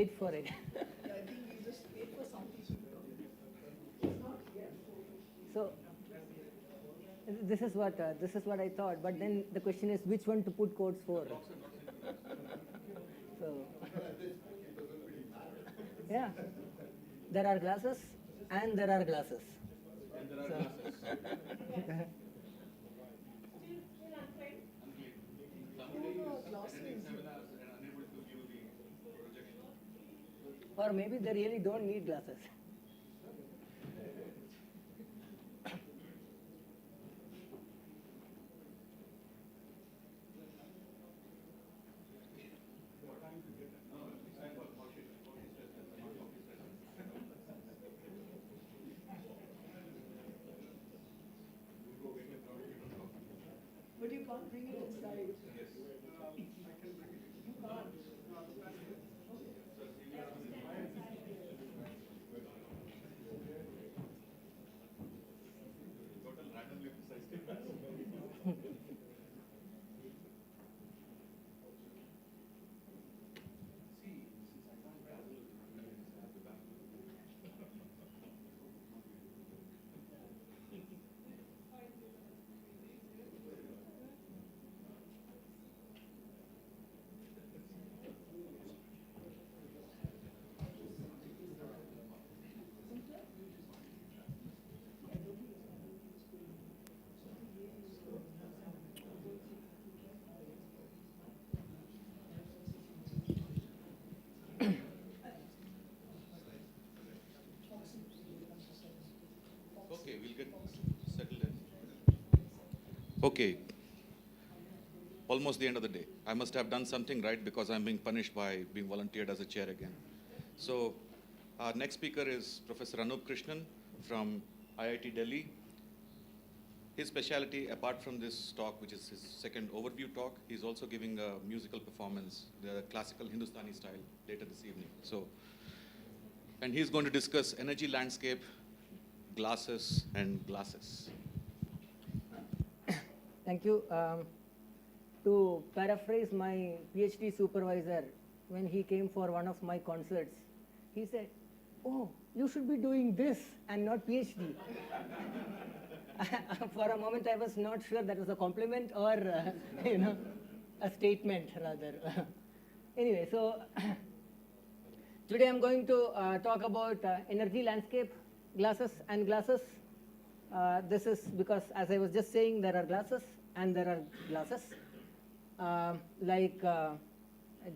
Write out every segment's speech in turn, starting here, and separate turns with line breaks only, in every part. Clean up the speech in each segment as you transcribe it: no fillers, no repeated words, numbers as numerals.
wait for it.
Yeah, I think we just wait for some people to come. It's not here.
So this is what I thought. But then the question is which one to put codes for. So yeah, there are glasses and there are glasses.
And there are glasses. Somebody is attending seminars and unable to view the projection.
Or maybe they really don't need glasses.
But you can't bring it inside.
Yes.
You can't.
Total randomly precise. See, since I can't travel, I have to back. Okay, we'll get settled in. Okay. Almost the end of the day. I must have done something right because I'm being punished by being volunteered as a chair again. So our next speaker is Professor Anoop Krishnan from IIT Delhi. His specialty, apart from this talk, which is his second overview talk, he's also giving a musical performance, the classical Hindustani style, later this evening. So, and he's going to discuss energy landscape, glasses, and glasses.
Thank you. To paraphrase my PhD supervisor, when he came for one of my concerts, he said, "Oh, you should be doing this and not PhD." For a moment, I was not sure that was a compliment or, a statement rather. Anyway, so today I'm going to talk about energy landscape, glasses and glasses. This is because, as I was just saying, there are glasses and there are glasses.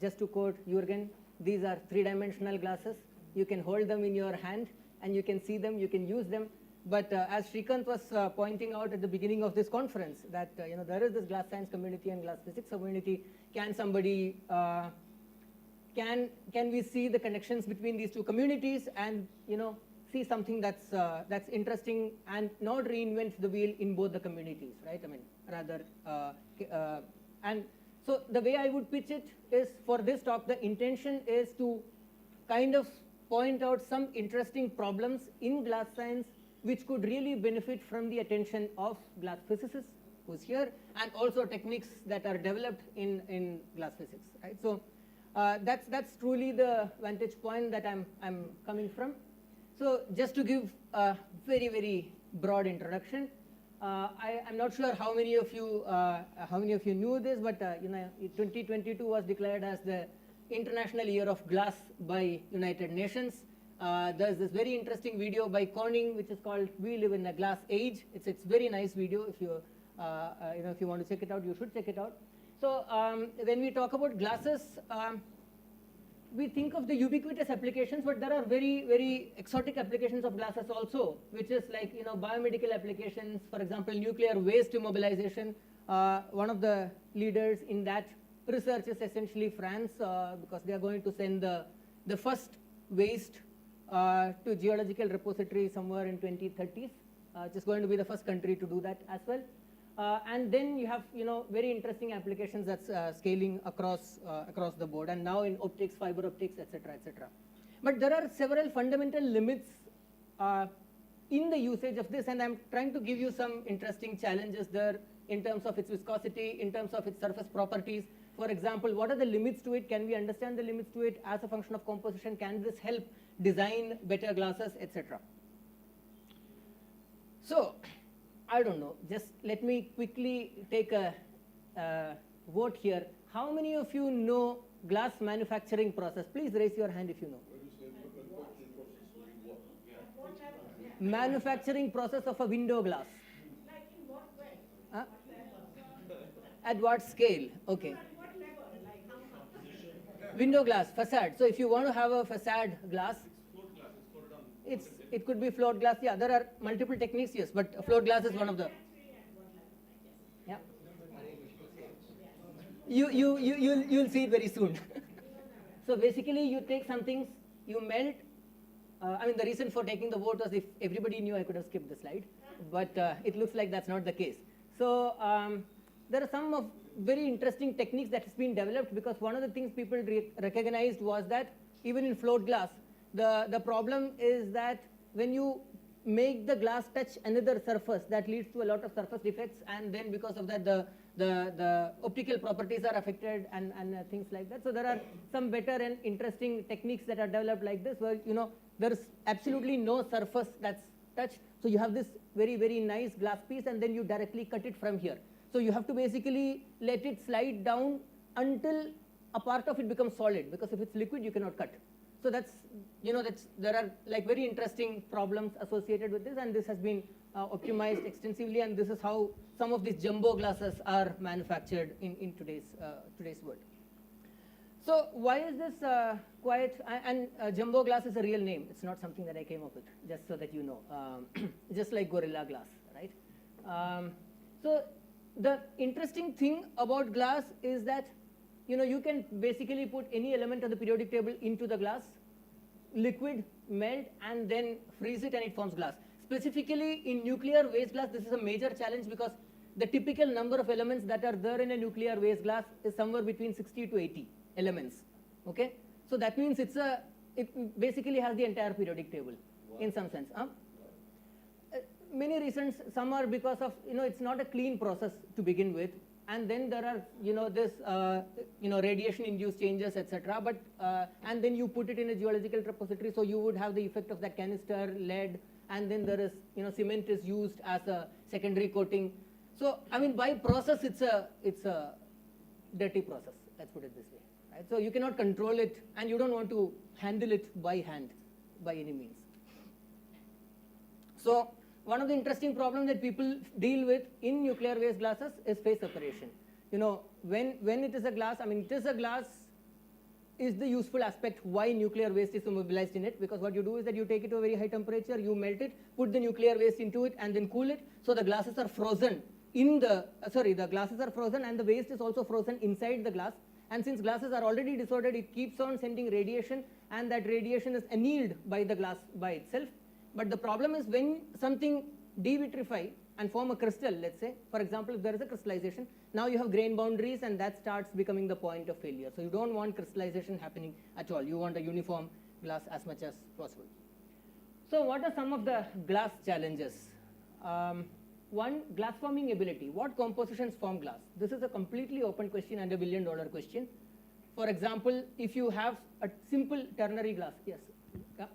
Just to quote Jürgen, these are three-dimensional glasses. You can hold them in your hand and you can see them, you can use them. But as Shrikant was pointing out at the beginning of this conference, that there is this glass science community and glass physics community. Can somebody, can we see the connections between these two communities and see something that's interesting and not reinvent the wheel in both the communities, right? I mean, rather, and so the way I would pitch it is, for this talk, the intention is to kind of point out some interesting problems in glass science which could really benefit from the attention of glass physicists who's here, and also techniques that are developed in glass physics, right? So that's truly the vantage point that I'm coming from. So just to give a very, very broad introduction, I'm not sure how many of you knew this, but 2022 was declared as the International Year of Glass by United Nations. There's this very interesting video by Corning, which is called "We Live in a Glass Age." It's very nice video. If you if you want to check it out, you should check it out. So when we talk about glasses, we think of the ubiquitous applications, but there are very, very exotic applications of glasses also, which is like biomedical applications. For example, nuclear waste immobilization. One of the leaders in that research is essentially France, because they are going to send the first waste to geological repository somewhere in 2030s. It's going to be the first country to do that as well. And then you have very interesting applications that's scaling across the board, and now in optics, fiber optics, etc., etc. But there are several fundamental limits in the usage of this, and I'm trying to give you some interesting challenges there in terms of its viscosity, in terms of its surface properties, For example, what are the limits to it? Can we understand the limits to it as a function of composition? Can this help design better glasses, etc.? So, I don't know, just let me quickly take a vote here. How many of you know glass manufacturing process? Please raise your hand if you know. Manufacturing process of a window glass.
Like in what way?
Huh? At what scale? Okay.
At what level? Like how much?
Window glass, facade. So if you want to have a facade glass, it could be float glass. Yeah, there are multiple techniques, yes, but float glass is one of the. Yeah. You'll see it very soon. So basically, you take some things, you melt. I mean, the reason for taking the vote was if everybody knew, I could have skipped the slide, but it looks like that's not the case. So there are some of very interesting techniques that has been developed, because one of the things people recognized was that even in float glass, the problem is that when you make the glass touch another surface, that leads to a lot of surface defects, and then because of that the optical properties are affected and things like that. So there are some better and interesting techniques that are developed like this, where there is absolutely no surface that's touched. So you have this very, very nice glass piece, and then you directly cut it from here. So you have to basically let it slide down until a part of it becomes solid, because if it's liquid, you cannot cut. So that's, there are like very interesting problems associated with this, and this has been optimized extensively, and this is how some of these jumbo glasses are manufactured in today's world. So why is this quite, and jumbo glass is a real name. It's not something that I came up with, just so that you know, just like Gorilla Glass, right? So the interesting thing about glass is that, you can basically put any element of the periodic table into the glass, liquid, melt, and then freeze it, and it forms glass. Specifically in nuclear waste glass, this is a major challenge, because the typical number of elements that are there in a nuclear waste glass is somewhere between 60 to 80 elements. Okay, so that means it basically has the entire periodic table in some sense. Many reasons. Some are because of it's not a clean process to begin with, and then there are this radiation induced changes, etc. But and then you put it in a geological repository, so you would have the effect of that canister, lead, and then there is cement is used as a secondary coating. So I mean, by process, it's a dirty process. Let's put it this way. Right? So you cannot control it, and you don't want to handle it by hand by any means. So one of the interesting problems that people deal with in nuclear waste glasses is phase separation. When it is a glass, I mean, it is a glass is the useful aspect why nuclear waste is immobilized in it, because what you do is that you take it to a very high temperature, you melt it, put the nuclear waste into it, and then cool it, so the glasses are frozen the glasses are frozen, and the waste is also frozen inside the glass. And since glasses are already disordered, it keeps on sending radiation, and that radiation is annealed by the glass by itself. But the problem is when something devitrify and form a crystal, let's say, for example, if there is a crystallization, now you have grain boundaries, and that starts becoming the point of failure. So you don't want crystallization happening at all. You want a uniform glass as much as possible. So what are some of the glass challenges? One, glass forming ability. What compositions form glass? This is a completely open question and $1 billion question. For example, if you have a simple ternary glass, yes. Yeah.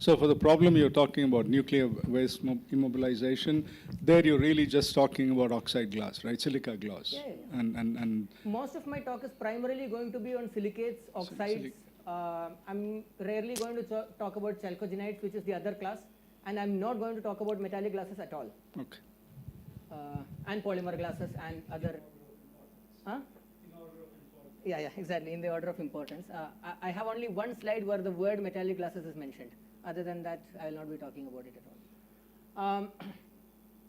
So for the problem you're talking about, nuclear waste immobilization, there you're really just talking about oxide glass, right? Silica glass.
Yeah.
And
most of my talk is primarily going to be on silicates, oxides. I'm rarely going to talk about chalcogenides, which is the other class, and I'm not going to talk about metallic glasses at all.
Okay.
And polymer glasses and other. Huh? Yeah, exactly, in the order of importance. I have only one slide where the word metallic glasses is mentioned. Other than that, I will not be talking about it at all.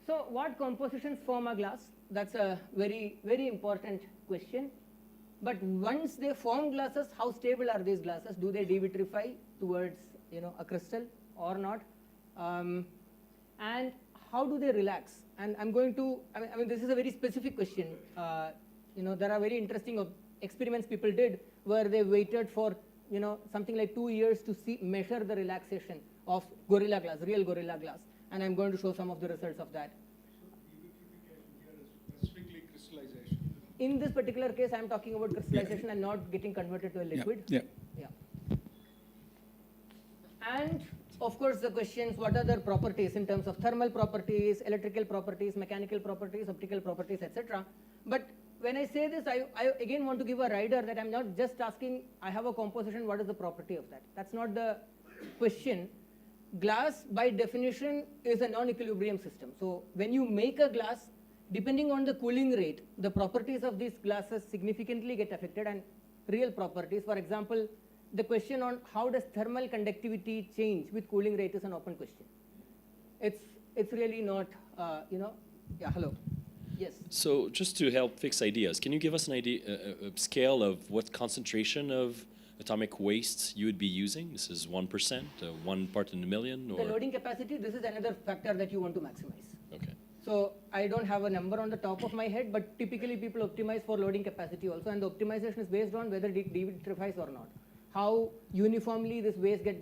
So what compositions form a glass? That's a very, very important question. But once they form glasses, how stable are these glasses? Do they devitrify towards a crystal or not? And how do they relax? And I'm going to, I mean this is a very specific question. There are very interesting experiments people did where they waited for something like 2 years to measure the relaxation of Gorilla Glass, real Gorilla Glass, and I'm going to show some of the results of that. in this particular case, I'm talking about crystallization and not getting converted to a liquid.
Yeah.
Yeah. And of course, the questions, what are their properties in terms of thermal properties, electrical properties, mechanical properties, optical properties, etc. But when I say this, I again want to give a rider that I'm not just asking, I have a composition, what is the property of that? That's not the question. Glass, by definition, is a non-equilibrium system. So when you make a glass, depending on the cooling rate, the properties of these glasses significantly get affected, and real properties, for example, the question on how does thermal conductivity change with cooling rate is an open question. It's really not, yeah, hello. Yes.
So just to help fix ideas, can you give us an idea, a scale of what concentration of atomic waste you would be using? This is 1%, 1 part in a million, or?
The loading capacity, this is another factor that you want to maximize.
Okay.
So I don't have a number on the top of my head, but typically people optimize for loading capacity also, and the optimization is based on whether it devitrifies or not. How uniformly this waste get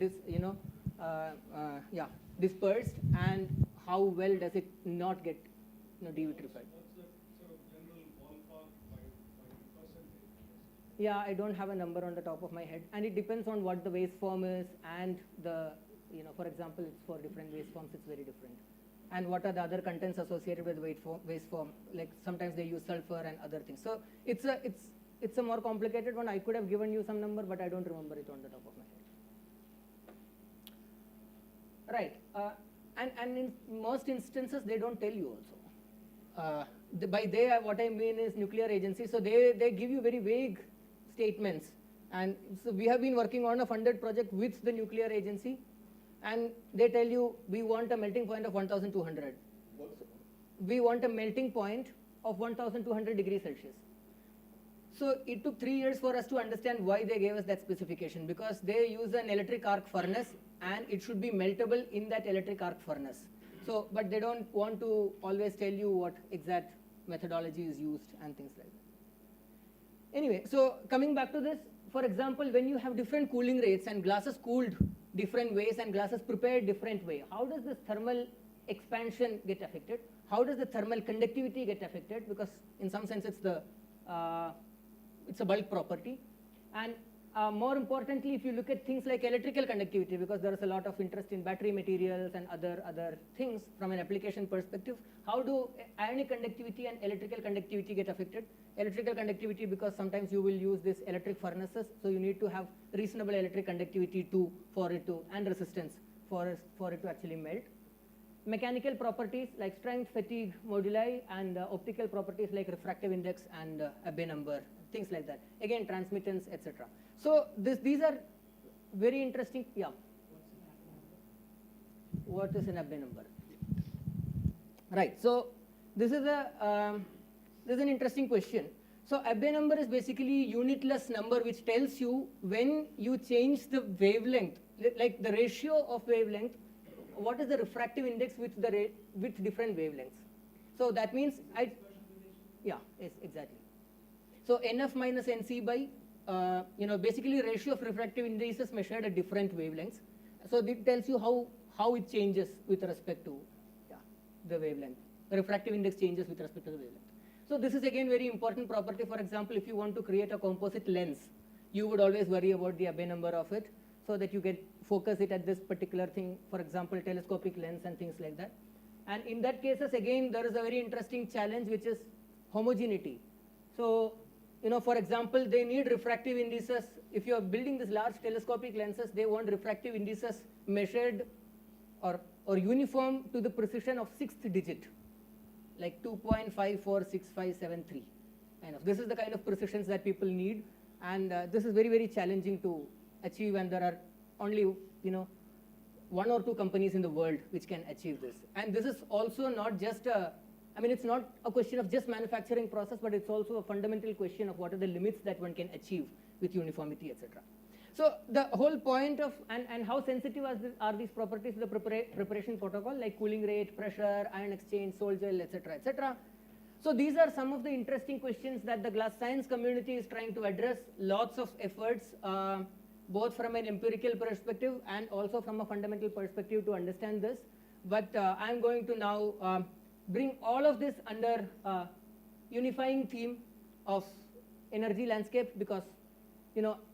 dispersed, and how well does it not get devitrified. Yeah, I don't have a number on the top of my head, and it depends on what the waste form is, and the, for example, it's for different waste forms, it's very different. And what are the other contents associated with waste form? Like sometimes they use sulfur and other things. So it's a more complicated one. I could have given you some number, but I don't remember it on the top of my head. Right, and in most instances they don't tell you also. By they, what I mean is nuclear agency. So they give you very vague statements, and so we have been working on a funded project with the nuclear agency, and they tell you we want a melting point of 1200. We want a melting point of 1200 degrees Celsius. So it took 3 years for us to understand why they gave us that specification, because they use an electric arc furnace and it should be meltable in that electric arc furnace. So, but they don't want to always tell you what exact methodology is used and things like that. Anyway, so coming back to this, for example, when you have different cooling rates and glasses cooled different ways and glasses prepared different way, how does this thermal expansion get affected? How does the thermal conductivity get affected? Because in some sense it's a bulk property. And more importantly, if you look at things like electrical conductivity, because there is a lot of interest in battery materials and other things from an application perspective, how do ionic conductivity and electrical conductivity get affected? Electrical conductivity, because sometimes you will use these electric furnaces, so you need to have reasonable electric conductivity and resistance for it to actually melt. Mechanical properties like strength, fatigue, moduli, and optical properties like refractive index and Abbe number, things like that. Again, transmittance, etc. So these are very interesting. Yeah. What is an Abbe number? Right. So this is an interesting question. So Abbe number is basically unitless number which tells you when you change the wavelength, like the ratio of wavelength, what is the refractive index with different wavelengths. So that means yes, exactly. So NF minus NC by basically ratio of refractive indices measured at different wavelengths. So it tells you how it changes with respect to the wavelength. The refractive index changes with respect to the wavelength. So this is again very important property. For example, if you want to create a composite lens, you would always worry about the Abbe number of it, so that you can focus it at this particular thing, for example, telescopic lens and things like that. And in that cases, again, there is a very interesting challenge, which is homogeneity. So, for example, they need refractive indices. If you are building these large telescopic lenses, they want refractive indices measured or uniform to the precision of 6th digit, like 2.546573. This is the kind of precisions that people need, and this is very, very challenging to achieve, and there are only 1 or 2 companies in the world which can achieve this. And this is also not just it's not a question of just manufacturing process, but it's also a fundamental question of what are the limits that one can achieve with uniformity, etc. So the whole point of, and how sensitive are these properties to the preparation protocol, like cooling rate, pressure, ion exchange, sol gel, etc., etc. So these are some of the interesting questions that the glass science community is trying to address. Lots of efforts, both from an empirical perspective and also from a fundamental perspective to understand this. But I'm going to now bring all of this under unifying theme of energy landscape, because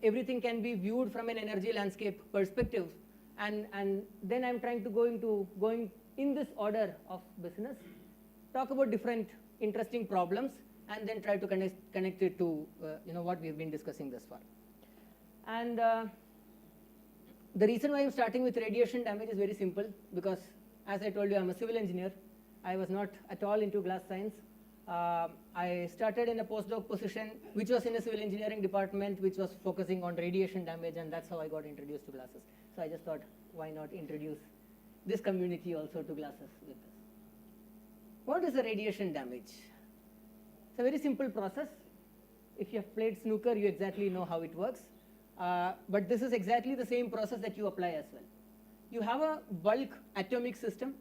everything can be viewed from an energy landscape perspective, and then I'm trying to going in this order of business, talk about different interesting problems, and then try to connect it to what we've been discussing thus far. And the reason why I'm starting with radiation damage is very simple, because as I told you, I'm a civil engineer. I was not at all into glass science. I started in a postdoc position, which was in a civil engineering department, which was focusing on radiation damage, and that's how I got introduced to glasses. So I just thought, why not introduce this community also to glasses with this. What is a radiation damage? It's a very simple process. If you have played snooker, you exactly know how it works. But this is exactly the same process that you apply as well. You have a bulk atomic system.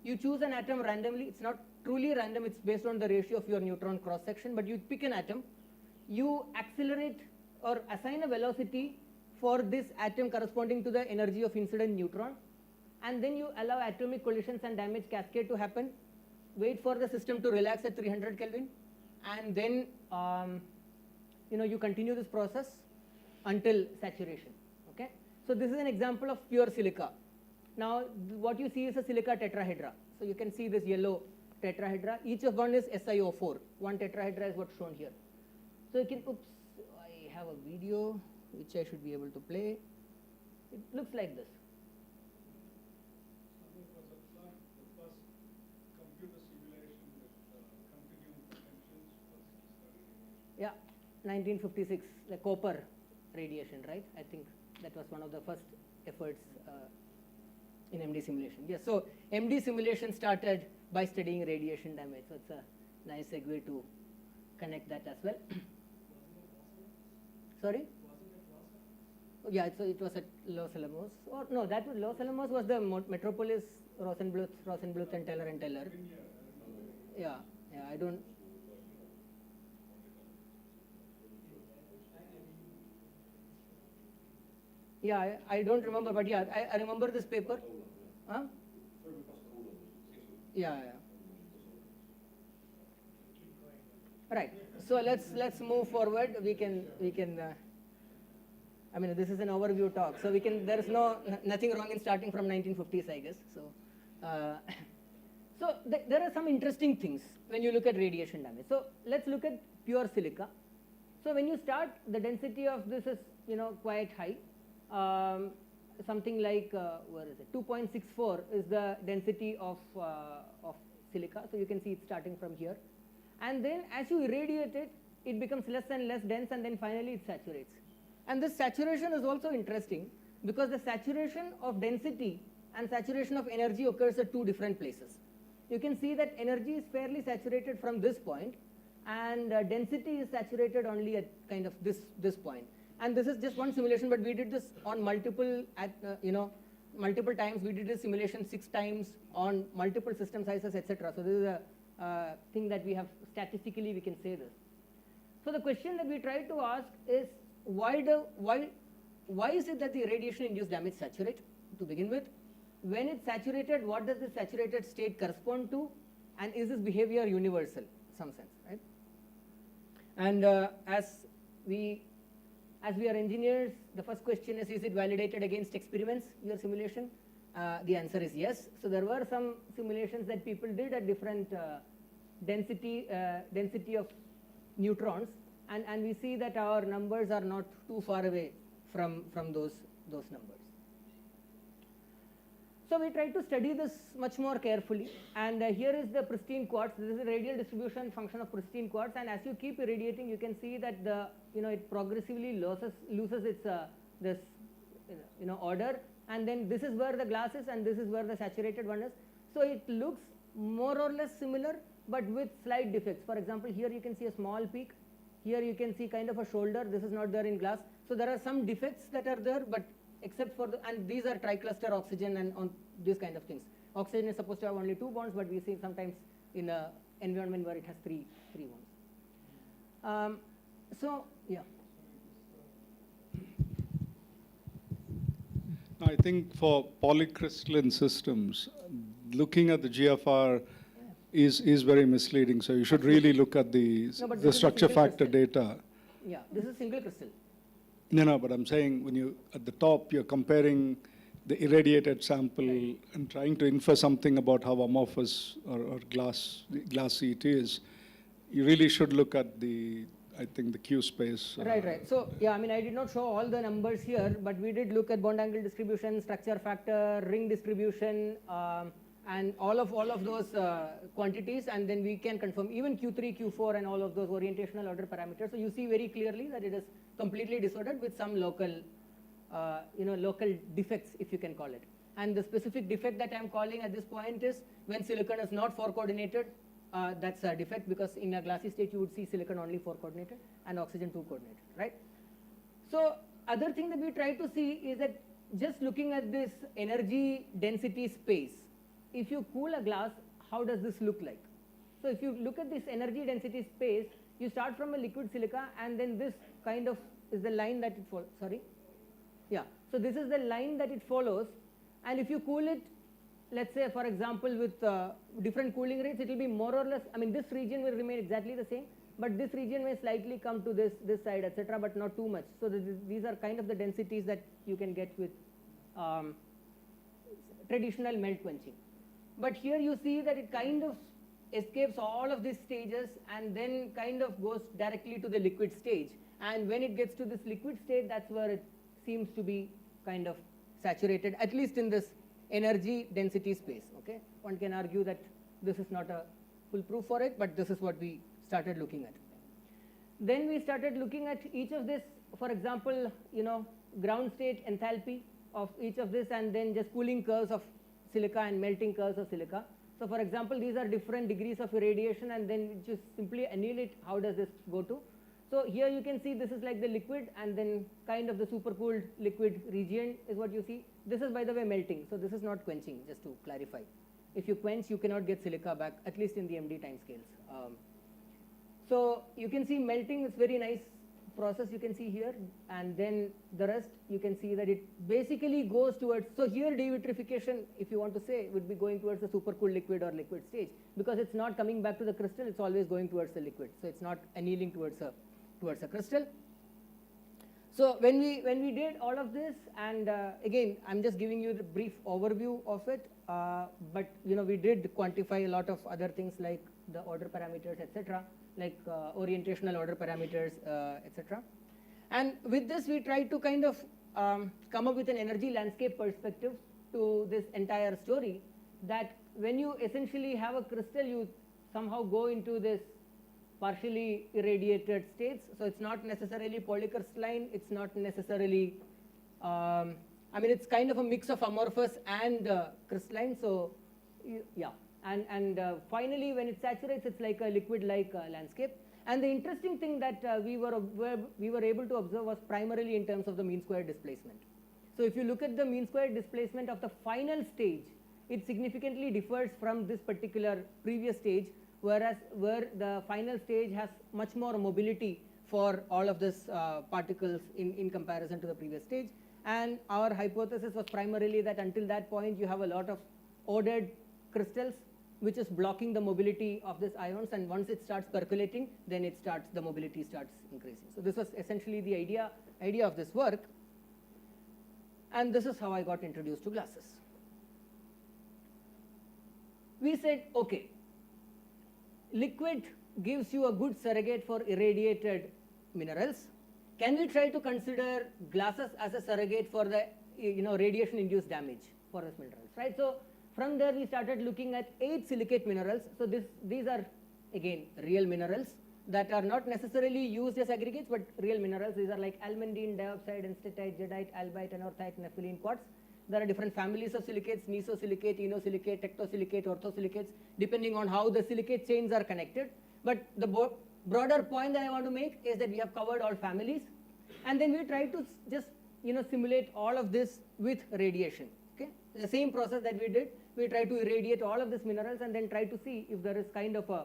You choose an atom randomly. It's not truly random. It's based on the ratio of your neutron cross section. But you pick an atom. You accelerate or assign a velocity for this atom corresponding to the energy of incident neutron. And then you allow atomic collisions and damage cascade to happen. Wait for the system to relax at 300 Kelvin. And then you continue this process until saturation. Okay? So this is an example of pure silica. Now what you see is a silica tetrahedra. So you can see this yellow tetrahedra. Each of one is SiO4. One tetrahedra is what's shown here. So you can, oops, I have a video which I should be able to play. It looks like this. Yeah, 1956, the copper radiation, right? I think that was one of the first efforts in MD simulation. Yes, so MD simulation started by studying radiation damage. So it's a nice segue to connect that as well. Sorry? Yeah, so it was at Los Alamos. Or no, that was Los Alamos was the Metropolis, Rosenbluth and Teller and Teller. Yeah, I don't. Yeah, I don't remember, but yeah, I remember this paper. Huh? Yeah. Right. So let's move forward. We can. I mean, this is an overview talk, so we can. There is nothing wrong in starting from 1950s, I guess. So, there are some interesting things when you look at radiation damage. So let's look at pure silica. So when you start, the density of this is quite high. Something like where is it? 2.64 is the density of silica. So you can see it starting from here, and then as you irradiate it, it becomes less and less dense, and then finally it saturates. And this saturation is also interesting because the saturation of density and saturation of energy occurs at two different places. You can see that energy is fairly saturated from this point, and density is saturated only at kind of this point. And this is just one simulation, but we did this on multiple times. We did this simulation 6 times on multiple system sizes, etc. So this is a thing that we have statistically we can say this. So the question that we try to ask is why is it that the radiation-induced damage saturate to begin with? When it's saturated, what does the saturated state correspond to? And is this behavior universal in some sense, right? And as we are engineers, the first question is it validated against experiments, your simulation? The answer is yes. So there were some simulations that people did at different density of neutrons, and we see that our numbers are not too far away from those numbers. So we try to study this much more carefully, and here is the pristine quartz. This is a radial distribution function of pristine quartz, and as you keep irradiating, you can see that it progressively loses its this order, and then this is where the glass is, and this is where the saturated one is. So it looks more or less similar, but with slight defects. For example, here you can see a small peak. Here you can see kind of a shoulder. This is not there in glass. So there are some defects that are there, but except for and these are tricluster oxygen and on these kind of things. Oxygen is supposed to have only 2 bonds, but we see sometimes in an environment where it has three bonds. So yeah.
I think for polycrystalline systems, looking at the GFR is very misleading. So you should really look at
No, but
the
this is a
structure
single
factor
crystal.
data.
Yeah, this is single crystal.
No, but I'm saying when you, at the top, you're comparing the irradiated sample and trying to infer something about how amorphous or glassy it is, you really should look at I think the Q space.
Right. So, yeah, I mean, I did not show all the numbers here, but we did look at bond angle distribution, structure factor, ring distribution, and all of those quantities, and then we can confirm even Q3, Q4, and all of those orientational order parameters. So you see very clearly that it is completely disordered with some local, local defects, if you can call it. And the specific defect that I am calling at this point is when silicon is not 4 coordinated. That's a defect, because in a glassy state you would see silicon only 4 coordinated and oxygen 2 coordinated, right? So other thing that we try to see is that just looking at this energy density space, if you cool a glass, how does this look like? So if you look at this energy density space, you start from a liquid silica, and then this kind of is the line that it follows. Sorry? Yeah. So this is the line that it follows, and if you cool it, let's say, for example, with different cooling rates, it will be more or less, I mean, this region will remain exactly the same, but this region may slightly come to this side, etc., but not too much. So these are kind of the densities that you can get with traditional melt quenching. But here you see that it kind of escapes all of these stages and then kind of goes directly to the liquid stage. And when it gets to this liquid state, that's where it seems to be kind of saturated, at least in this energy density space. Okay, one can argue that this is not a full proof for it, but this is what we started looking at. Then we started looking at each of this, for example, ground state enthalpy of each of this, and then just cooling curves of silica and melting curves of silica. So for example, these are different degrees of irradiation, and then just simply annihilate how does this go to. So here you can see this is like the liquid, and then kind of the supercooled liquid region is what you see. This is, by the way, melting. So this is not quenching, just to clarify. If you quench, you cannot get silica back, at least in the MD timescales. So you can see melting is very nice process you can see here, and then the rest you can see that it basically goes towards, so here devitrification, if you want to say, would be going towards the supercooled liquid or liquid stage, because it's not coming back to the crystal, it's always going towards the liquid, so it's not annealing towards a crystal. So when we did all of this, and again, I'm just giving you the brief overview of it, but we did quantify a lot of other things like the order parameters, etc., like orientational order parameters, etc. And with this, we tried to kind of come up with an energy landscape perspective to this entire story, that when you essentially have a crystal, you somehow go into this partially irradiated states. So it's not necessarily polycrystalline, it's not necessarily, it's kind of a mix of amorphous and crystalline. So yeah, and finally when it saturates, it's like a liquid-like landscape. And the interesting thing that we were able to observe was primarily in terms of the mean square displacement. So if you look at the mean square displacement of the final stage, it significantly differs from this particular previous stage, where the final stage has much more mobility for all of these particles in comparison to the previous stage. And our hypothesis was primarily that until that point, you have a lot of ordered crystals, which is blocking the mobility of these ions, and once it starts percolating, then the mobility starts increasing. So this was essentially the idea of this work, and this is how I got introduced to glasses. We said, okay, liquid gives you a good surrogate for irradiated minerals. Can we try to consider glasses as a surrogate for the radiation-induced damage for these minerals, right? So from there we started looking at 8 silicate minerals. So these are again real minerals that are not necessarily used as aggregates, but real minerals. These are like almandine, diopside, enstatite, jadeite, albite, anorthite, nepheline, quartz. There are different families of silicates: nesosilicate, inosilicate, tectosilicate, orthosilicates, depending on how the silicate chains are connected. But the broader point that I want to make is that we have covered all families, and then we try to just simulate all of this with radiation. Okay, the same process that we did. We try to irradiate all of these minerals and then try to see if there is kind of a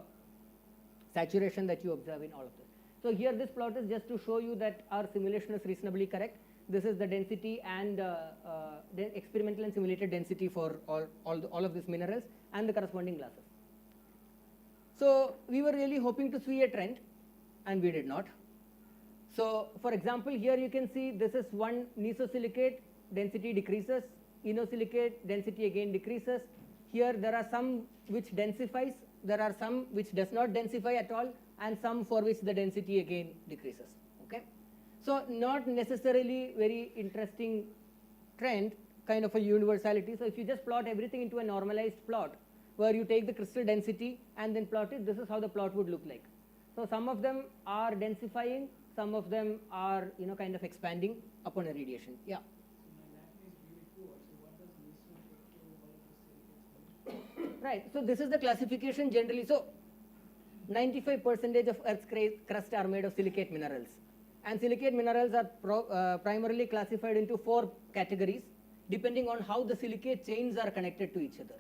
saturation that you observe in all of this. So here this plot is just to show you that our simulation is reasonably correct. This is the density and the experimental and simulated density for all of these minerals and the corresponding glasses. So we were really hoping to see a trend, and we did not. So for example, here you can see this is one nesosilicate, density decreases, inosilicate, density again decreases. Here there are some which densifies, there are some which does not densify at all, and some for which the density again decreases. Okay? So not necessarily very interesting trend, kind of a universality. So if you just plot everything into a normalized plot, where you take the crystal density and then plot it, this is how the plot would look like. So some of them are densifying, some of them are kind of expanding upon irradiation. Yeah. Right. So this is the classification generally. So 95% of Earth's crust are made of silicate minerals, and silicate minerals are primarily classified into 4 categories, depending on how the silicate chains are connected to each other.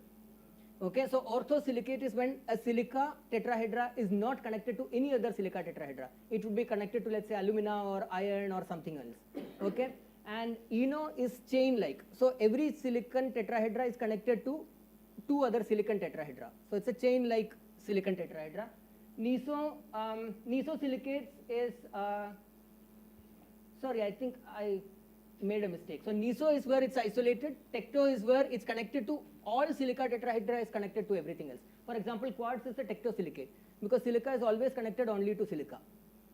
Okay, so orthosilicate is when a silica tetrahedra is not connected to any other silica tetrahedra. It would be connected to, let's say, alumina or iron or something else. Okay, and eno is chain-like. So every silicon tetrahedra is connected to 2 other silicon tetrahedra. So it's a chain-like silicon tetrahedra. Nesosilicates is, sorry, I think I made a mistake. So neso is where it's isolated, tecto is where it's connected to all silica tetrahedra is connected to everything else. For example, quartz is a tectosilicate because silica is always connected only to silica,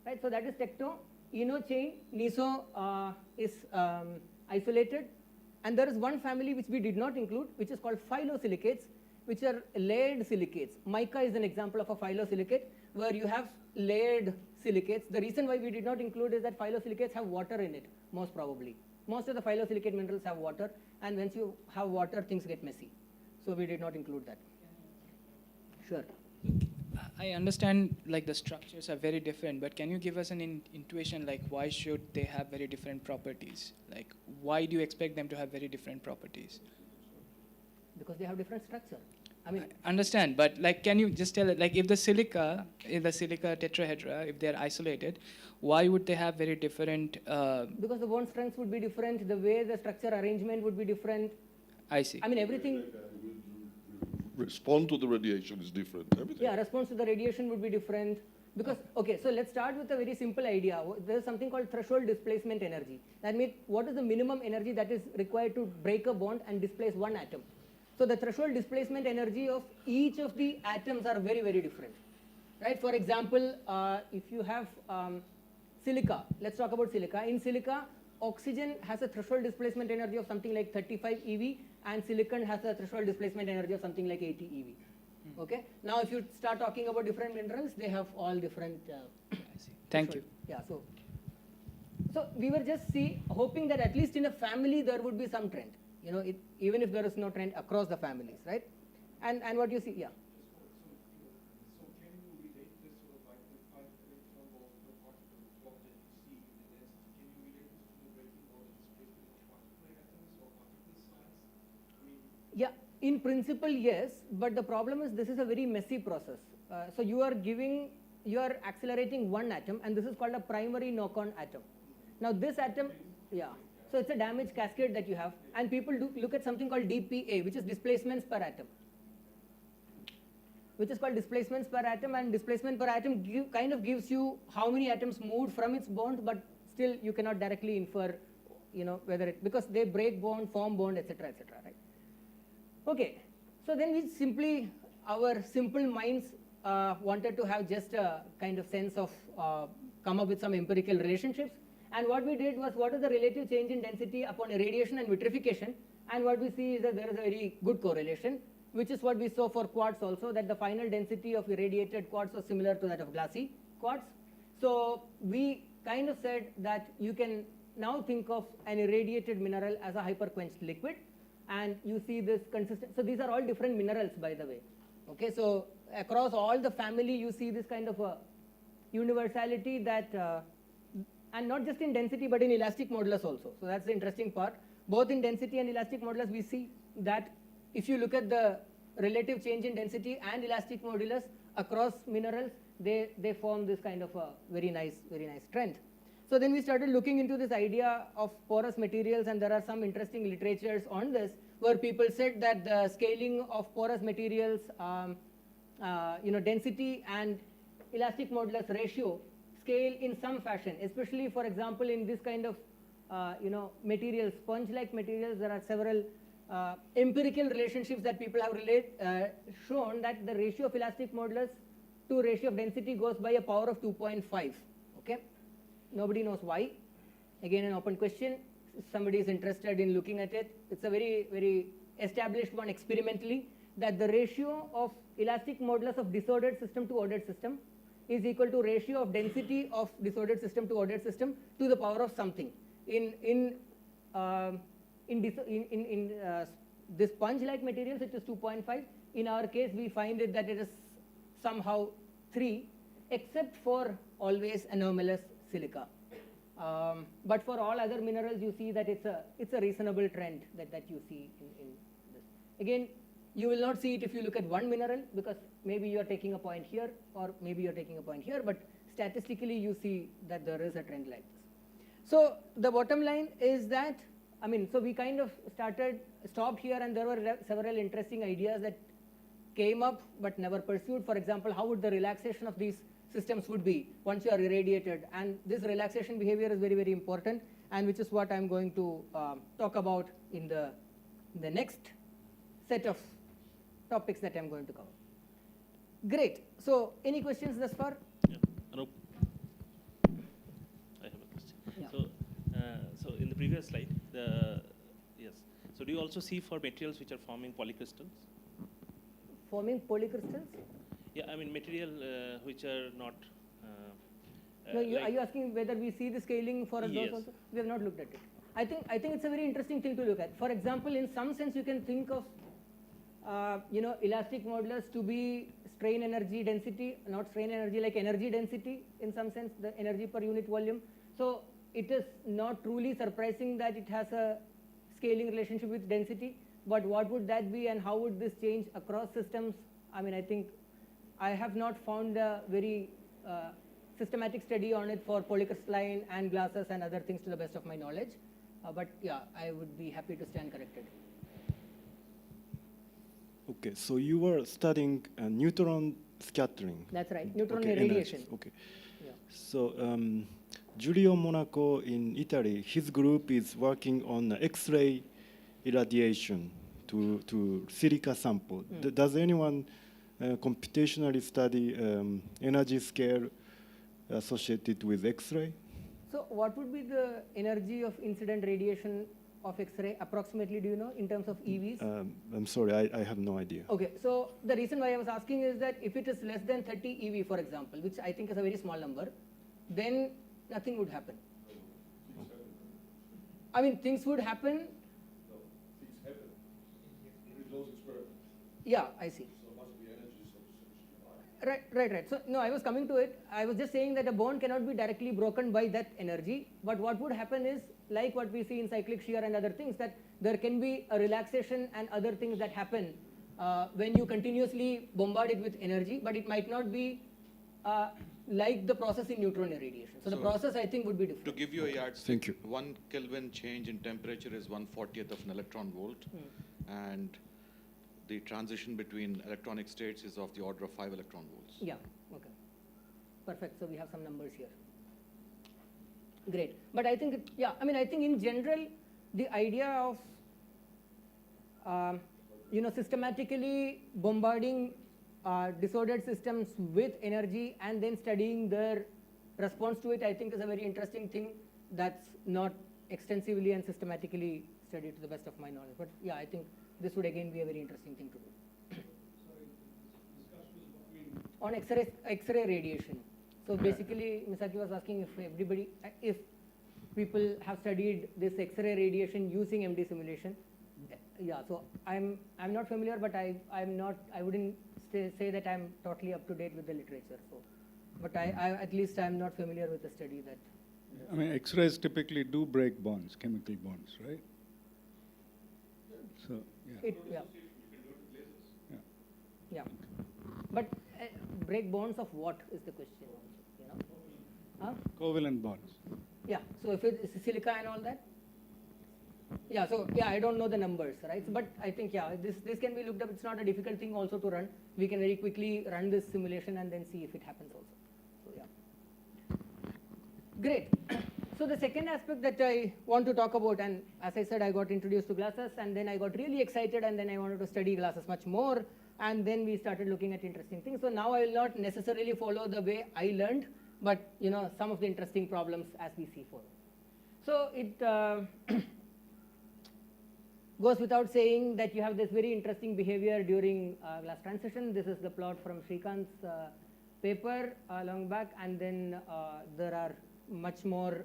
right? So that is tecto. Eno chain, neso is isolated, and there is one family which we did not include, which is called phyllosilicates, which are layered silicates. Mica is an example of a phyllosilicate where you have layered silicates. The reason why we did not include is that phyllosilicates have water in it, most probably. Most of the phyllosilicate minerals have water, and once you have water, things get messy. So we did not include that. Sure.
I understand like the structures are very different, but can you give us an intuition like why should they have very different properties? Like why do you expect them to have very different properties?
Because they have different structure. I mean,
I understand, but like can you just tell it like if the silica tetrahedra, if they're isolated, why would they have very different
because the bond strengths would be different, the way the structure arrangement would be different.
I see.
I mean, everything.
Respond to the radiation is different. Everything.
Yeah, response to the radiation would be different. Because, okay, so let's start with a very simple idea. There is something called threshold displacement energy. That means what is the minimum energy that is required to break a bond and displace one atom. So the threshold displacement energy of each of the atoms are very, very different. Right? For example, if you have silica, let's talk about silica. In silica, oxygen has a threshold displacement energy of something like 35 eV, and silicon has a threshold displacement energy of something like 80 eV. Okay. Now, if you start talking about different minerals, they have all different.
I see. Thank you.
Yeah. So we were just hoping that at least in a family there would be some trend. Even if there is no trend across the families, right? And what you see, yeah.
So can you relate this sort of like the 5 electron volt per particle drop that you see in the density? Can you relate this to the breaking bond and displacement of particle atoms or particle size? I mean,
yeah, in principle, yes, but the problem is this is a very messy process. So you are accelerating one atom, and this is called a primary knock-on atom. Now this atom, yeah. So it's a damage cascade that you have, and people do look at something called DPA, which is displacements per atom, which is called displacements per atom, and displacement per atom kind of gives you how many atoms moved from its bond, but still you cannot directly infer, whether because they break bond, form bond, etc., right? Okay, so then our simple minds wanted to have just a kind of sense of come up with some empirical relationships. And what we did was, what is the relative change in density upon irradiation and vitrification? And what we see is that there is a very good correlation, which is what we saw for quartz also, that the final density of irradiated quartz was similar to that of glassy quartz. So we kind of said that you can now think of an irradiated mineral as a hyperquenched liquid, and you see this consistent. So these are all different minerals, by the way. Okay, so across all the family, you see this kind of a universality that. And not just in density, but in elastic modulus also. So that's the interesting part. Both in density and elastic modulus, we see that if you look at the relative change in density and elastic modulus across minerals, they form this kind of a very nice trend. So then we started looking into this idea of porous materials, and there are some interesting literatures on this, where people said that the scaling of porous materials density and elastic modulus ratio scale in some fashion, especially for example in this kind of materials, sponge-like materials. There are several empirical relationships that people have shown that the ratio of elastic modulus to ratio of density goes by a power of 2.5. Okay, nobody knows why. Again, an open question. If somebody is interested in looking at it, it's a very, very established one experimentally, that the ratio of elastic modulus of disordered system to ordered system is equal to ratio of density of disordered system to ordered system to the power of something. In this sponge-like materials, it is 2.5. In our case, we find it that it is somehow 3, except for always anomalous silica. But for all other minerals, you see that it's a reasonable trend that you see in this. Again, you will not see it if you look at one mineral, because maybe you are taking a point here or maybe you are taking a point here, but statistically you see that there is a trend like this. So the bottom line is that, so we kind of stopped here, and there were several interesting ideas that came up but never pursued. For example, how would the relaxation of these systems would be once you are irradiated, and this relaxation behavior is very, very important, and which is what I'm going to talk about in the next set of topics that I'm going to cover. Great. So any questions thus far?
Yeah. Anoop, I have a question.
Yeah.
So in the previous slide, yes. So do you also see for materials which are forming polycrystals?
Forming polycrystals?
Yeah, I mean material which are not.
No, are you asking whether we see the scaling for
Yes.
those also? We have not looked at it. I think it's a very interesting thing to look at. For example, in some sense, you can think of elastic modulus to be strain energy density, not strain energy, like energy density in some sense, the energy per unit volume. So it is not truly surprising that it has a scaling relationship with density, but what would that be and how would this change across systems? I think I have not found a very systematic study on it for polycrystalline and glasses and other things to the best of my knowledge. But yeah, I would be happy to stand corrected.
Okay, so you were studying neutron scattering.
That's right, neutron
Okay,
irradiation.
energies, okay.
Yeah.
So Giulio Monaco in Italy, his group is working on X-ray irradiation to silica sample. Does anyone computationally study energy scale associated with X-ray?
So what would be the energy of incident radiation of X-ray approximately, do you know, in terms of EVs?
I'm sorry, I have no idea.
Okay, so the reason why I was asking is that if it is less than 30 EV, for example, which I think is a very small number, then nothing would happen. Things would happen.
No, things happen with those experiments.
Yeah, I see.
So must be energy sufficiently high.
Right. So, no, I was coming to it. I was just saying that a bond cannot be directly broken by that energy. But what would happen is, like what we see in cyclic shear and other things, that there can be a relaxation and other things that happen when you continuously bombard it with energy, but it might not be like the process in neutron irradiation. So the process, I think, would be different.
To give you a yardstick,
Thank you.
1 Kelvin change in temperature is 1/40th of an electron volt, and the transition between electronic states is of the order of 5 electron volts.
Yeah, okay. Perfect, so we have some numbers here. Great, but I think, I think in general, the idea of, systematically bombarding disordered systems with energy and then studying their response to it, I think is a very interesting thing that's not extensively and systematically studied to the best of my knowledge. But yeah, I think this would again be a very interesting thing to do. On X-ray radiation. So basically, Misaki was asking if people have studied this X-ray radiation using MD simulation. Yeah, so I'm not familiar, but I wouldn't say that I'm totally up to date with the literature. So, but I at least I'm not familiar with the study that.
X-rays typically do break bonds, chemical bonds, right? So, yeah.
Yeah. But break bonds of what is the question?
Covalent bonds.
Yeah. So if it's silica and all that. Yeah, so yeah, I don't know the numbers, right? But I think, yeah, this can be looked up. It's not a difficult thing also to run. We can very quickly run this simulation and then see if it happens also. So yeah. Great. So the second aspect that I want to talk about, and as I said, I got introduced to glasses, and then I got really excited, and then I wanted to study glasses much more, and then we started looking at interesting things. So now I will not necessarily follow the way I learned, but some of the interesting problems as we see forward. So it goes without saying that you have this very interesting behavior during glass transition. This is the plot from Shrikant's paper long back, and then there are much more,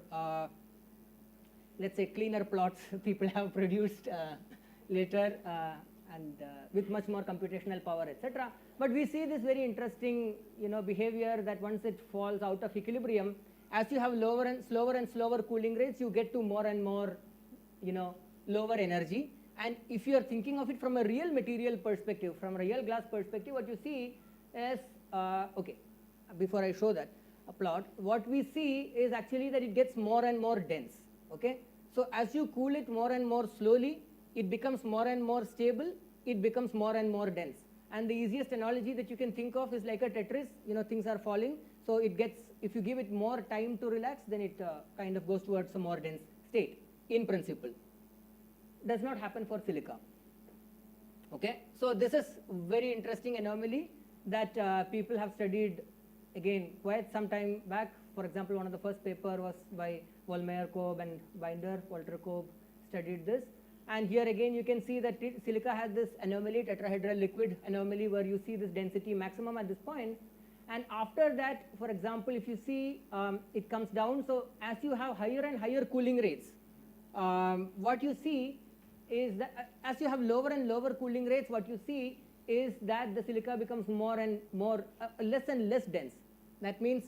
let's say, cleaner plots people have produced later and with much more computational power, etc. But we see this very interesting behavior that once it falls out of equilibrium, as you have lower and slower cooling rates, you get to more and more lower energy. And if you are thinking of it from a real material perspective, from a real glass perspective, what you see is, okay, before I show that a plot, what we see is actually that it gets more and more dense. Okay, so as you cool it more and more slowly, it becomes more and more stable, it becomes more and more dense. And the easiest analogy that you can think of is like a Tetris. Things are falling, so it gets, if you give it more time to relax, then it kind of goes towards a more dense state in principle. Does not happen for silica. Okay, so this is very interesting anomaly that people have studied again quite some time back. For example, one of the first paper was by Wollmeyer-Kobe and Binder. Walter Kobe studied this, and here again you can see that silica has this anomaly, tetrahedral liquid anomaly, where you see this density maximum at this point, and after that, for example, if you see it comes down. So as you have higher and higher cooling rates, what you see is that as you have lower and lower cooling rates, what you see is that the silica becomes more and more less and less dense. That means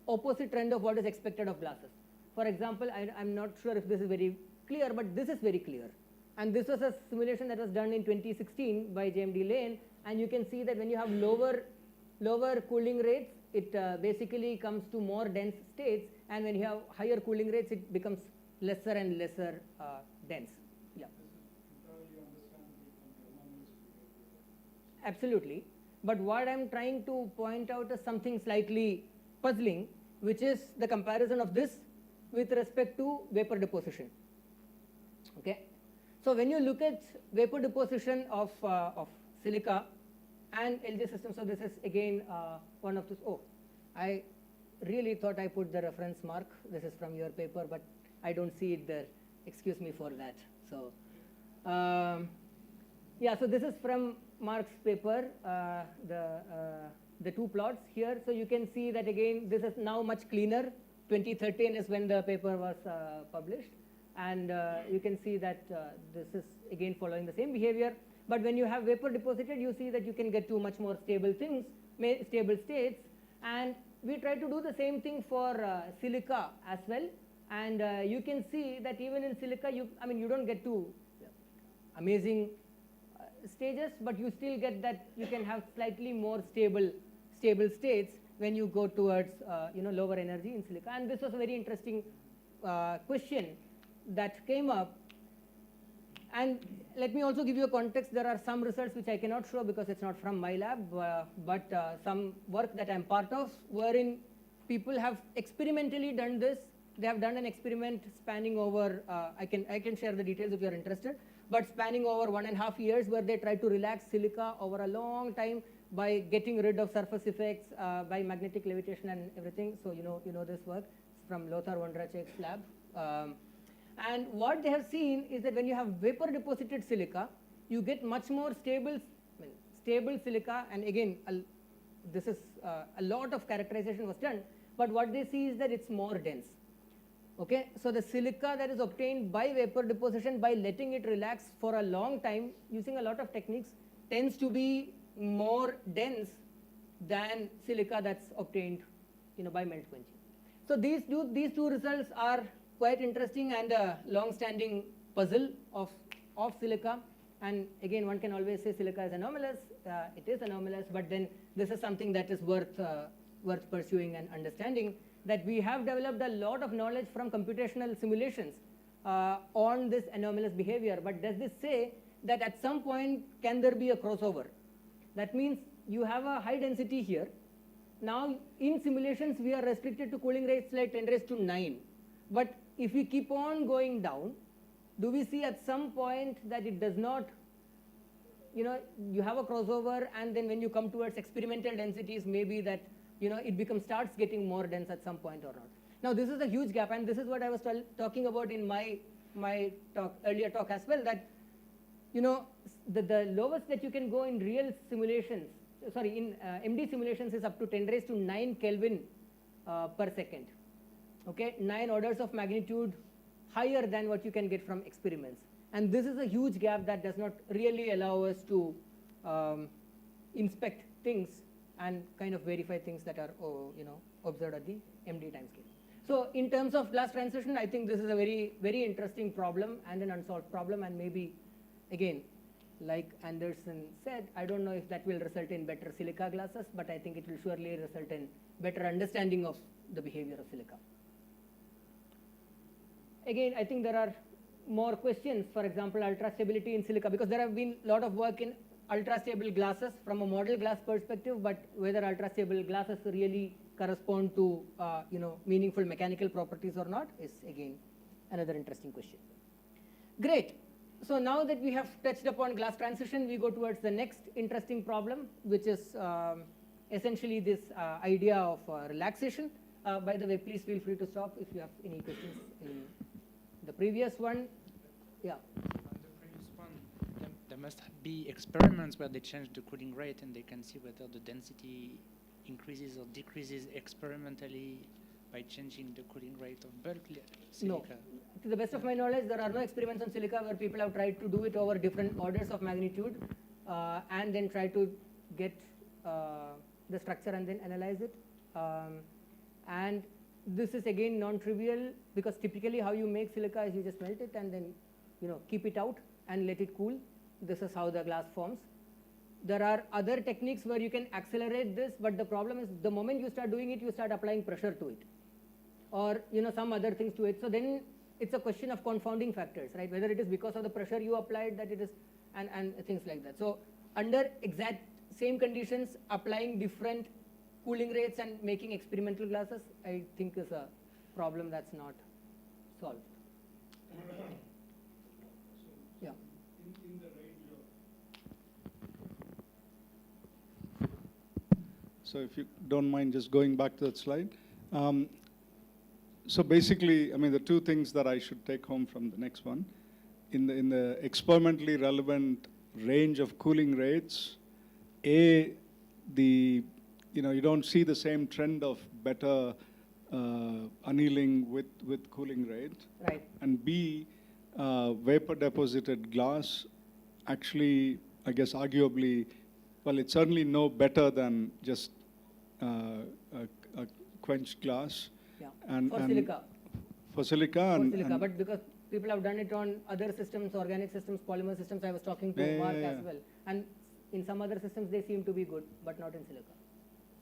opposite trend of what is expected of glasses. For example, I'm not sure if this is very clear, but this is very clear. And this was a simulation that was done in 2016 by JMD Lane, and you can see that when you have lower cooling rates, it basically comes to more dense states, and when you have higher cooling rates, it becomes lesser and lesser dense. Yeah. Absolutely. But what I'm trying to point out is something slightly puzzling, which is the comparison of this with respect to vapor deposition. Okay. So when you look at vapor deposition of silica and LG systems, so this is again one of those. Oh, I really thought I put the reference mark. This is from your paper, but I don't see it there. Excuse me for that. So yeah, so this is from Mark's paper, the two plots here. So you can see that again, this is now much cleaner. 2013 is when the paper was published, and you can see that this is again following the same behavior. But when you have vapor deposited, you see that you can get to much more stable things, stable states. And we try to do the same thing for silica as well. And you can see that even in silica, you don't get to amazing stages, but you still get that you can have slightly more stable states when you go towards lower energy in silica. And this was a very interesting question that came up. And let me also give you a context. There are some results which I cannot show because it's not from my lab, but some work that I'm part of, wherein people have experimentally done this. They have done an experiment spanning over, I can share the details if you're interested, but spanning over 1.5 years, where they tried to relax silica over a long time by getting rid of surface effects, by magnetic levitation and everything. So you know this work. It's from Lothar Wondracek's lab. And what they have seen is that when you have vapor deposited silica, you get much more stable silica. And again, this is a lot of characterization was done, but what they see is that it's more dense. Okay, so the silica that is obtained by vapor deposition, by letting it relax for a long time using a lot of techniques, tends to be more dense than silica that's obtained by melt quenching. So these two results are quite interesting and a long-standing puzzle of silica. And again, one can always say silica is anomalous. It is anomalous, but then this is something that is worth pursuing and understanding. That we have developed a lot of knowledge from computational simulations on this anomalous behavior, but does this say that at some point can there be a crossover? That means you have a high density here. Now in simulations we are restricted to cooling rates like 10 raised to 9. But if we keep on going down, do we see at some point that it does not, you know, you have a crossover, and then when you come towards experimental densities, maybe that, you know, it starts getting more dense at some point or not. Now this is a huge gap, and this is what I was talking about in my earlier talk as well, that, you know, the lowest that you can go in real simulations, sorry, in MD simulations is up to 10 raised to 9 Kelvin per second. Okay, 9 orders of magnitude higher than what you can get from experiments. And this is a huge gap that does not really allow us to inspect things and kind of verify things that are, you know, observed at the MD time scale. So in terms of glass transition, I think this is a very, very interesting problem and an unsolved problem, and maybe, again, like Anderson said, I don't know if that will result in better silica glasses, but I think it will surely result in better understanding of the behavior of silica. Again, I think there are more questions, for example, ultra stability in silica, because there have been a lot of work in ultra stable glasses from a model glass perspective, but whether ultra stable glasses really correspond to you know, meaningful mechanical properties or not is again another interesting question. Great. So now that we have touched upon glass transition, we go towards the next interesting problem, which is essentially this idea of relaxation. By the way, please feel free to stop if you have any questions in the previous one. Yeah.
On the previous one, there must be experiments where they change the cooling rate and they can see whether the density increases or decreases experimentally by changing the cooling rate of bulk silica.
No. To the best of my knowledge, there are no experiments on silica where people have tried to do it over different orders of magnitude and then try to get the structure and then analyze it. And this is again non-trivial, because typically how you make silica is you just melt it and then, you know, keep it out and let it cool. This is how the glass forms. There are other techniques where you can accelerate this, but the problem is the moment you start doing it, you start applying pressure to it, or, you know, some other things to it. So then it's a question of confounding factors, right? Whether it is because of the pressure you applied that it is, and things like that. So under exact same conditions, applying different cooling rates and making experimental glasses, I think is a problem that's not solved. Yeah.
In the range of. So if you don't mind just going back to that slide. So basically, I mean, the two things that I should take home from the next one, in the experimentally relevant range of cooling rates, you don't see the same trend of better annealing with cooling rate.
Right.
And B, vapor deposited glass actually, I guess arguably, well, it's certainly no better than just a quenched glass.
Yeah.
And
silica.
For silica.
For silica, but because people have done it on other systems, organic systems, polymer systems, I was talking to Mark as well. And in some other systems, they seem to be good, but not in silica.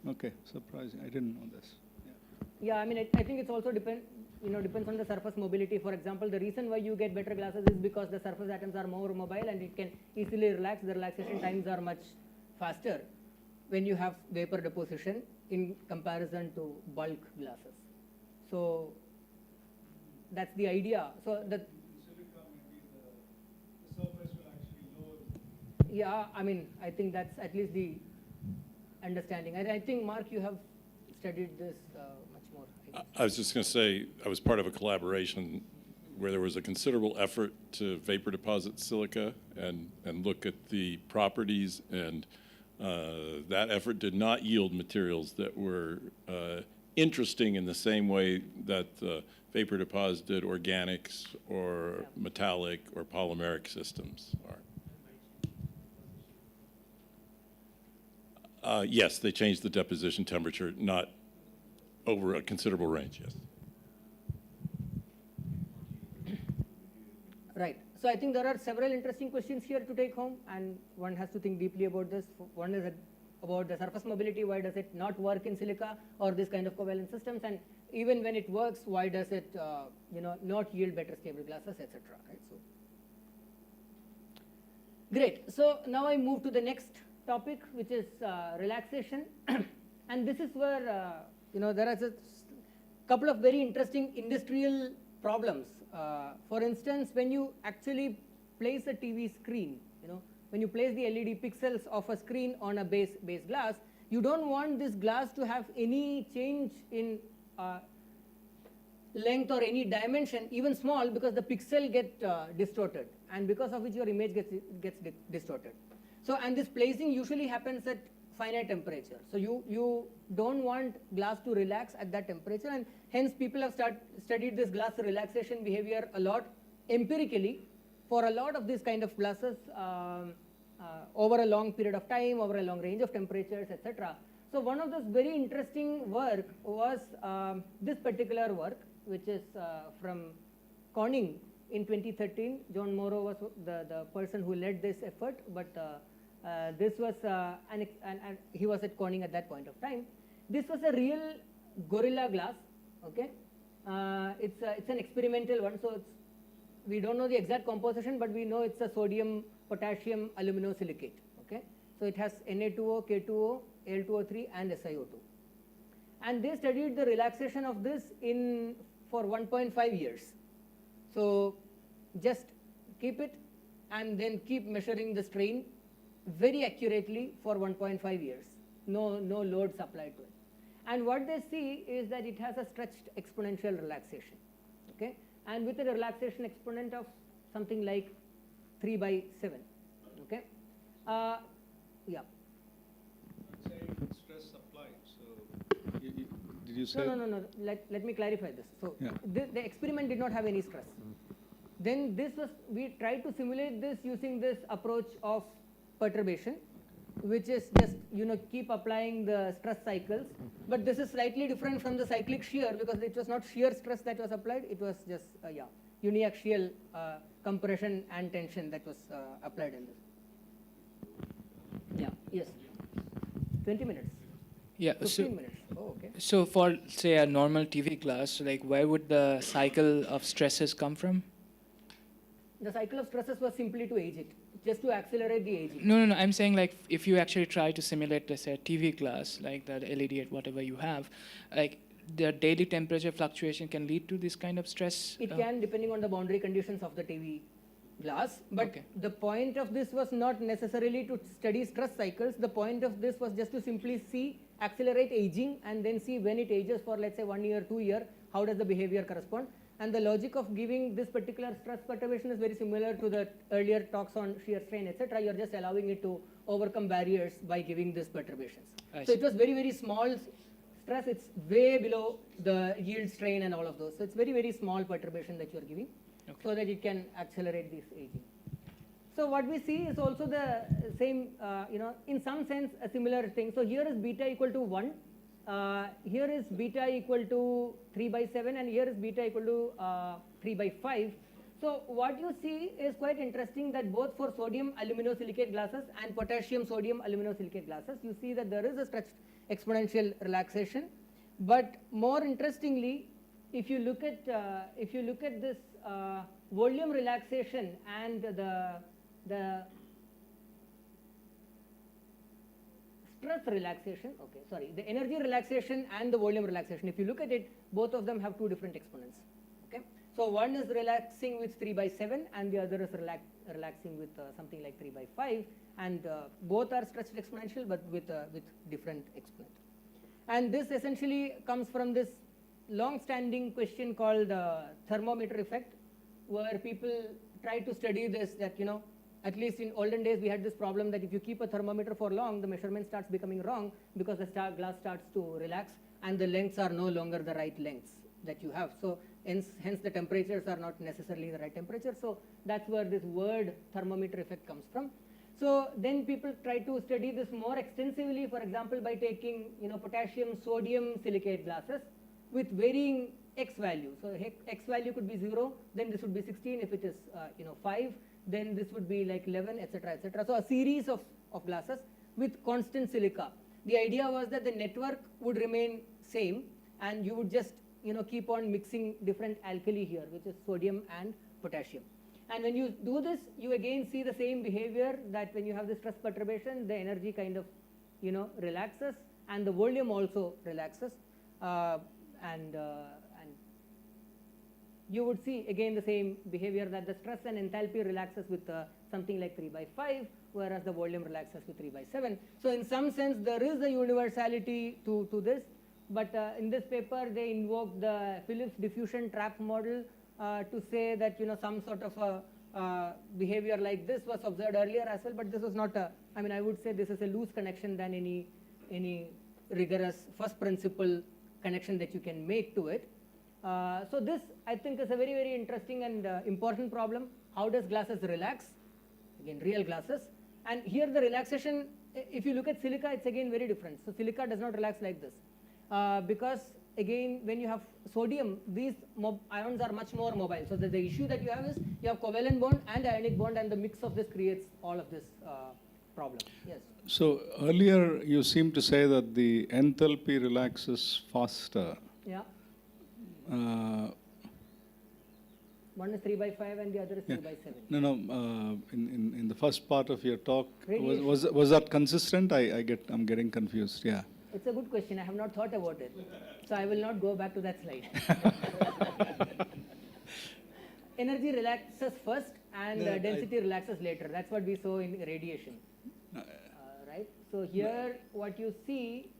Okay, surprising. I didn't know this.
Yeah, I mean, I think it's also depends on the surface mobility. For example, the reason why you get better glasses is because the surface atoms are more mobile and it can easily relax. The relaxation times are much faster when you have vapor deposition in comparison to bulk glasses. So that's the idea. So the
silica, maybe the surface will actually lower.
Yeah, I mean, I think that's at least the understanding. I think, Mark, you have studied this much more.
I was just going to say, I was part of a collaboration where there was a considerable effort to vapor deposit silica and look at the properties, and that effort did not yield materials that were interesting in the same way that vapor deposited organics or metallic or polymeric systems are. Yes, they changed the deposition temperature, not over a considerable range, yes.
Right. So I think there are several interesting questions here to take home, and one has to think deeply about this. One is about the surface mobility. Why does it not work in silica or this kind of covalent systems? And even when it works, why does it not yield better stable glasses, etc. Right? So great. So now I move to the next topic, which is relaxation, and this is where there are a couple of very interesting industrial problems. For instance, when you actually place a TV screen, when you place the LED pixels of a screen on a base glass, you don't want this glass to have any change in length or any dimension, even small, because the pixel get distorted, and because of which your image gets distorted. So, and this placing usually happens at finite temperature. So you don't want glass to relax at that temperature, and hence people have studied this glass relaxation behavior a lot empirically for a lot of these kind of glasses over a long period of time, over a long range of temperatures, etc. So one of those very interesting work was this particular work, which is from Corning in 2013. John Morrow was the person who led this effort, but this was he was at Corning at that point of time. This was a real gorilla glass. Okay, it's an experimental one, so we don't know the exact composition, but we know it's a sodium potassium aluminosilicate. Okay, so it has Na2O, K2O, Al2O3, and SiO2. And they studied the relaxation of this for 1.5 years. So just keep it and then keep measuring the strain very accurately for 1.5 years. No loads applied to it. And what they see is that it has a stretched exponential relaxation. Okay, and with a relaxation exponent of something like 3/7. Okay, yeah.
Saying stress applied. So did you say?
No. Let me clarify this. So
Yeah.
the experiment did not have any stress. Then we tried to simulate this using this approach of perturbation, which is just keep applying the stress cycles. But this is slightly different from the cyclic shear, because it was not shear stress that was applied. It was just uniaxial compression and tension that was applied in this. Yeah. Yes. 20 minutes.
Yeah.
15 minutes. Oh, okay.
So for say a normal TV glass, like where would the cycle of stresses come from?
The cycle of stresses was simply to age it, just to accelerate the aging.
No. I'm saying like if you actually try to simulate, let's say, a TV glass, like the LED at whatever you have, like the daily temperature fluctuation can lead to this kind of stress?
It can, depending on the boundary conditions of the TV glass. But
Okay.
the point of this was not necessarily to study stress cycles. The point of this was just to simply accelerate aging, and then see when it ages for, let's say, 1 year, 2 years, how does the behavior correspond. And the logic of giving this particular stress perturbation is very similar to the earlier talks on shear strain, etc. You're just allowing it to overcome barriers by giving these perturbations. So it was very, very small stress. It's way below the yield strain and all of those. So it's very, very small perturbation that you're giving, so that it can accelerate this aging. So what we see is also the same, in some sense a similar thing. So here is beta equal to 1. Here is beta equal to 3/7, and here is beta equal to 3/5. So what you see is quite interesting, that both for sodium aluminosilicate glasses and potassium sodium aluminosilicate glasses, you see that there is a stretched exponential relaxation. But more interestingly, if you look at this volume relaxation and the stress relaxation, the energy relaxation and the volume relaxation, if you look at it, both of them have two different exponents. Okay, so one is relaxing with 3/7, and the other is relaxing with something like 3/5, and both are stretched exponential, but with different exponent. And this essentially comes from this long-standing question called thermometer effect, where people try to study this, that at least in olden days we had this problem that if you keep a thermometer for long, the measurement starts becoming wrong, because the glass starts to relax and the lengths are no longer the right lengths that you have. So hence the temperatures are not necessarily the right temperature. So that's where this word thermometer effect comes from. So then people try to study this more extensively, for example, by taking potassium sodium silicate glasses with varying X value. So X value could be 0, then this would be 16. If it is 5, then this would be like 11, etc., etc. So a series of glasses with constant silica. The idea was that the network would remain same, and you would just keep on mixing different alkali here, which is sodium and potassium. And when you do this, you again see the same behavior, that when you have the stress perturbation, the energy kind of relaxes, and the volume also relaxes, and you would see again the same behavior, that the stress and enthalpy relaxes with something like 3/5, whereas the volume relaxes with 3/7. So in some sense there is a universality to this, but in this paper they invoke the Phillips diffusion trap model to say that some sort of a behavior like this was observed earlier as well, but this was not a, I would say this is a loose connection than any rigorous first principle connection that you can make to it. So this, I think, is a very, very interesting and important problem. How does glasses relax? Again, real glasses. And here the relaxation, if you look at silica, it's again very different. So silica does not relax like this. Because again, when you have sodium, these ions are much more mobile. So the issue that you have is you have covalent bond and ionic bond, and the mix of this creates all of this problem. Yes.
So earlier you seemed to say that the enthalpy relaxes faster.
Yeah. One is 3/5 and the other is 3/7.
No. In the first part of your talk,
Radiation.
was that consistent? I'm getting confused. Yeah.
It's a good question. I have not thought about it, so I will not go back to that slide. Energy relaxes first, and density relaxes later. That's what we saw in radiation, right? So here, what you see.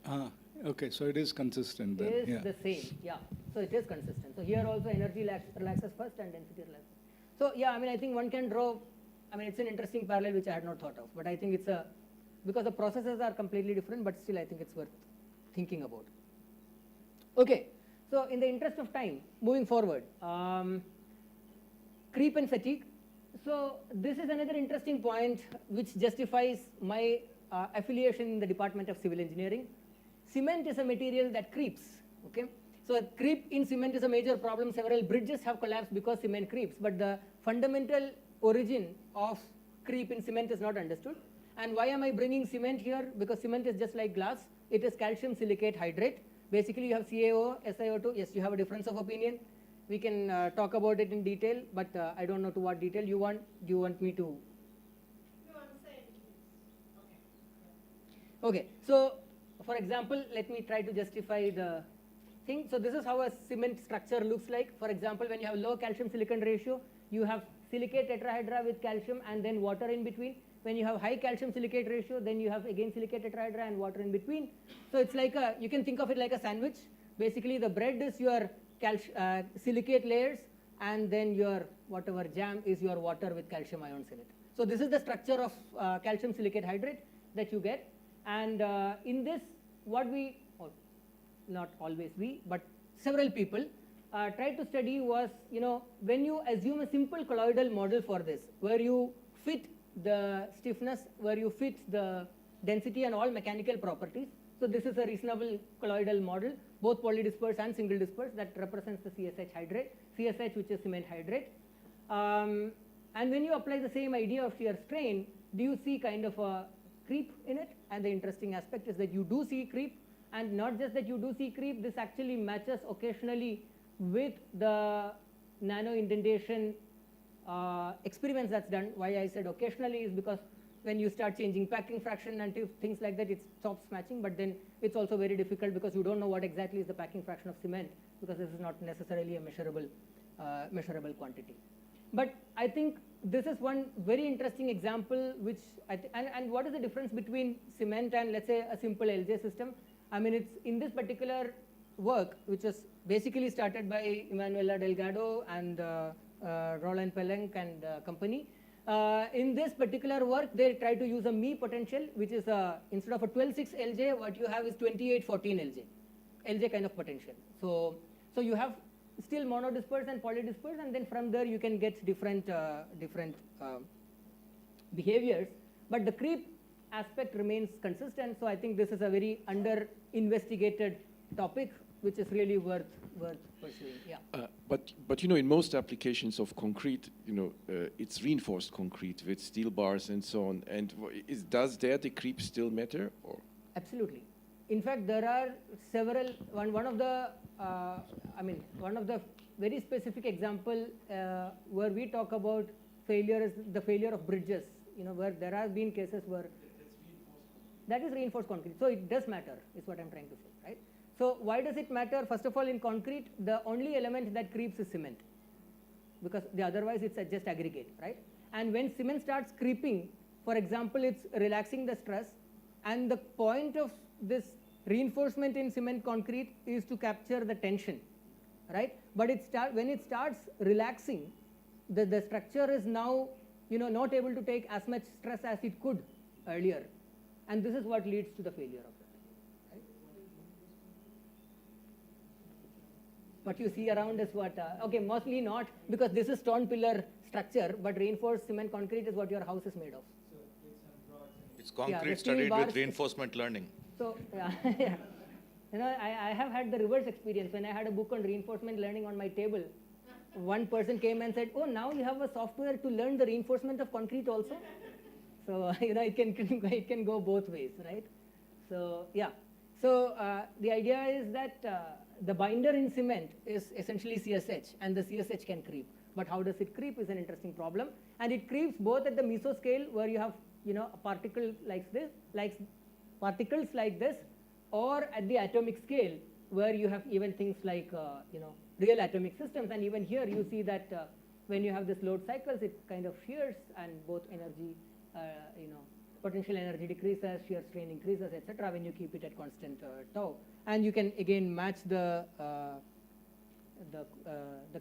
Okay, so it is consistent then.
Is the same, yeah. So it is consistent. So here also energy relaxes first and density relaxes. So yeah, I think one can draw, it's an interesting parallel which I had not thought of, but I think it's because the processes are completely different, but still I think it's worth thinking about. Okay, so in the interest of time, moving forward, creep and fatigue. So this is another interesting point which justifies my affiliation in the Department of Civil Engineering. Cement is a material that creeps, okay? So a creep in cement is a major problem. Several bridges have collapsed because cement creeps, but the fundamental origin of creep in cement is not understood. And why am I bringing cement here? Because cement is just like glass. It is calcium silicate hydrate. Basically you have CaO, SiO2. Yes, you have a difference of opinion. We can talk about it in detail, but I don't know to what detail you want. Do you want me to? Okay, so for example, let me try to justify the thing. So this is how a cement structure looks like. For example, when you have low calcium silicon ratio, you have silicate tetrahedra with calcium and then water in between. When you have high calcium silicate ratio, then you have again silicate tetrahedra and water in between. So it's like you can think of it like a sandwich. Basically the bread is your silicate layers, and then your whatever jam is your water with calcium ions in it. So this is the structure of calcium silicate hydrate that you get. And in this, what we, not always we, but several people tried to study was, when you assume a simple colloidal model for this, where you fit the stiffness, where you fit the density and all mechanical properties. So this is a reasonable colloidal model, both polydispersed and single dispersed, that represents the CSH hydrate, CSH which is cement hydrate. And when you apply the same idea of shear strain, do you see kind of a creep in it? And the interesting aspect is that you do see creep, and not just that you do see creep, this actually matches occasionally with the nano indentation experiments that's done. Why I said occasionally is because when you start changing packing fraction and things like that, it stops matching, but then it's also very difficult because you don't know what exactly is the packing fraction of cement, because this is not necessarily a measurable quantity. But I think this is one very interesting example which, and what is the difference between cement and let's say a simple LJ system? It's in this particular work, which is basically started by Emanuela Delgado and Roland Pellenc and company. In this particular work, they try to use a Mi potential, which is instead of a 12-6 LJ, what you have is 28-14 LJ kind of potential. So you have still monodispersed and polydispersed, and then from there you can get different behaviors, but the creep aspect remains consistent. So I think this is a very under-investigated topic, which is really worth pursuing. Yeah.
But in most applications of concrete, it's reinforced concrete with steel bars and so on. And does there the creep still matter? Or?
Absolutely. In fact, there are several, one of the very specific example where we talk about failure is the failure of bridges, where there have been cases where that is reinforced concrete. So it does matter, is what I'm trying to say, right? So why does it matter? First of all, in concrete, the only element that creeps is cement, because otherwise it's just aggregate, right? And when cement starts creeping, for example, it's relaxing the stress, and the point of this reinforcement in cement concrete is to capture the tension, right? But when it starts relaxing, the structure is now not able to take as much stress as it could earlier, and this is what leads to the failure of it. Right? What you see around is what, okay, mostly not, because this is stone pillar structure, but reinforced cement concrete is what your house is made of.
It's concrete
the steel
studied
bars-
with reinforcement learning.
So, yeah. I have had the reverse experience. When I had a book on reinforcement learning on my table, one person came and said, oh, now you have a software to learn the reinforcement of concrete also? So, it can go both ways, right? So, yeah. So, the idea is that the binder in cement is essentially CSH, and the CSH can creep. But how does it creep is an interesting problem. And it creeps both at the mesoscale, where you have a particle like this, particles like this, or at the atomic scale, where you have even things like real atomic systems. And even here you see that when you have this load cycles, it kind of shears, and both energy, potential energy decreases, shear strain increases, etc. when you keep it at constant tau. And you can again match the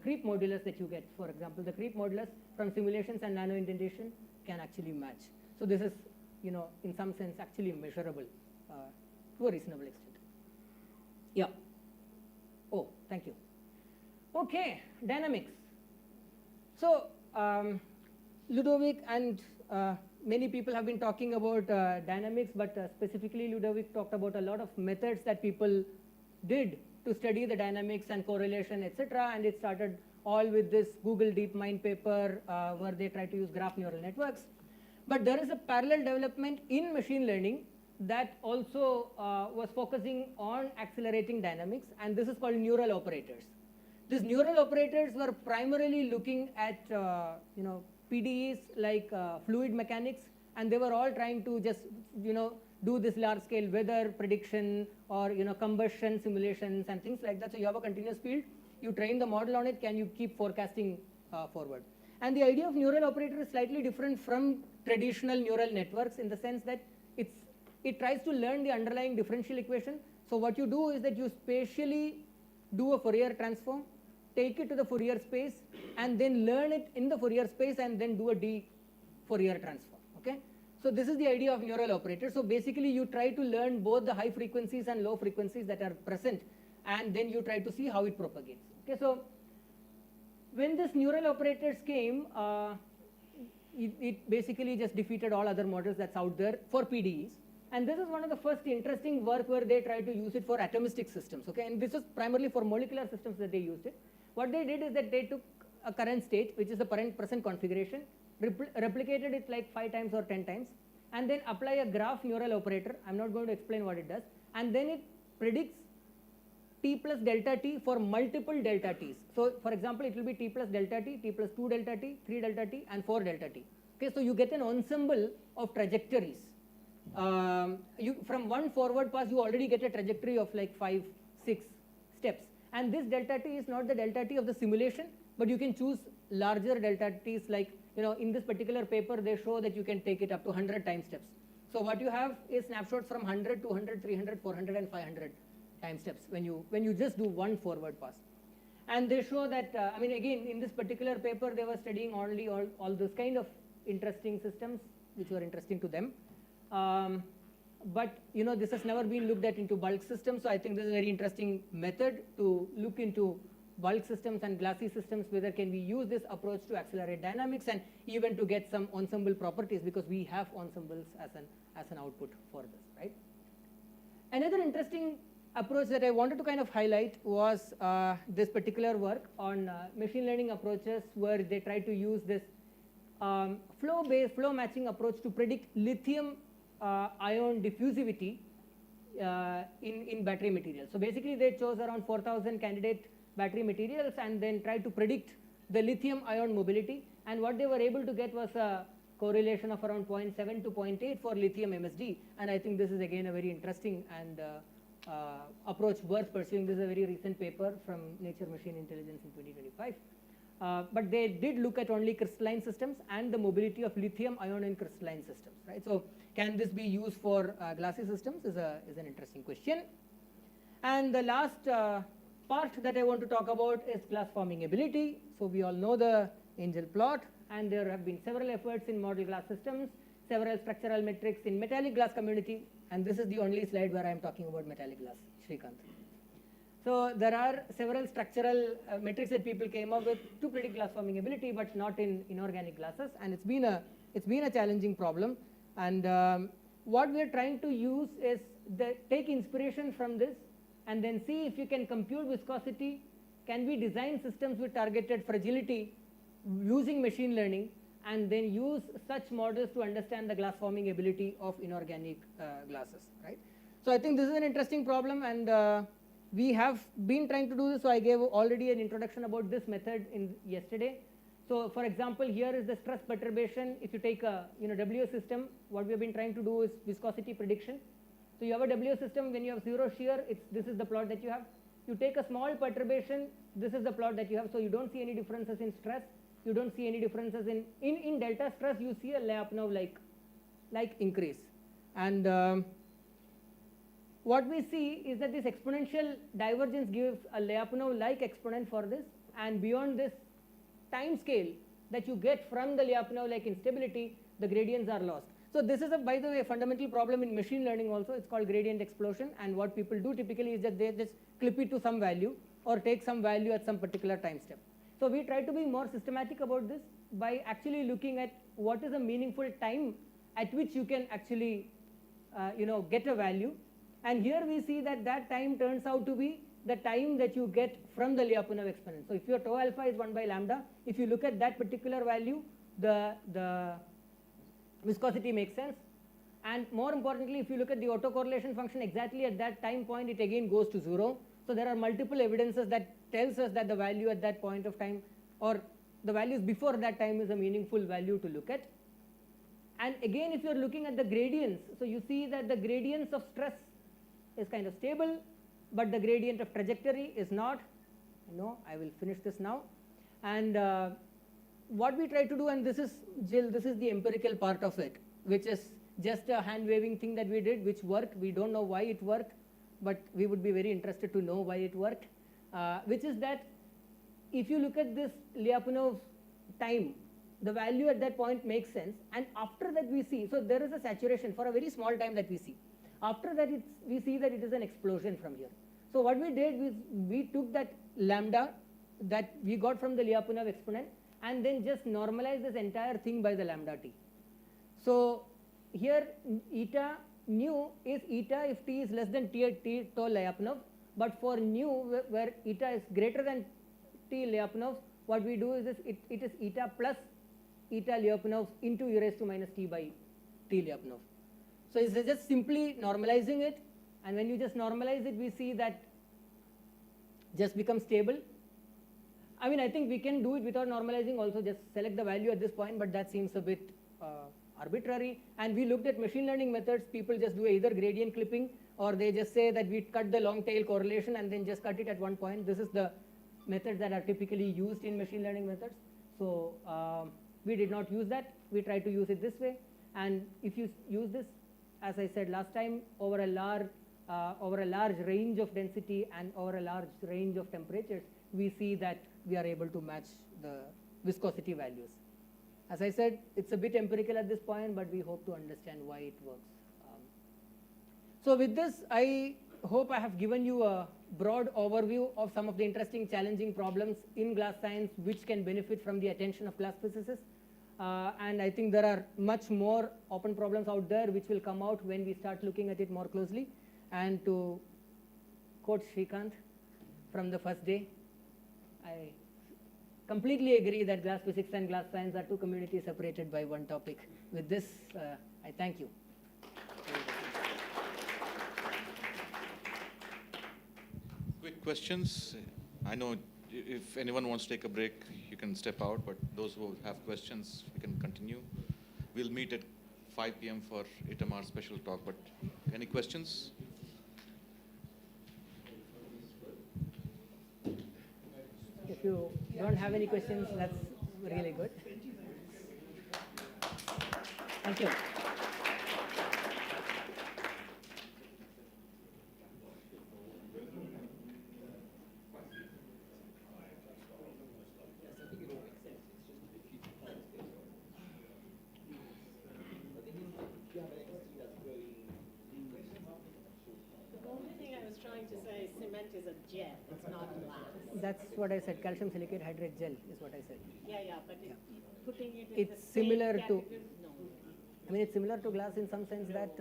creep modulus that you get. For example, the creep modulus from simulations and nano indentation can actually match. So this is, in some sense, actually measurable to a reasonable extent. Yeah. Oh, thank you. Okay, dynamics. So Ludovic and many people have been talking about dynamics, but specifically Ludovic talked about a lot of methods that people did to study the dynamics and correlation, etc. And it started all with this Google DeepMind paper where they try to use graph neural networks. But there is a parallel development in machine learning that also was focusing on accelerating dynamics, and this is called neural operators. These neural operators were primarily looking at PDEs like fluid mechanics, and they were all trying to just do this large scale weather prediction or combustion simulations and things like that. So you have a continuous field, you train the model on it, can you keep forecasting forward? And the idea of neural operator is slightly different from traditional neural networks in the sense that it tries to learn the underlying differential equation. So what you do is that you spatially do a Fourier transform, take it to the Fourier space, and then learn it in the Fourier space, and then do a Fourier transform. Okay? So this is the idea of neural operators. So basically you try to learn both the high frequencies and low frequencies that are present, and then you try to see how it propagates. Okay, so when this neural operators came, it basically just defeated all other models that's out there for PDEs. And this is one of the first interesting work where they tried to use it for atomistic systems. Okay, and this was primarily for molecular systems that they used it. What they did is that they took a current state, which is the present configuration, replicated it like 5 times or 10 times, and then apply a graph neural operator. I'm not going to explain what it does. And then it predicts t plus delta t for multiple delta t's. So for example, it will be t plus delta t, t plus 2 delta t, 3 delta t, and 4 delta t. Okay, so you get an ensemble of trajectories. From one forward pass, you already get a trajectory of like 5, 6 steps. And this delta t is not the delta t of the simulation, but you can choose larger delta t's, like, in this particular paper, they show that you can take it up to 100 time steps. So what you have is snapshots from 100, 200, 300, 400, and 500 time steps when you just do one forward pass. And they show that, again, in this particular paper, they were studying only all those kind of interesting systems which were interesting to them. But this has never been looked at into bulk systems, so I think this is a very interesting method to look into bulk systems and glassy systems, whether can we use this approach to accelerate dynamics and even to get some ensemble properties, because we have ensembles as an output for this, right? Another interesting approach that I wanted to kind of highlight was this particular work on machine learning approaches, where they try to use this flow matching approach to predict lithium ion diffusivity in battery materials. So basically they chose around 4,000 candidate battery materials and then tried to predict the lithium ion mobility, and what they were able to get was a correlation of around 0.7 to 0.8 for lithium MSD, and I think this is again a very interesting and approach worth pursuing. This is a very recent paper from Nature Machine Intelligence in 2025. But they did look at only crystalline systems and the mobility of lithium ion in crystalline systems, right? So can this be used for glassy systems is an interesting question. And the last part that I want to talk about is glass forming ability. So we all know the angel plot, and there have been several efforts in model glass systems, several structural metrics in metallic glass community, and this is the only slide where I am talking about metallic glass, Srikanth. So there are several structural metrics that people came up with to predict glass forming ability, but not in inorganic glasses, and it's been a challenging problem. And what we are trying to use is take inspiration from this and then see if you can compute viscosity. Can we design systems with targeted fragility using machine learning, and then use such models to understand the glass forming ability of inorganic glasses, right? So I think this is an interesting problem, and we have been trying to do this. So I gave already an introduction about this method yesterday. So for example, here is the stress perturbation. If you take a WO system, what we have been trying to do is viscosity prediction. So you have a WO system. When you have zero shear, this is the plot that you have. You take a small perturbation, this is the plot that you have. So you don't see any differences in stress. You don't see any differences in delta stress. You see a Lyapunov like increase. And what we see is that this exponential divergence gives a Lyapunov like exponent for this, and beyond this time scale that you get from the Lyapunov like instability, the gradients are lost. So this is, by the way, a fundamental problem in machine learning also. It's called gradient explosion, and what people do typically is that they just clip it to some value or take some value at some particular time step. So we try to be more systematic about this by actually looking at what is a meaningful time at which you can actually get a value. And here we see that that time turns out to be the time that you get from the Lyapunov exponent. So if your tau alpha is 1 by lambda, if you look at that particular value, the viscosity makes sense. And more importantly, if you look at the autocorrelation function, exactly at that time point, it again goes to 0. So there are multiple evidences that tells us that the value at that point of time, or the values before that time, is a meaningful value to look at. And again, if you're looking at the gradients, so you see that the gradients of stress is kind of stable, but the gradient of trajectory is not. No, I will finish this now. And what we try to do, and this is, Jill, this is the empirical part of it, which is just a hand waving thing that we did, which worked. We don't know why it worked, but we would be very interested to know why it worked, which is that if you look at this Lyapunov time, the value at that point makes sense, and after that we see, so there is a saturation for a very small time that we see. After that, we see that it is an explosion from here. So what we did was we took that lambda that we got from the Lyapunov exponent and then just normalized this entire thing by the lambda t. So here eta nu is eta if t is less than t tau Lyapunov, but for nu where eta is greater than t Lyapunov, what we do is it is eta plus eta Lyapunov into e raised to minus t by t Lyapunov. So it's just simply normalizing it, and when you just normalize it, we see that just becomes stable. I mean, I think we can do it without normalizing also, just select the value at this point, but that seems a bit arbitrary. And we looked at machine learning methods. People just do either gradient clipping, or they just say that we cut the long tail correlation and then just cut it at one point. This is the methods that are typically used in machine learning methods. So we did not use that. We tried to use it this way. And if you use this, as I said last time, over a large range of density and over a large range of temperatures, we see that we are able to match the viscosity values. As I said, it's a bit empirical at this point, but we hope to understand why it works. So with this, I hope I have given you a broad overview of some of the interesting, challenging problems in glass science which can benefit from the attention of glass physicists. And I think there are much more open problems out there which will come out when we start looking at it more closely. And to quote Srikanth from the first day, I completely agree that glass physics and glass science are two communities separated by one topic. With this, I thank you.
questions? I know if anyone wants to take a break, you can step out, but those who have questions, we can continue. We'll meet at 5 p.m. for Itamar special talk, but any questions?
If you don't have any questions, that's really good. Thank you.
The only thing I was trying to say is cement is a gel, it's not glass.
That's what I said. Calcium silicate hydrate gel is what I said.
Yeah, but putting it in
It's
the same
similar to-
category, no.
I mean, it's similar to glass in some sense that,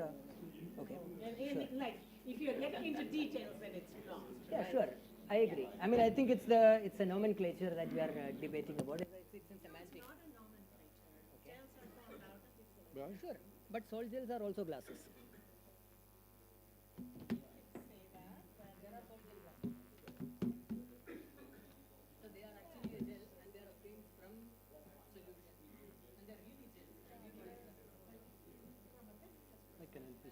okay,
And
sure.
like, if you're getting into details, then it's not.
Yeah,
right?
sure. I agree. I mean, I think it's the nomenclature that we are debating about. It's in semantics.
Not a nomenclature. Gels are called out of its
Sure, but salt gels are also glasses. So they are actually a gel and they are obtained from solution. And they're really gel. I can help you.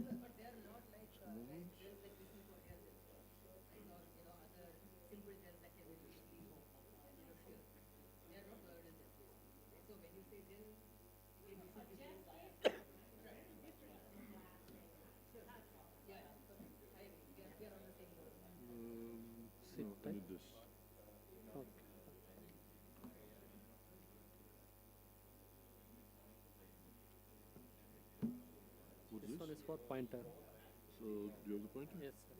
But they are not like gels that we see for hair gels, right? Or other simple gels that can be easily shear. They are not covered in gels. So when you say gel, it is a gel. Yeah, I agree. We are on the same board.
No, I need this. What
This one is for pointer.
So, do you have the pointer?
Yes, sir.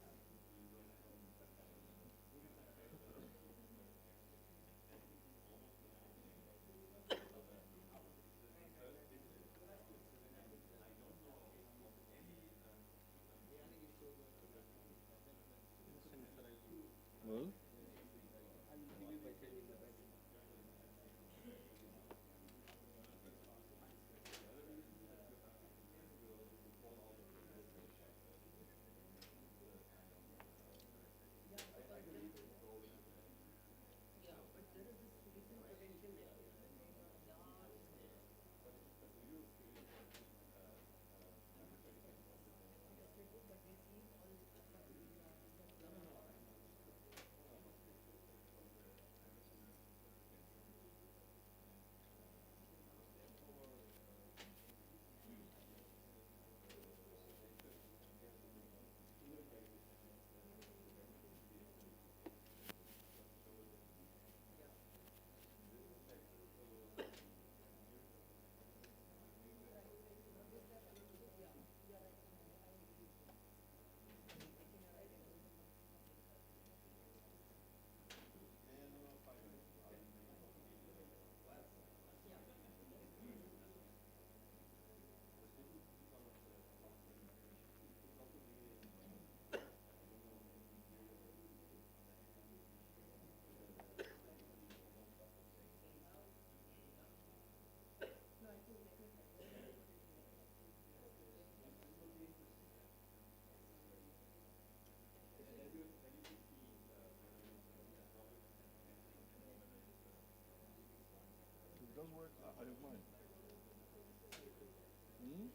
Well, it does work. I don't mind. Hmm?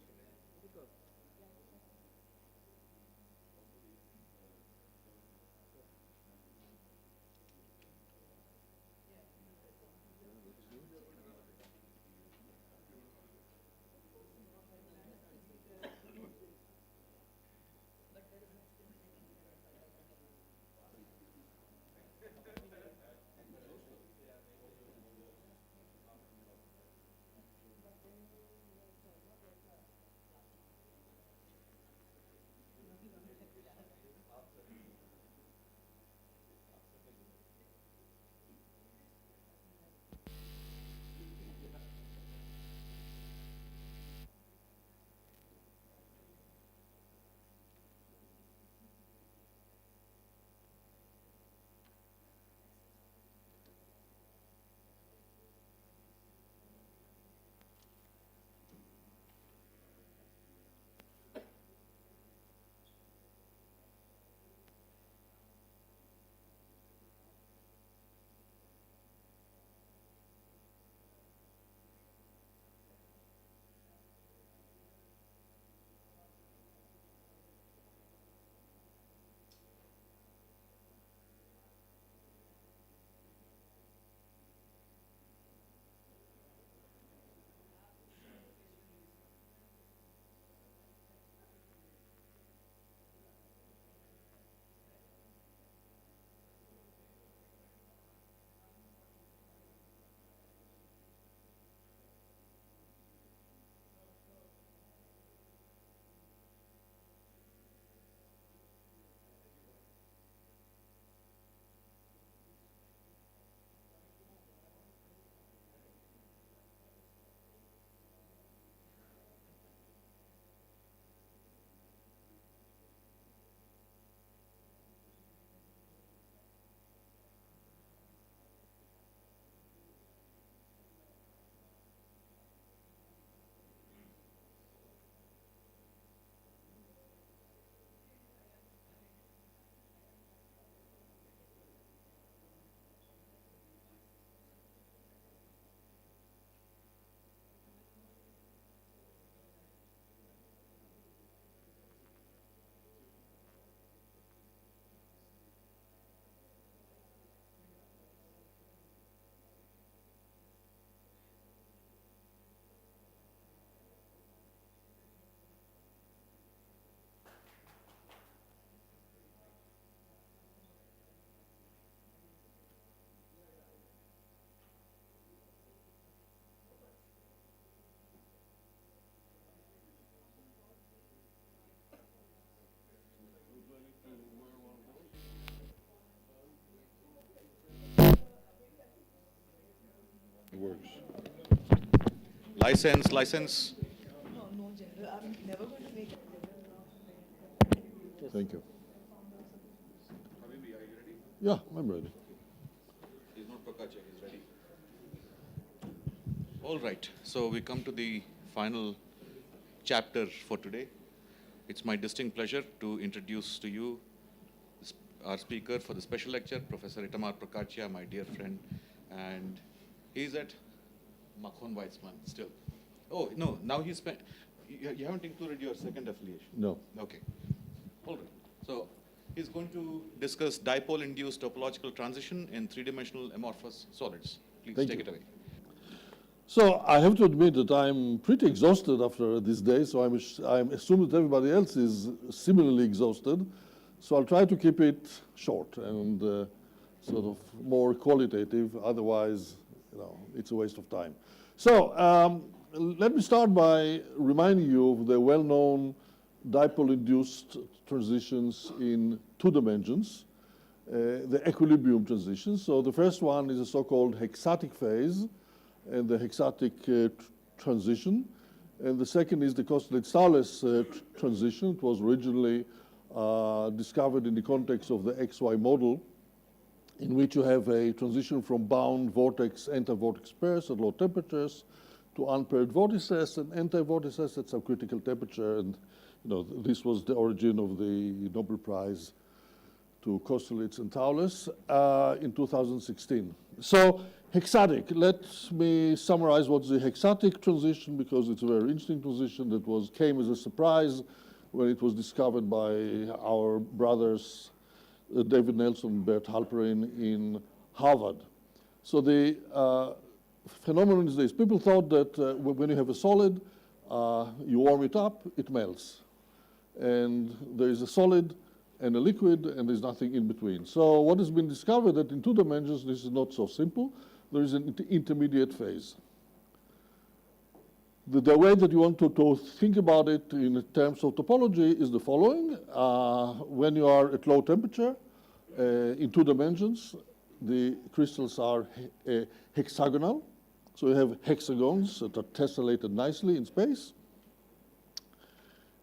It works.
License, license.
No, no general, I'm never going to make it.
Thank you. Yeah, I'm ready.
He's not Procaccia, he's ready. All right, so we come to the final chapter for today. It's my distinct pleasure to introduce to you our speaker for the special lecture, Professor Itamar Procaccia, my dear friend, and he's at Makhon Weizmann still. Oh, no, now he's, you haven't included your second affiliation.
No.
Okay, all right. So he's going to discuss dipole-induced topological transition in three-dimensional amorphous solids. Please
Thank
take
you.
it away.
So I have to admit that I'm pretty exhausted after this day, so I'm assuming that everybody else is similarly exhausted. So I'll try to keep it short and sort of more qualitative. Otherwise, it's a waste of time. So let me start by reminding you of the well-known dipole-induced transitions in two dimensions, the equilibrium transitions. So the first one is a so-called hexatic phase, and the hexatic transition. And the second is the Kosterlitz-Thouless transition. It was originally discovered in the context of the XY model, in which you have a transition from bound vortex anti-vortex pairs at low temperatures to unpaired vortices and anti-vortices at subcritical temperature. And this was the origin of the Nobel Prize to Kosterlitz and Thouless in 2016. So hexatic, let me summarize what's the hexatic transition, because it's a very interesting transition that came as a surprise when it was discovered by our brothers David Nelson and Bert Halperin in Harvard. So the phenomenon is this. People thought that when you have a solid, you warm it up, it melts. And there is a solid and a liquid, and there's nothing in between. So what has been discovered that in two dimensions, this is not so simple. There is an intermediate phase. The way that you want to think about it in terms of topology is the following. When you are at low temperature, in two dimensions, the crystals are hexagonal. So you have hexagons that are tessellated nicely in space.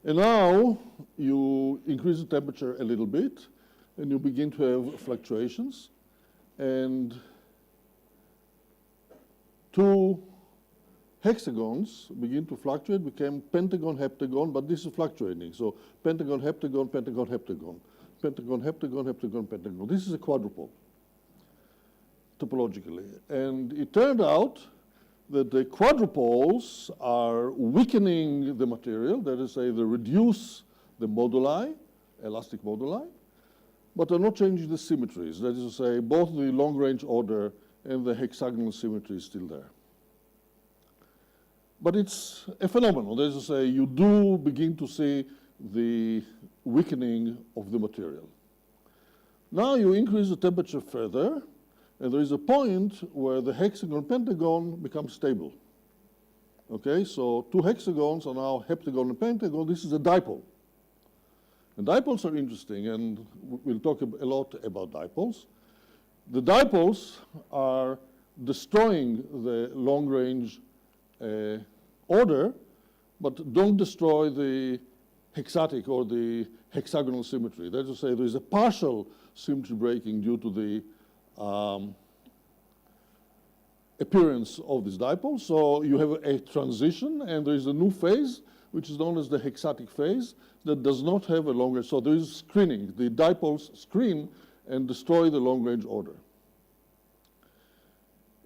And now you increase the temperature a little bit, and you begin to have fluctuations. And two hexagons begin to fluctuate, became pentagon, heptagon, but this is fluctuating. So pentagon, heptagon, pentagon, heptagon, pentagon, heptagon, heptagon, pentagon. This is a quadrupole, topologically. And it turned out that the quadrupoles are weakening the material, that is, they reduce the moduli, elastic moduli, but are not changing the symmetries. That is to say, both the long-range order and the hexagonal symmetry is still there. But it's a phenomenon. That is to say, you do begin to see the weakening of the material. Now you increase the temperature further, and there is a point where the hexagon pentagon becomes stable. Okay, so two hexagons are now heptagon and pentagon. This is a dipole. And dipoles are interesting, and we'll talk a lot about dipoles. The dipoles are destroying the long-range order, but don't destroy the hexatic or the hexagonal symmetry. That is to say, there is a partial symmetry breaking due to the appearance of this dipole. So you have a transition, and there is a new phase, which is known as the hexatic phase, that does not have a long range. So there is screening. The dipoles screen and destroy the long-range order.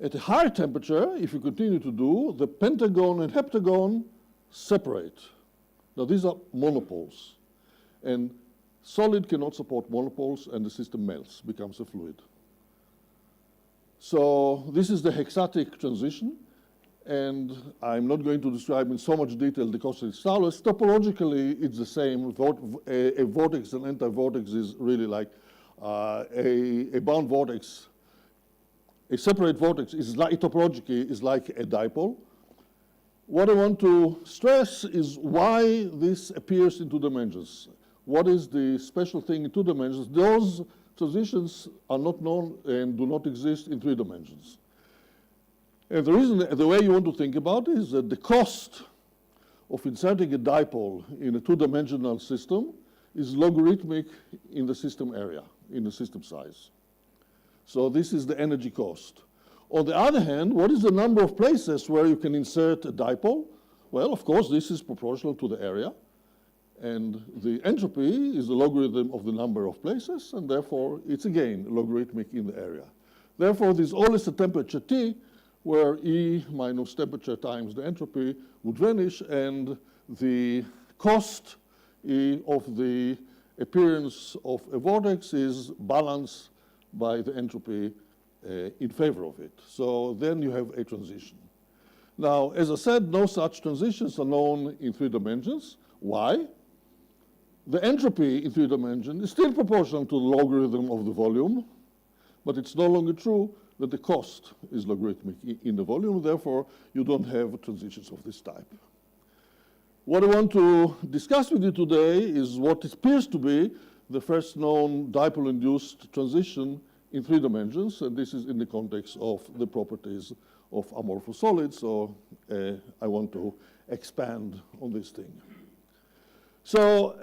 At a higher temperature, if you continue to do, the pentagon and heptagon separate. Now these are monopoles. And solid cannot support monopoles, and the system melts, becomes a fluid. So this is the hexatic transition, and I'm not going to describe in so much detail the Kosterlitz-Thouless. Topologically, it's the same. A vortex and anti-vortex is really like a bound vortex. A separate vortex is like, topologically is like a dipole. What I want to stress is why this appears in two dimensions. What is the special thing in two dimensions? Those transitions are not known and do not exist in three dimensions. And the way you want to think about it is that the cost of inserting a dipole in a two-dimensional system is logarithmic in the system area, in the system size. So this is the energy cost. On the other hand, what is the number of places where you can insert a dipole? Well, of course, this is proportional to the area. And the entropy is the logarithm of the number of places, and therefore it's again logarithmic in the area. Therefore, there's always a temperature T where E minus temperature times the entropy would vanish, and the cost of the appearance of a vortex is balanced by the entropy in favor of it. So then you have a transition. Now, as I said, no such transitions are known in 3 dimensions. Why? The entropy in 3 dimensions is still proportional to the logarithm of the volume, but it's no longer true that the cost is logarithmic in the volume. Therefore, you don't have transitions of this type. What I want to discuss with you today is what appears to be the first known dipole-induced transition in 3 dimensions, and this is in the context of the properties of amorphous solids, so I want to expand on this thing. So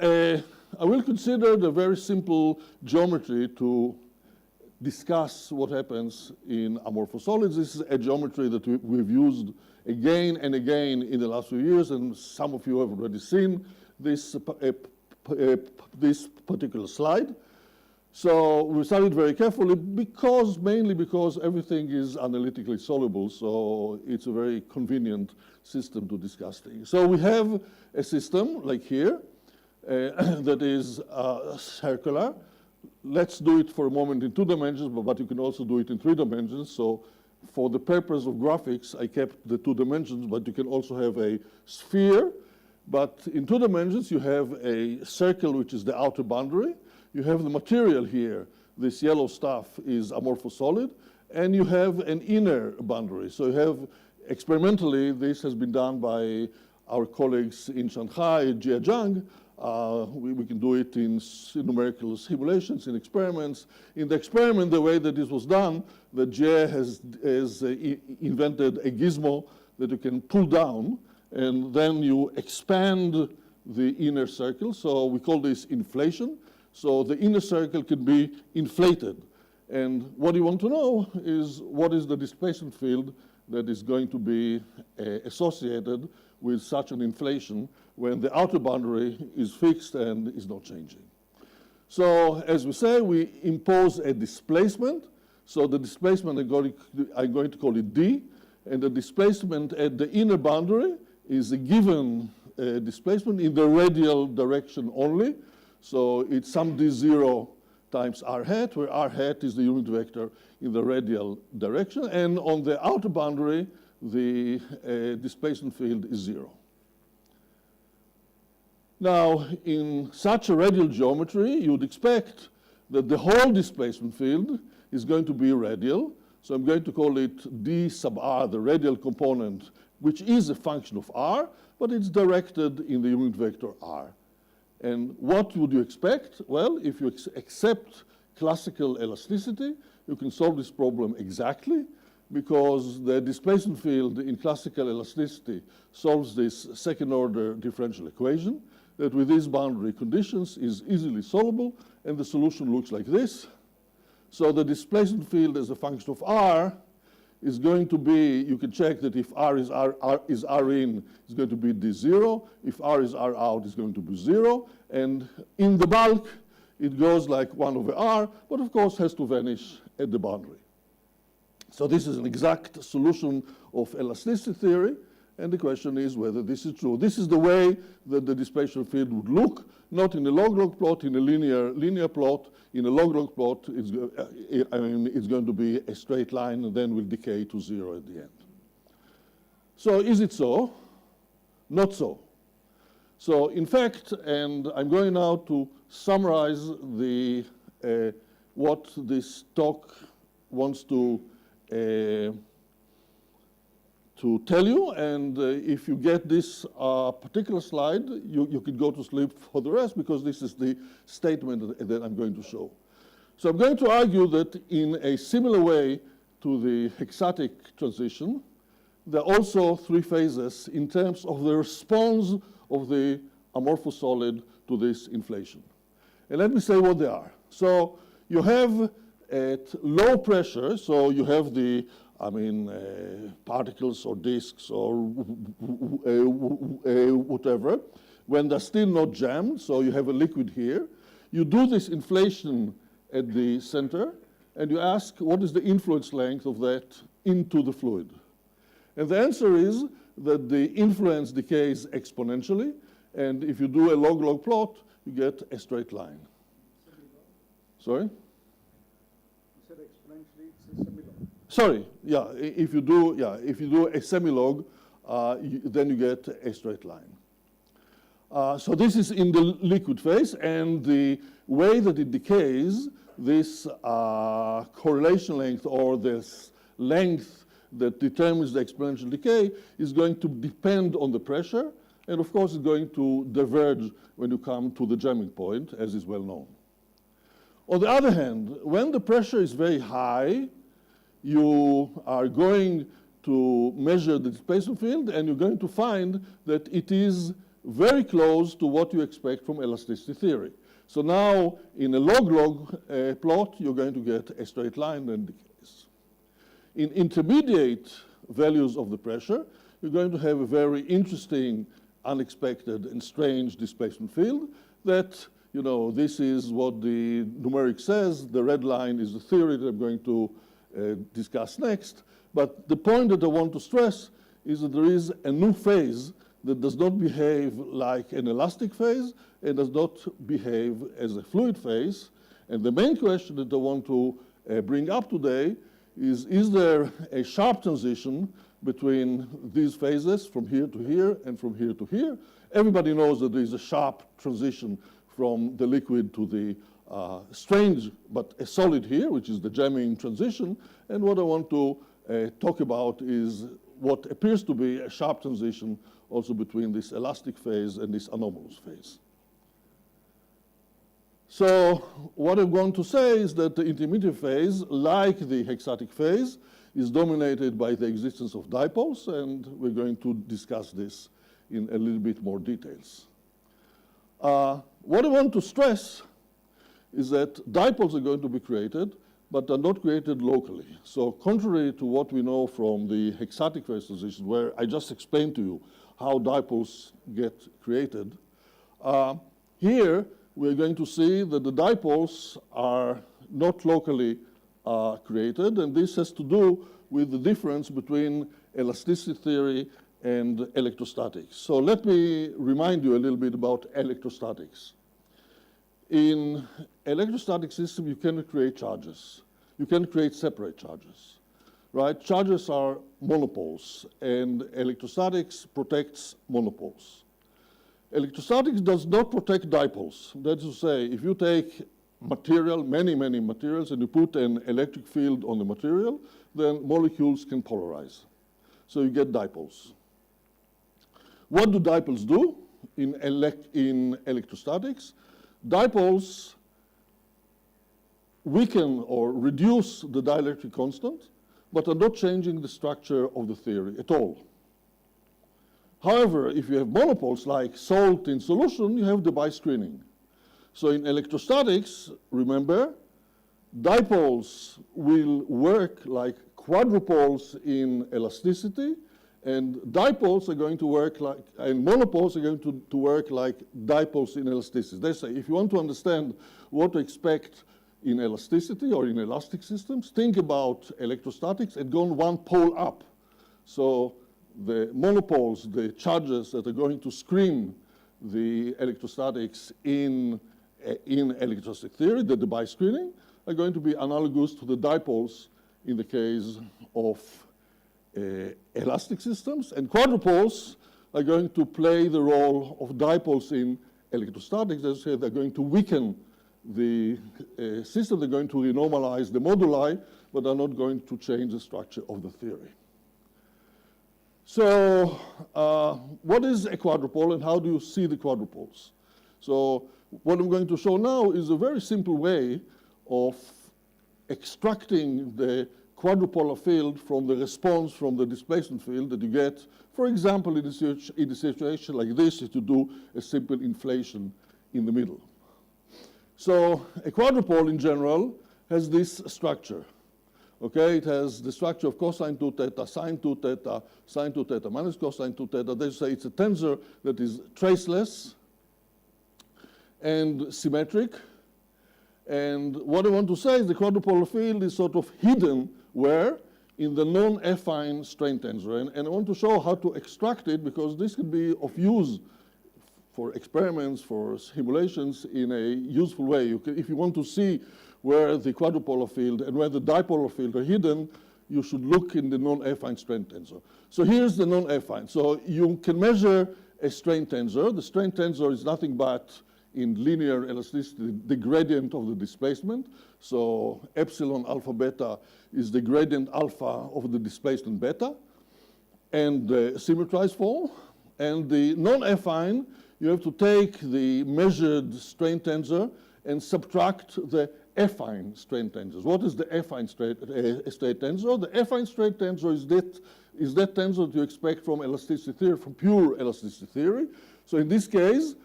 I will consider the very simple geometry to discuss what happens in amorphous solids. This is a geometry that we've used again and again in the last few years, and some of you have already seen this, this particular slide. So we studied very carefully mainly because everything is analytically soluble, so it's a very convenient system to discuss things. So we have a system like here that is circular. Let's do it for a moment in 2 dimensions, but you can also do it in 3 dimensions. So for the purpose of graphics, I kept the 2 dimensions, but you can also have a sphere. But in 2 dimensions, you have a circle, which is the outer boundary. You have the material here. This yellow stuff is amorphous solid. And you have an inner boundary. So you have, experimentally, this has been done by our colleagues in Shanghai, Jie Zhang. We can do it in numerical simulations, in experiments. In the experiment, the way that this was done, that Jie has invented a gizmo that you can pull down, and then you expand the inner circle. So we call this inflation. So the inner circle can be inflated. And what you want to know is what is the displacement field that is going to be associated with such an inflation when the outer boundary is fixed and is not changing. So as we say, we impose a displacement. So the displacement, I'm going to call it D, and the displacement at the inner boundary is a given displacement in the radial direction only. So it's some D0 times r hat, where r hat is the unit vector in the radial direction. And on the outer boundary, the displacement field is 0. Now, in such a radial geometry, you'd expect that the whole displacement field is going to be radial. So I'm going to call it d sub r, the radial component, which is a function of r, but it's directed in the unit vector r. And what would you expect? Well, if you accept classical elasticity, you can solve this problem exactly, because the displacement field in classical elasticity solves this second-order differential equation that with these boundary conditions is easily solvable, and the solution looks like this. So the displacement field as a function of r is going to be, you can check that if r is r in, it's going to be d0. If r is r out, it's going to be 0. And in the bulk, it goes like 1 over r, but of course has to vanish at the boundary. So this is an exact solution of elasticity theory, and the question is whether this is true. This is the way that the displacement field would look, not in a log-log plot, in a linear plot. In a log-log plot, it's going to be a straight line and then will decay to 0 at the end. So is it so? Not so. So in fact, and I'm going now to summarize what this talk wants to tell you, and if you get this particular slide, you can go to sleep for the rest, because this is the statement that I'm going to show. So I'm going to argue that in a similar way to the hexatic transition, there are also three phases in terms of the response of the amorphous solid to this inflation. And let me say what they are. So you have at low pressure, so you have the, particles or disks or whatever, when they're still not jammed, so you have a liquid here. You do this inflation at the center, and you ask what is the influence length of that into the fluid. And the answer is that the influence decays exponentially, and if you do a log-log plot, you get a straight line. Sorry?
You said exponentially, it's a semilog.
Sorry, yeah, if you do a semilog, then you get a straight line. So this is in the liquid phase, and the way that it decays, this correlation length or this length that determines the exponential decay is going to depend on the pressure, and of course it's going to diverge when you come to the jamming point, as is well known. On the other hand, when the pressure is very high, you are going to measure the displacement field, and you're going to find that it is very close to what you expect from elasticity theory. So now, in a log-log plot, you're going to get a straight line that decays. In intermediate values of the pressure, you're going to have a very interesting, unexpected, and strange displacement field that, this is what the numeric says. The red line is the theory that I'm going to discuss next. But the point that I want to stress is that there is a new phase that does not behave like an elastic phase and does not behave as a fluid phase. And the main question that I want to bring up today is there a sharp transition between these phases from here to here and from here to here? Everybody knows that there is a sharp transition from the liquid to the strange but a solid here, which is the jamming transition. And what I want to talk about is what appears to be a sharp transition also between this elastic phase and this anomalous phase. So what I'm going to say is that the intermediate phase, like the hexatic phase, is dominated by the existence of dipoles, and we're going to discuss this in a little bit more details. What I want to stress is that dipoles are going to be created, but are not created locally. So contrary to what we know from the hexatic phase transition, where I just explained to you how dipoles get created, here we're going to see that the dipoles are not locally created, and this has to do with the difference between elasticity theory and electrostatics. So let me remind you a little bit about electrostatics. In electrostatic system, you cannot create charges. You can create separate charges, right? Charges are monopoles, and electrostatics protects monopoles. Electrostatics does not protect dipoles. That is to say, if you take material, many materials, and you put an electric field on the material, then molecules can polarize. So you get dipoles. What do dipoles do in electrostatics? Dipoles weaken or reduce the dielectric constant, but are not changing the structure of the theory at all. However, if you have monopoles like salt in solution, you have the biscreening. So in electrostatics, remember, dipoles will work like quadrupoles in elasticity, and dipoles are going to work like, and monopoles are going to work like dipoles in elasticity. They say, if you want to understand what to expect in elasticity or in elastic systems, think about electrostatics and go on one pole up. So the monopoles, the charges that are going to screen the electrostatics in electrostatic theory, the biscreening, are going to be analogous to the dipoles in the case of elastic systems, and quadrupoles are going to play the role of dipoles in electrostatics. As I said, they're going to weaken the system, they're going to renormalize the moduli, but are not going to change the structure of the theory. So what is a quadrupole and how do you see the quadrupoles? So what I'm going to show now is a very simple way of extracting the quadrupolar field from the response from the displacement field that you get, for example, in a situation like this, is to do a simple inflation in the middle. So a quadrupole in general has this structure. Okay, it has the structure of cosine 2 theta, sine 2 theta, sine 2 theta minus cosine 2 theta. They say it's a tensor that is traceless and symmetric. And what I want to say is the quadrupolar field is sort of hidden where? In the non-affine strain tensor. And I want to show how to extract it, because this could be of use for experiments, for simulations in a useful way. If you want to see where the quadrupolar field and where the dipolar field are hidden, you should look in the non-affine strain tensor. So here's the non-affine. So you can measure a strain tensor. The strain tensor is nothing but, in linear elasticity, the gradient of the displacement. So epsilon alpha beta is the gradient alpha of the displacement beta, and the symmetrized form. And the non-affine, you have to take the measured strain tensor and subtract the affine strain tensors. What is the affine strain tensor? The affine strain tensor is that tensor that you expect from elasticity theory, from pure elasticity theory. So in this case,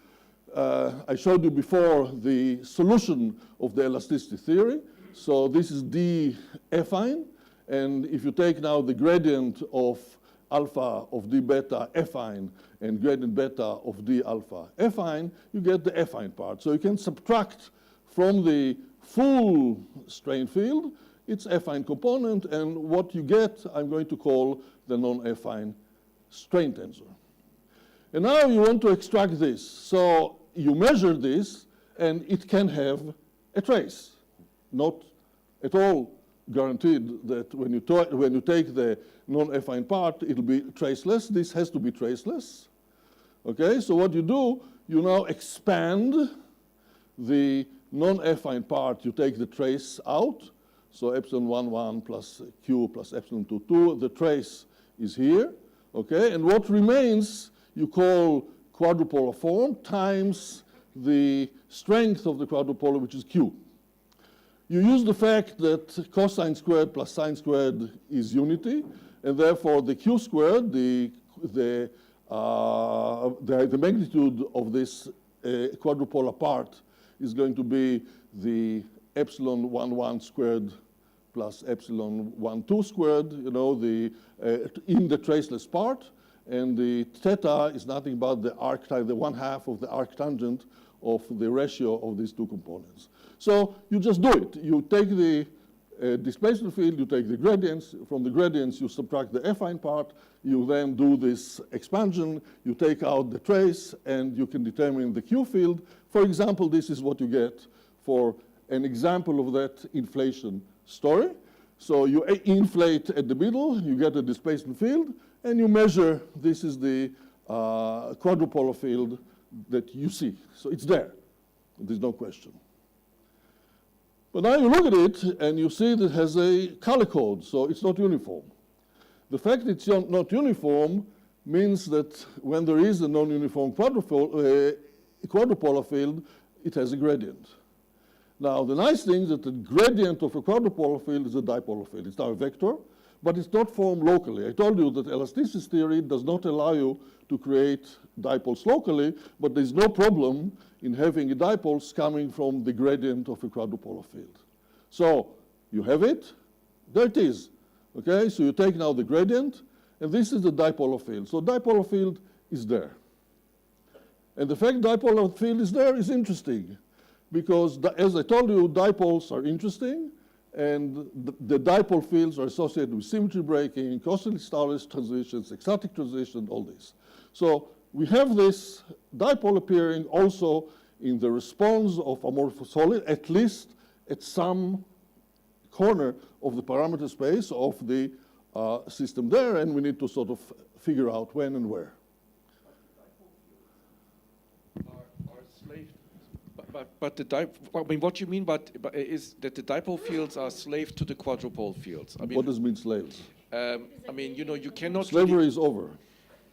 I showed you before the solution of the elasticity theory. So this is d affine. And if you take now the gradient of alpha of d beta affine and gradient beta of d alpha affine, you get the affine part. So you can subtract from the full strain field its affine component, and what you get I'm going to call the non-affine strain tensor. And now you want to extract this. So you measure this, and it can have a trace. Not at all guaranteed that when you take the non-affine part, it'll be traceless. This has to be traceless. Okay, so what you do, you now expand the non-affine part. You take the trace out. So epsilon 1, 1 plus q plus epsilon 2, 2. The trace is here. Okay, and what remains you call quadrupolar form times the strength of the quadrupolar, which is q. You use the fact that cosine squared plus sine squared is unity, and therefore the q squared, the magnitude of this quadrupolar part is going to be the epsilon 1, 1 squared plus epsilon 1, 2 squared, you know, in the traceless part. And the theta is nothing but the arctangent, the 1/2 of the arctangent of the ratio of these two components. So you just do it. You take the displacement field, you take the gradients. From the gradients, you subtract the affine part. You then do this expansion. You take out the trace, and you can determine the Q field. For example, this is what you get for an example of that inflation story. So you inflate at the middle, you get a displacement field, and you measure. This is the quadrupolar field that you see. So it's there. There's no question. But now you look at it, and you see that it has a color code, so it's not uniform. The fact it's not uniform means that when there is a non-uniform quadrupolar field, it has a gradient. Now, the nice thing is that the gradient of a quadrupolar field is a dipolar field. It's now a vector, but it's not formed locally. I told you that elasticity theory does not allow you to create dipoles locally, but there's no problem in having a dipoles coming from the gradient of a quadrupolar field. So you have it, there it is. Okay, so you take now the gradient, and this is the dipolar field. So dipolar field is there. And the fact dipolar field is there is interesting, because as I told you, dipoles are interesting, and the dipole fields are associated with symmetry breaking, Kosterlitz-Towers transitions, exotic transition, all this. So we have this dipole appearing also in the response of amorphous solid, at least at some corner of the parameter space of the system there, and we need to sort of figure out when and where.
Are slave, but the I mean, what you mean but is that the dipole fields are slave to the quadrupole fields. I mean,
what does it mean, slaves?
I mean, you know, you cannot.
Slavery is over.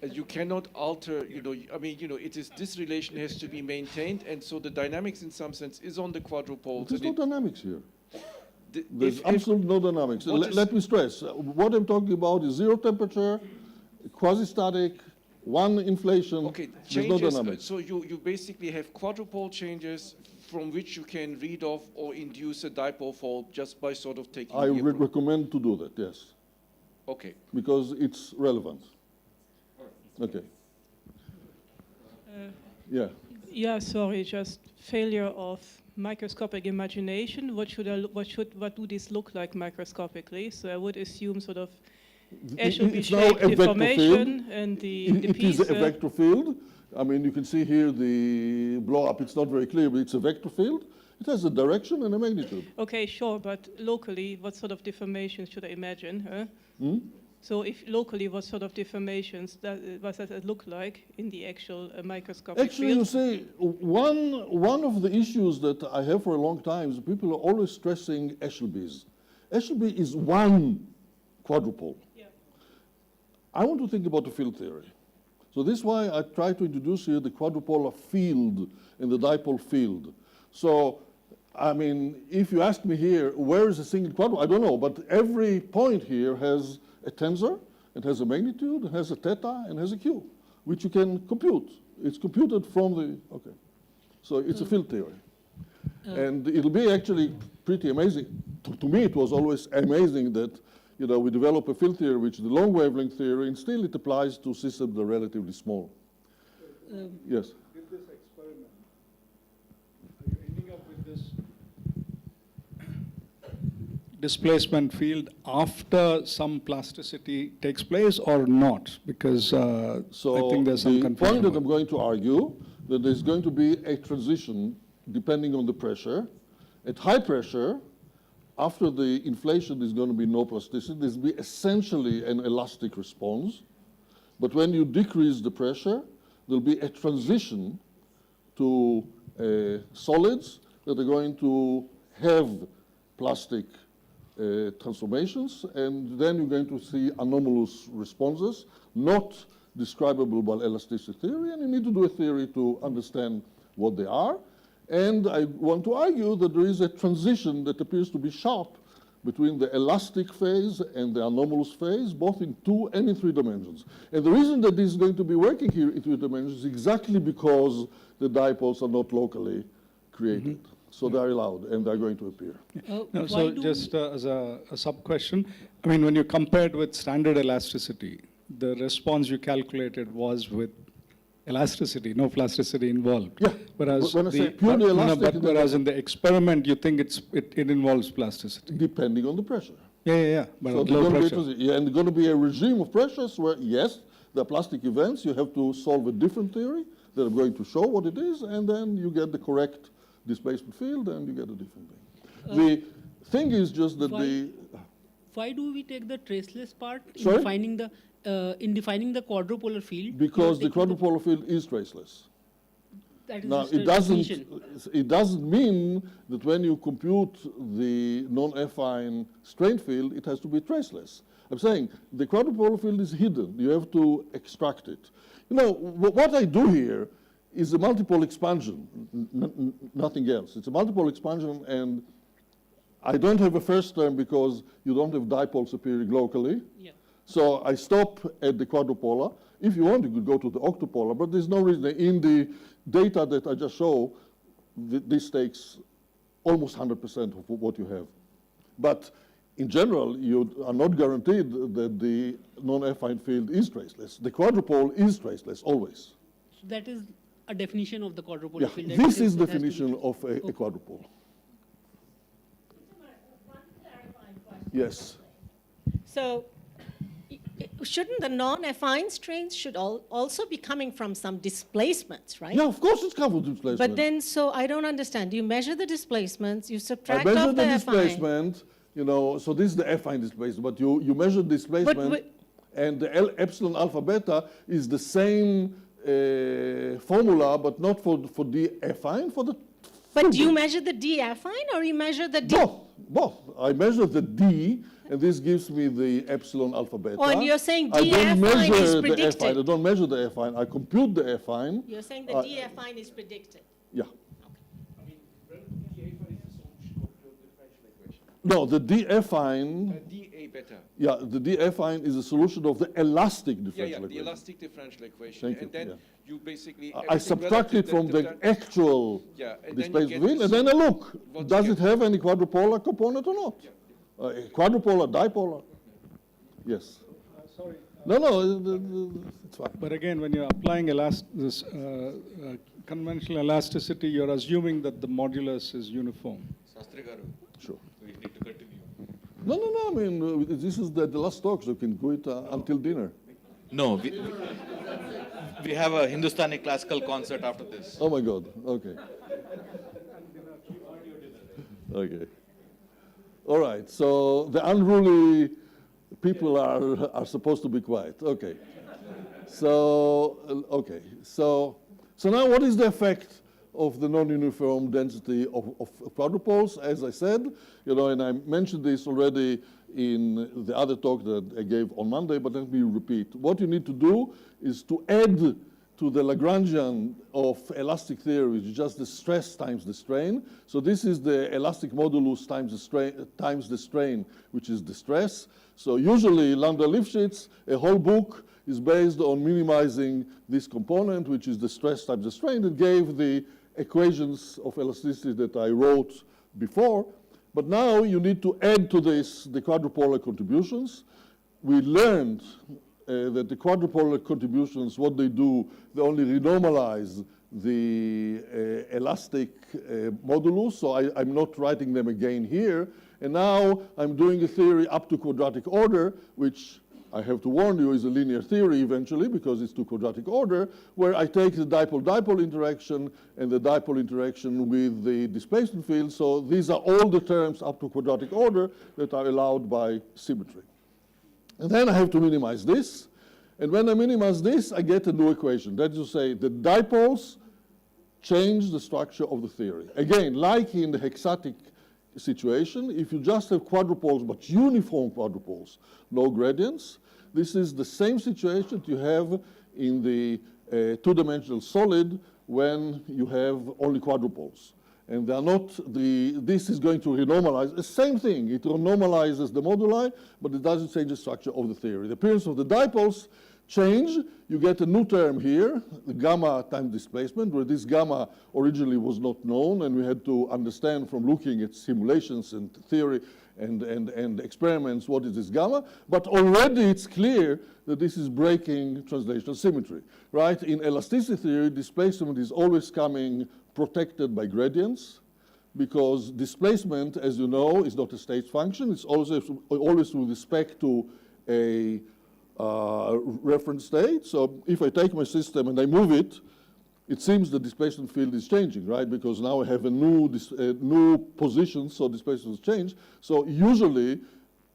You cannot alter, you know, I mean, you know, it is, this relation has to be maintained, and so the dynamics in some sense is on the quadrupoles.
There's no dynamics here. There's absolutely no dynamics. Let me stress, what I'm talking about is zero temperature, quasi-static, one inflation,
Okay,
there's no
changes,
dynamics.
so you basically have quadrupole changes from which you can read off or induce a dipole fold just by sort of taking
I
the
would
approach.
recommend to do that, yes,
Okay.
because it's relevant. Okay. Yeah.
Yeah, sorry, just failure of microscopic imagination. What do these look like microscopically? So I would assume sort of
It's now
SLB-shaped
a vector
deformation
field.
and the
It
piece.
is a vector field. I mean, you can see here the blow-up. It's not very clear, but it's a vector field. It has a direction and a magnitude.
Okay, sure, but locally, what sort of deformations should I imagine? Huh? So if locally, what sort of deformations does that look like in the actual microscopic
Actually,
field?
you see, one of the issues that I have for a long time is people are always stressing assemblies. Assembly is one quadrupole.
Yeah.
I want to think about the field theory. So this is why I try to introduce here the quadrupolar field and the dipole field. So, I mean, if you ask me here, where is a single quadrupole? I don't know, but every point here has a tensor, it has a magnitude, it has a theta, and has a q, which you can compute. It's computed from the, okay. So it's a field theory. And it'll be actually pretty amazing. To me, it was always amazing that, you know, we develop a field theory, which is the long wavelength theory, and still it applies to systems that are relatively small. Yes?
With this experiment, are you ending up with this displacement field after some plasticity takes place or not? Because I think there's some
the
confusion.
point that
about
I'm going to argue, that there's going to be a transition depending on the pressure. At high pressure, after the inflation, there's going to be no plasticity. There's be essentially an elastic response. But when you decrease the pressure, there'll be a transition to solids that are going to have plastic transformations, and then you're going to see anomalous responses, not describable by elasticity theory, and you need to do a theory to understand what they are. And I want to argue that there is a transition that appears to be sharp between the elastic phase and the anomalous phase, both in 2 and in 3 dimensions. And the reason that this is going to be working here in 3 dimensions is exactly because the dipoles are not locally created. So they're allowed, and they're going to appear.
No, so just as a sub-question, I mean, when you compared with standard elasticity, the response you calculated was with elasticity, no plasticity involved.
Yeah.
Whereas,
when I say purely elastic,
whereas in the experiment, you think it involves plasticity.
depending on the pressure.
Yeah. But
So
at
there's
low
going
pressure.
to be, and going to be a regime of pressures where, yes, there are plastic events. You have to solve a different theory that I'm going to show what it is, and then you get the correct displacement field, and you get a different thing. The thing is just that
Why do we take the traceless part
Sorry?
in defining the quadrupolar field?
because the quadrupolar field is traceless.
That is
Now,
just a
it
definition.
doesn't mean that when you compute the non-affine strain field, it has to be traceless. I'm saying the quadrupolar field is hidden. You have to extract it. You know, what I do here is a multiple expansion, nothing else. It's a multiple expansion, and I don't have a first term because you don't have dipoles appearing locally.
Yeah.
So I stop at the quadrupolar. If you want, you could go to the octupolar, but there's no reason. In the data that I just show, this takes almost 100% of what you have. But in general, you are not guaranteed that the non-affine field is traceless. The quadrupole is traceless, always.
So that is a definition of the quadrupolar
Yeah,
field. that
this
it
is
has to be-
definition of a quadrupole. Yes.
So shouldn't the non-affine strains should also be coming from some displacements, right?
Yeah, of course it's covered displacement.
But then, so I don't understand. You measure the displacements, you
I
subtract
measure
off
the
affine.
displacement, you know, so this is the affine displacement, but you measure displacement, and the epsilon alpha beta is the same formula, but not for the affine, for the...
But do you measure the D affine or you measure the D?
Both. I measure the D, and this gives me the epsilon alpha beta.
Oh, and you're saying
I
D
don't
affine
measure
is
the
predicted.
affine. I don't measure the affine. I compute the affine.
You're saying the D affine is predicted.
Yeah.
I mean, relative D affine is the solution of your differential equation.
No, the d-affine,
dA beta.
yeah, the d-affine is a solution of the elastic
Yeah,
differential
the
equation.
elastic differential equation.
Thank
And
you,
then
yeah.
you basically
I
everything
subtract
relative
it from
to
the actual
yeah, and then you
displacement
get
field,
this
and then I look,
what you
does
get.
it have any quadrupolar component or not? Quadrupolar, dipolar? Yes.
Sorry.
No, it's fine.
But again, when you're applying this conventional elasticity, you're assuming that the modulus is uniform.
Sastri Garu,
Sure.
we need to continue.
No, I mean, this is the last talk, so you can do it until dinner.
No, we have a Hindustani classical concert after this.
Oh my God, okay. Okay. All right, so the unruly people are supposed to be quiet, okay. So, okay, so now what is the effect of the non-uniform density of quadrupoles? As I said, and I mentioned this already in the other talk that I gave on Monday, but let me repeat. What you need to do is to add to the Lagrangian of elastic theory, which is just the stress times the strain. So this is the elastic modulus times the strain, which is the stress. So usually Lambda Lifshitz, a whole book is based on minimizing this component, which is the stress times the strain, that gave the equations of elasticity that I wrote before. But now you need to add to this the quadrupolar contributions. We learned that the quadrupolar contributions, what they do, they only renormalize the elastic modulus, so I'm not writing them again here. And now I'm doing a theory up to quadratic order, which I have to warn you is a linear theory eventually, because it's to quadratic order, where I take the dipole-dipole interaction and the dipole interaction with the displacement field. So these are all the terms up to quadratic order that are allowed by symmetry. And then I have to minimize this. And when I minimize this, I get a new equation. That is to say, the dipoles change the structure of the theory. Again, like in the hexatic situation, if you just have quadrupoles, but uniform quadrupoles, no gradients, this is the same situation that you have in the two-dimensional solid when you have only quadrupoles. And they are not this is going to renormalize. The same thing, it renormalizes the moduli, but it doesn't change the structure of the theory. The appearance of the dipoles change. You get a new term here, the gamma time displacement, where this gamma originally was not known, and we had to understand from looking at simulations and theory and experiments what is this gamma. But already it's clear that this is breaking translational symmetry, right? In elasticity theory, displacement is always coming protected by gradients, because displacement, as you know, is not a state function. It's always with respect to a reference state. So if I take my system and I move it, it seems the displacement field is changing, right? Because now I have a new position, so displacement has changed. So usually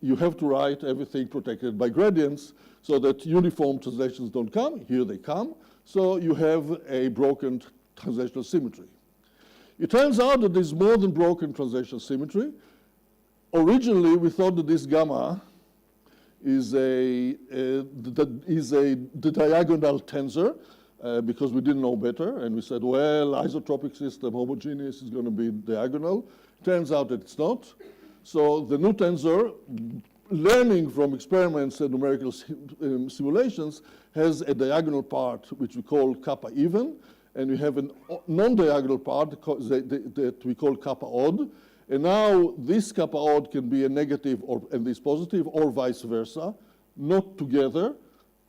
you have to write everything protected by gradients so that uniform translations don't come. Here they come. So you have a broken translational symmetry. It turns out that there's more than broken translational symmetry. Originally, we thought that this gamma is the diagonal tensor because we didn't know better, and we said, well, isotropic system, homogeneous is going to be diagonal. Turns out that it's not. So the new tensor, learning from experiments and numerical simulations, has a diagonal part which we call kappa even, and we have a non-diagonal part that we call kappa odd. And now this kappa odd can be a negative and this positive, or vice versa, not together.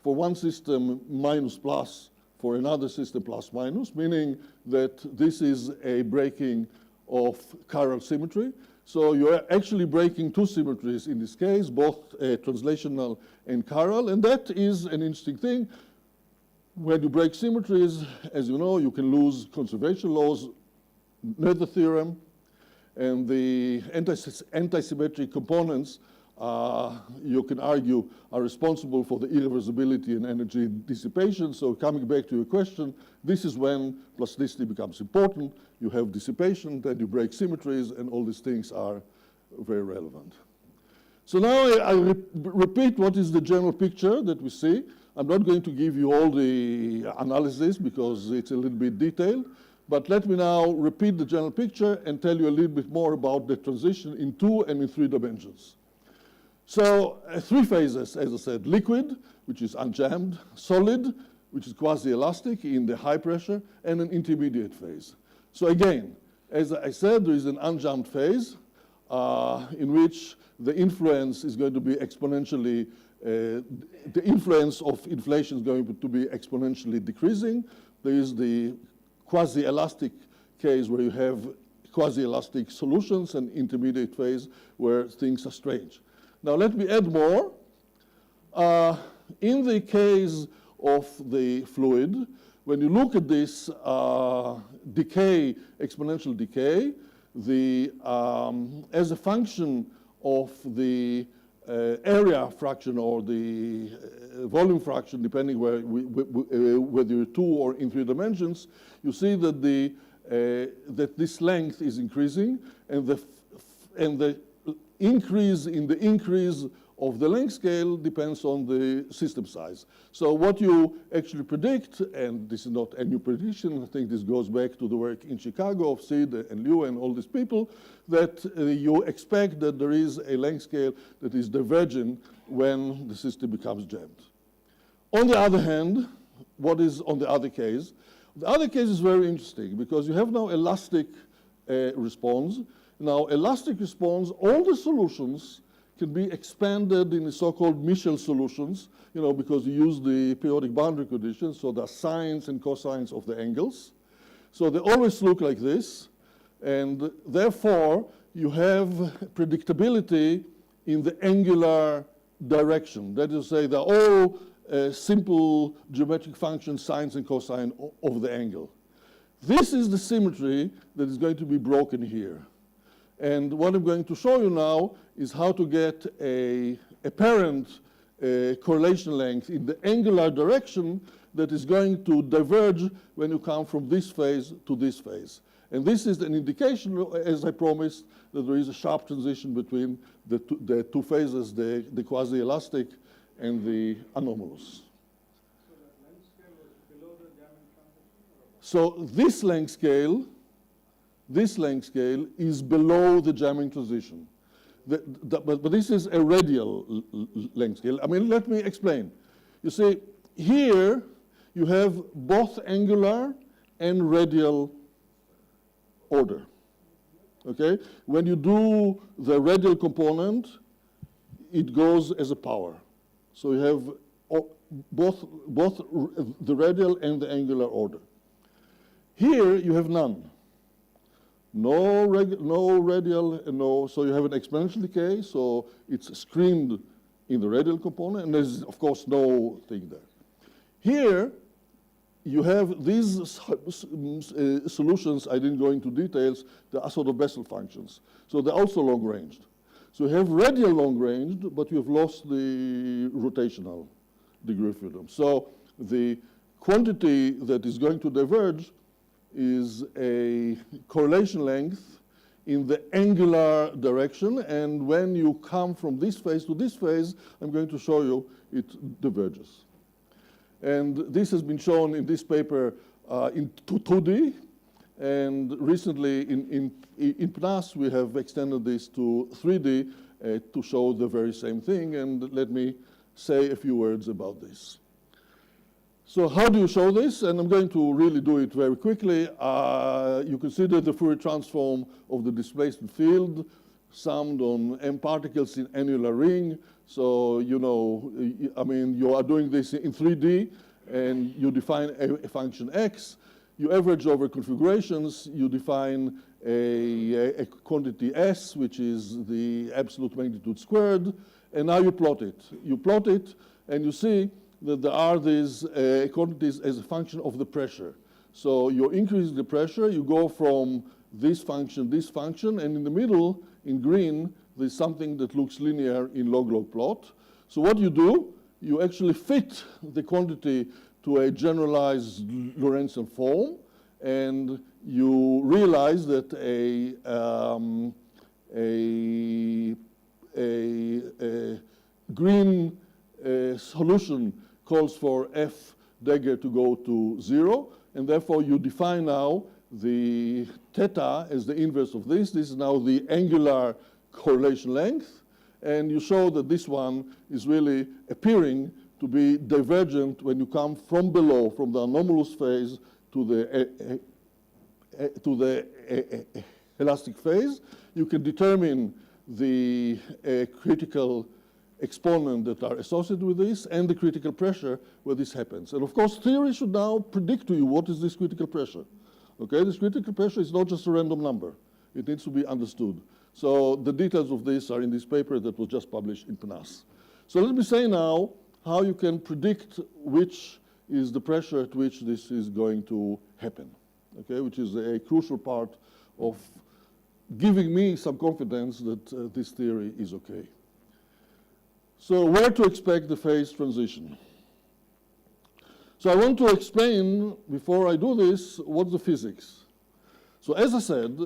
For one system, minus plus, for another system, plus minus, meaning that this is a breaking of chiral symmetry. So you're actually breaking two symmetries in this case, both translational and chiral, and that is an interesting thing. When you break symmetries, as you know, you can lose conservation laws, Noether theorem, and the antisymmetric components, you can argue, are responsible for the irreversibility and energy dissipation. So coming back to your question, this is when plasticity becomes important. You have dissipation, then you break symmetries, and all these things are very relevant. So now I repeat what is the general picture that we see. I'm not going to give you all the analysis because it's a little bit detailed, But let me now repeat the general picture and tell you a little bit more about the transition in 2 and in 3 dimensions. So 3 phases, as I said: liquid, which is unjammed; solid, which is quasi-elastic in the high pressure; and an intermediate phase. So again, as I said, there is an unjammed phase in which the influence is going to be exponentially, the influence of inflation is going to be exponentially decreasing. There is the quasi-elastic case where you have quasi-elastic solutions, and intermediate phase where things are strange. Now let me add more. In the case of the fluid, when you look at this decay, exponential decay, as a function of the area fraction or the volume fraction, depending whether you're 2 or in 3 dimensions, you see that that this length is increasing, and the increase in the increase of the length scale depends on the system size. So what you actually predict, and this is not a new prediction, I think this goes back to the work in Chicago of Sid and Liu and all these people, that you expect that there is a length scale that is divergent when the system becomes jammed. On the other hand, what is on the other case? The other case is very interesting because you have now elastic response. Now, elastic response, all the solutions can be expanded in the so-called Michel solutions, because you use the periodic boundary conditions, so there are sines and cosines of the angles. So they always look like this, and therefore you have predictability in the angular direction. That is to say, they're all simple geometric functions, sines and cosine of the angle. This is the symmetry that is going to be broken here. And what I'm going to show you now is how to get a apparent correlation length in the angular direction that is going to diverge when you come from this phase to this phase. And this is an indication, as I promised, that there is a sharp transition between the two phases, the quasi-elastic and the anomalous.
So that length scale was below the jamming transition?
So this length scale is below the jamming transition. But this is a radial length scale. I mean, let me explain. You see, here you have both angular and radial order. Okay? When you do the radial component, it goes as a power. So you have both the radial and the angular order. Here you have none. No radial, no, so you have an exponential decay, so it's screened in the radial component, and there's, of course, no thing there. Here, you have these solutions, I didn't go into details, they are sort of Bessel functions. So they're also long-ranged. So you have radial long-ranged, but you have lost the rotational degree of freedom. So the quantity that is going to diverge is a correlation length in the angular direction, and when you come from this phase to this phase, I'm going to show you it diverges. And this has been shown in this paper in 2D, and recently in PNAS we have extended this to 3D to show the very same thing, and let me say a few words about this. So how do you show this? And I'm going to really do it very quickly. You consider the Fourier transform of the displacement field summed on m particles in annular ring. So, I mean, you are doing this in 3D, and you define a function x. You average over configurations. You define a quantity s, which is the absolute magnitude squared. And now you plot it. You plot it, and you see that there are these quantities as a function of the pressure. So you're increasing the pressure, you go from this function, and in the middle, in green, there's something that looks linear in log-log plot. So what you do, you actually fit the quantity to a generalized Lorentzian form, and you realize that a green solution calls for f dagger to go to 0, and therefore you define now the theta is the inverse of this. This is now the angular correlation length. And you show that this one is really appearing to be divergent when you come from below, from the anomalous phase to the elastic phase. You can determine the critical exponent that are associated with this and the critical pressure where this happens. And of course, theory should now predict to you what is this critical pressure. Okay, this critical pressure is not just a random number. It needs to be understood. So the details of this are in this paper that was just published in PNAS. So let me say now how you can predict which is the pressure at which this is going to happen, okay, which is a crucial part of giving me some confidence that this theory is okay. So where to expect the phase transition? So I want to explain, before I do this, what's the physics. So as I said,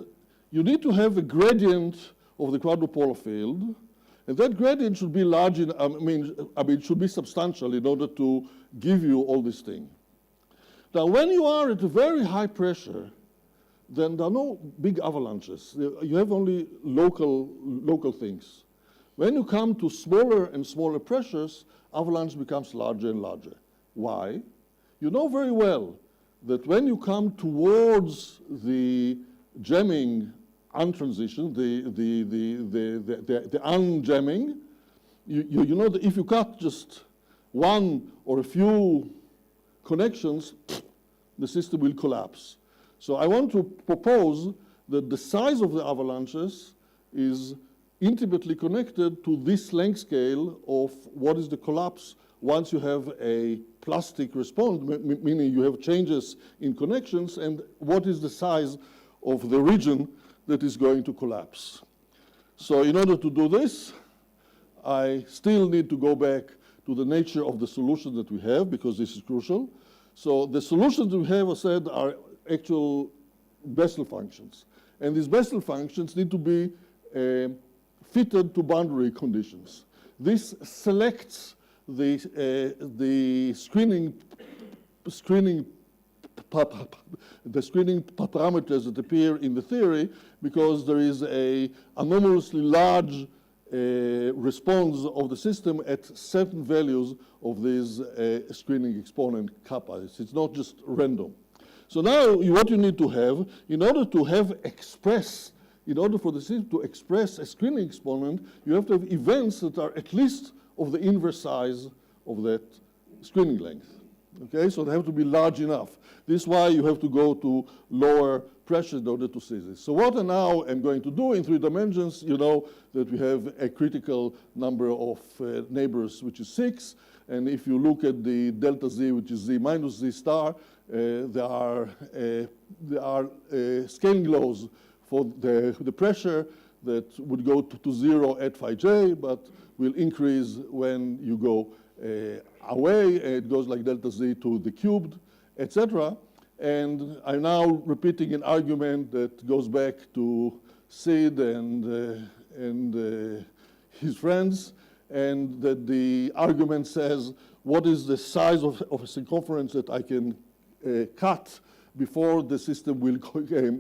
you need to have a gradient of the quadrupolar field, and that gradient should be large, it should be substantial in order to give you all this thing. Now, when you are at a very high pressure, then there are no big avalanches. You have only local things. When you come to smaller and smaller pressures, avalanche becomes larger and larger. Why? You know very well that when you come towards the jamming untransition, the unjamming, you know that if you cut just one or a few connections, the system will collapse. So I want to propose that the size of the avalanches is intimately connected to this length scale of what is the collapse once you have a plastic response, meaning you have changes in connections, and what is the size of the region that is going to collapse. So in order to do this, I still need to go back to the nature of the solution that we have, because this is crucial. So the solutions we have, I said, are actual Bessel functions. And these Bessel functions need to be fitted to boundary conditions. This selects the screening parameters that appear in the theory, because there is an anomalously large response of the system at certain values of this screening exponent kappa. It's not just random. So now what you need to have, in order for the system to express a screening exponent, you have to have events that are at least of the inverse size of that screening length. Okay, so they have to be large enough. This is why you have to go to lower pressure in order to see this. So what I now am going to do in 3 dimensions, you know that we have a critical number of neighbors, which is 6. And if you look at the delta z, which is z minus z star, there are scaling laws for the pressure that would go to 0 at phi j, but will increase when you go away. It goes like delta z to the cubed, etc. And I'm now repeating an argument that goes back to Sid and his friends, and that the argument says, what is the size of a circumference that I can cut before the system will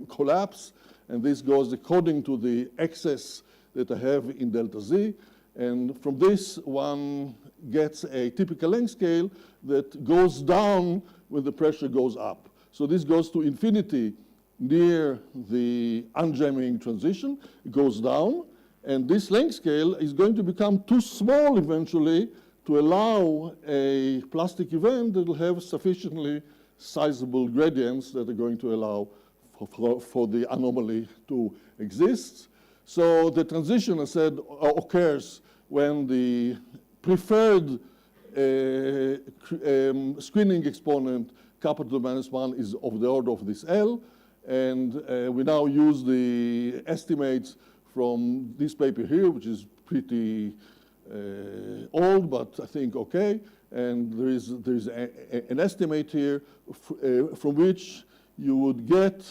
collapse? And this goes according to the excess that I have in delta z. And from this, one gets a typical length scale that goes down when the pressure goes up. So this goes to infinity near the unjamming transition. It goes down. And this length scale is going to become too small eventually to allow a plastic event that will have sufficiently sizable gradients that are going to allow for the anomaly to exist. So the transition, I said, occurs when the preferred screening exponent, kappa to the minus 1, is of the order of this L. And we now use the estimates from this paper here, which is pretty old, but I think okay. And there is an estimate here from which you would get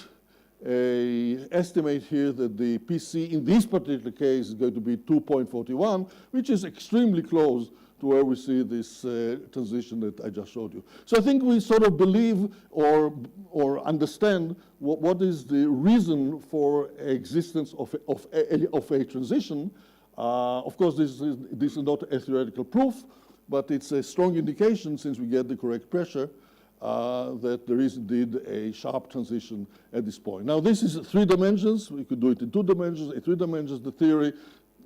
an estimate here that the PC in this particular case is going to be 2.41, which is extremely close to where we see this transition that I just showed you. So I think we sort of believe or understand what is the reason for existence of a transition. Of course, this is not a theoretical proof, but it's a strong indication, since we get the correct pressure, that there is indeed a sharp transition at this point. Now, this is 3 dimensions. We could do it in 2 dimensions. In 3 dimensions, the theory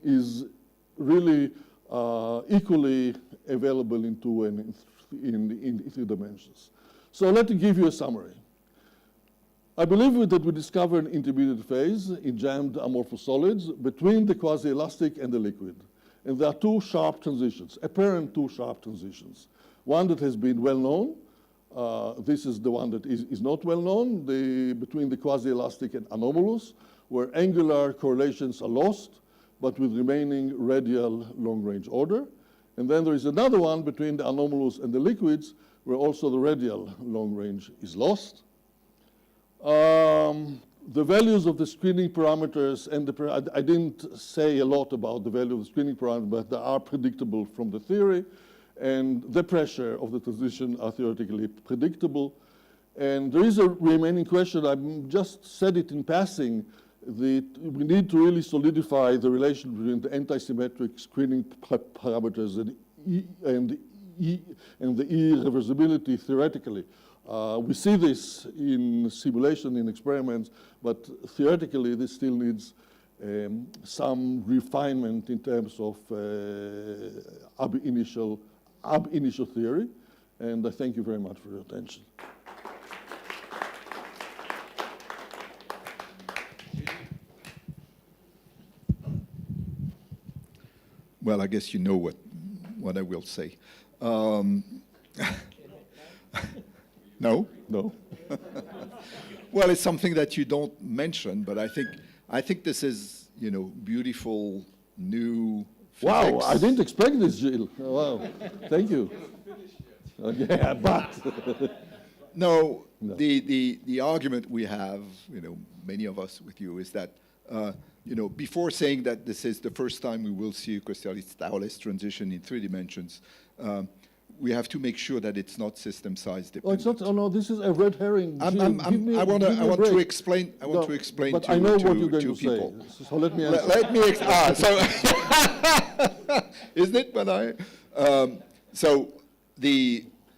is really equally available in 2 and in 3 dimensions. So let me give you a summary. I believe that we discovered an intermediate phase in jammed amorphous solids between the quasi-elastic and the liquid. And there are 2 sharp transitions, apparent 2 sharp transitions. One that has been well known. This is the one that is not well known, between the quasi-elastic and anomalous, where angular correlations are lost, but with remaining radial long-range order. And then there is another one between the anomalous and the liquids, where also the radial long-range is lost. The values of the screening parameters, and I didn't say a lot about the value of the screening parameters, but they are predictable from the theory. And the pressure of the transition are theoretically predictable. And there is a remaining question. I just said it in passing, that we need to really solidify the relation between the anti-symmetric screening parameters and the irreversibility theoretically. We see this in simulation, in experiments, but theoretically this still needs some refinement in terms of ab initio theory. And I thank you very much for your attention.
Well, I guess you know what I will say. No?
No.
Well, it's something that you don't mention, but I think this is, beautiful, new physics.
Wow, I didn't expect this, Gilles. Wow, thank you. Yeah, but.
No, the argument we have, many of us with you, is that, before saying that this is the first time we will see a crystallis transition in 3 dimensions, we have to make sure that it's not system size dependent.
Oh, it's not. Oh no, this is a red herring.
I want to explain. I want to explain
but
to
I know what you're going
to
to
people.
Say. So let me answer.
Let me. Isn't it? But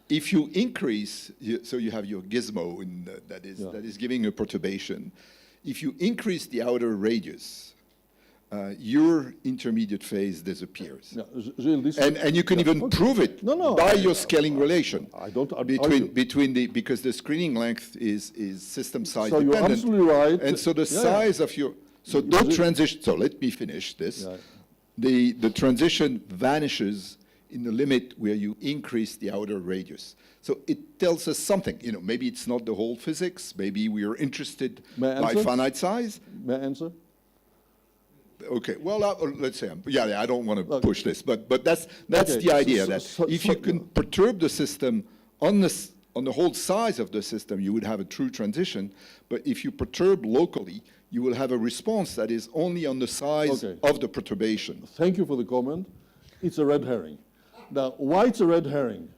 if you increase, so you have your gizmo that is giving a perturbation. If you increase the outer radius, your intermediate phase disappears.
Yeah, Gilles,
and you can even prove it by your scaling relation.
I don't
between because the screening length is system size
so
dependent.
You're absolutely right.
And so the size of your transition. So let me finish this. Yeah. The transition vanishes in the limit where you increase the outer radius. So it tells us something. Maybe it's not the whole physics. Maybe we are interested by finite size.
May I answer?
Okay. Well, let's say I don't want to push this, but that's the idea that if you can perturb the system on the whole size of the system, you would have a true transition. But if you perturb locally, you will have a response that is only on the size of the perturbation.
Thank you for the comment. It's a red herring. Now, why it's a red herring?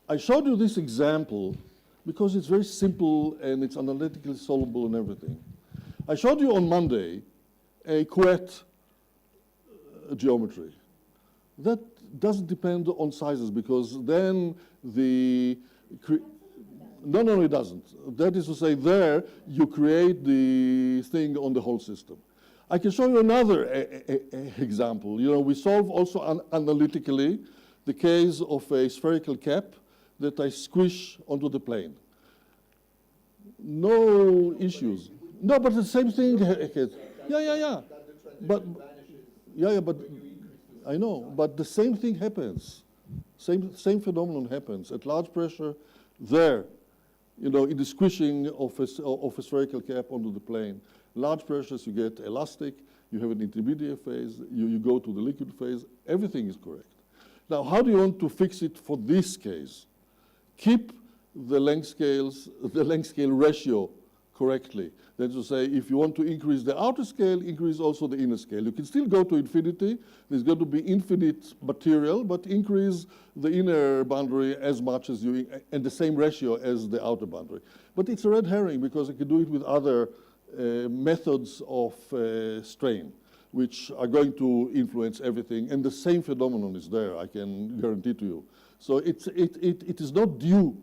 I showed you this example because it's very simple and it's analytically solvable and everything. I showed you on Monday a Couette geometry. That doesn't depend on sizes because then no, it doesn't. That is to say, there you create the thing on the whole system. I can show you another example. We solve also analytically the case of a spherical cap that I squish onto the plane. No issues. No, but the same thing. Yeah. But I know. But the same thing happens. Same phenomenon happens at large pressure. There, in the squishing of a spherical cap onto the plane. Large pressures, you get elastic. You have an intermediate phase. You go to the liquid phase. Everything is correct. Now, how do you want to fix it for this case? Keep the length scale ratio correctly. That is to say, if you want to increase the outer scale, increase also the inner scale. You can still go to infinity. There's going to be infinite material, but increase the inner boundary as much as you, and the same ratio as the outer boundary. But it's a red herring because you can do it with other methods of strain, which are going to influence everything. And the same phenomenon is there, I can guarantee to you. So it is not due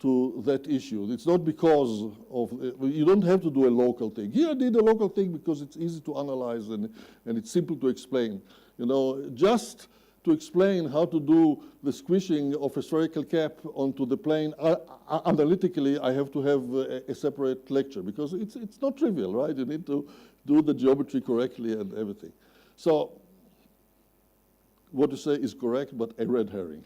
to that issue. It's not because of, you don't have to do a local thing. Here I did a local thing because it's easy to analyze and it's simple to explain. You know, just to explain how to do the squishing of a spherical cap onto the plane, analytically I have to have a separate lecture because it's not trivial, right? You need to do the geometry correctly and everything. So what you say is correct, but a red herring.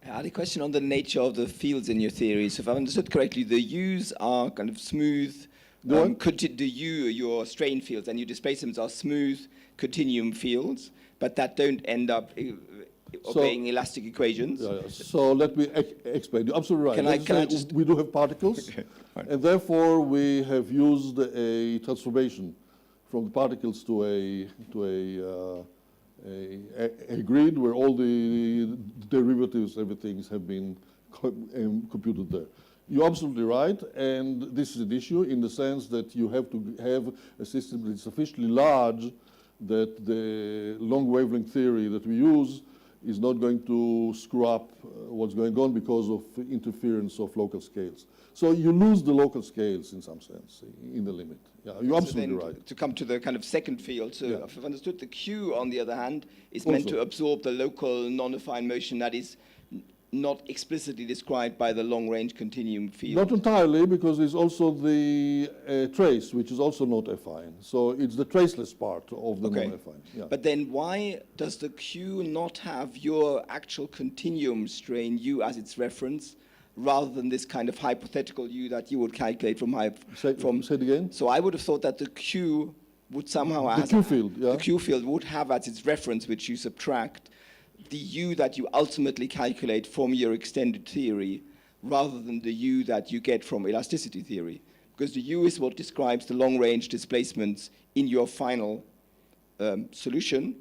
I had a question on the nature of the fields in your theory. So if I understood correctly, the U's are kind of smooth, your strain fields and your displacements are smooth continuum fields, but that don't end up obeying elastic equations.
So let me explain. You're absolutely right.
Can I just...
We do have particles, and therefore we have used a transformation from the particles to a grid where all the derivatives, everything have been computed there. You're absolutely right, and this is an issue in the sense that you have to have a system that is sufficiently large that the long wavelength theory that we use is not going to screw up what's going on because of interference of local scales. So you lose the local scales in some sense, in the limit. Yeah, you're absolutely right.
To come to the kind of second field, so if I've understood, the Q, on the other hand, is meant to absorb the local non-affine motion that is not explicitly described by the long-range continuum field.
Not entirely, because there's also the trace, which is also not affine. So it's the traceless part of the non-affine. Yeah.
But then why does the Q not have your actual continuum strain U as its reference, rather than this kind of hypothetical U that you would calculate from...
Say it again?
So I would have thought that the Q would somehow...
The Q field, yeah.
The Q field would have as its reference, which you subtract, the U that you ultimately calculate from your extended theory, rather than the U that you get from elasticity theory. Because the U is what describes the long-range displacements in your final solution.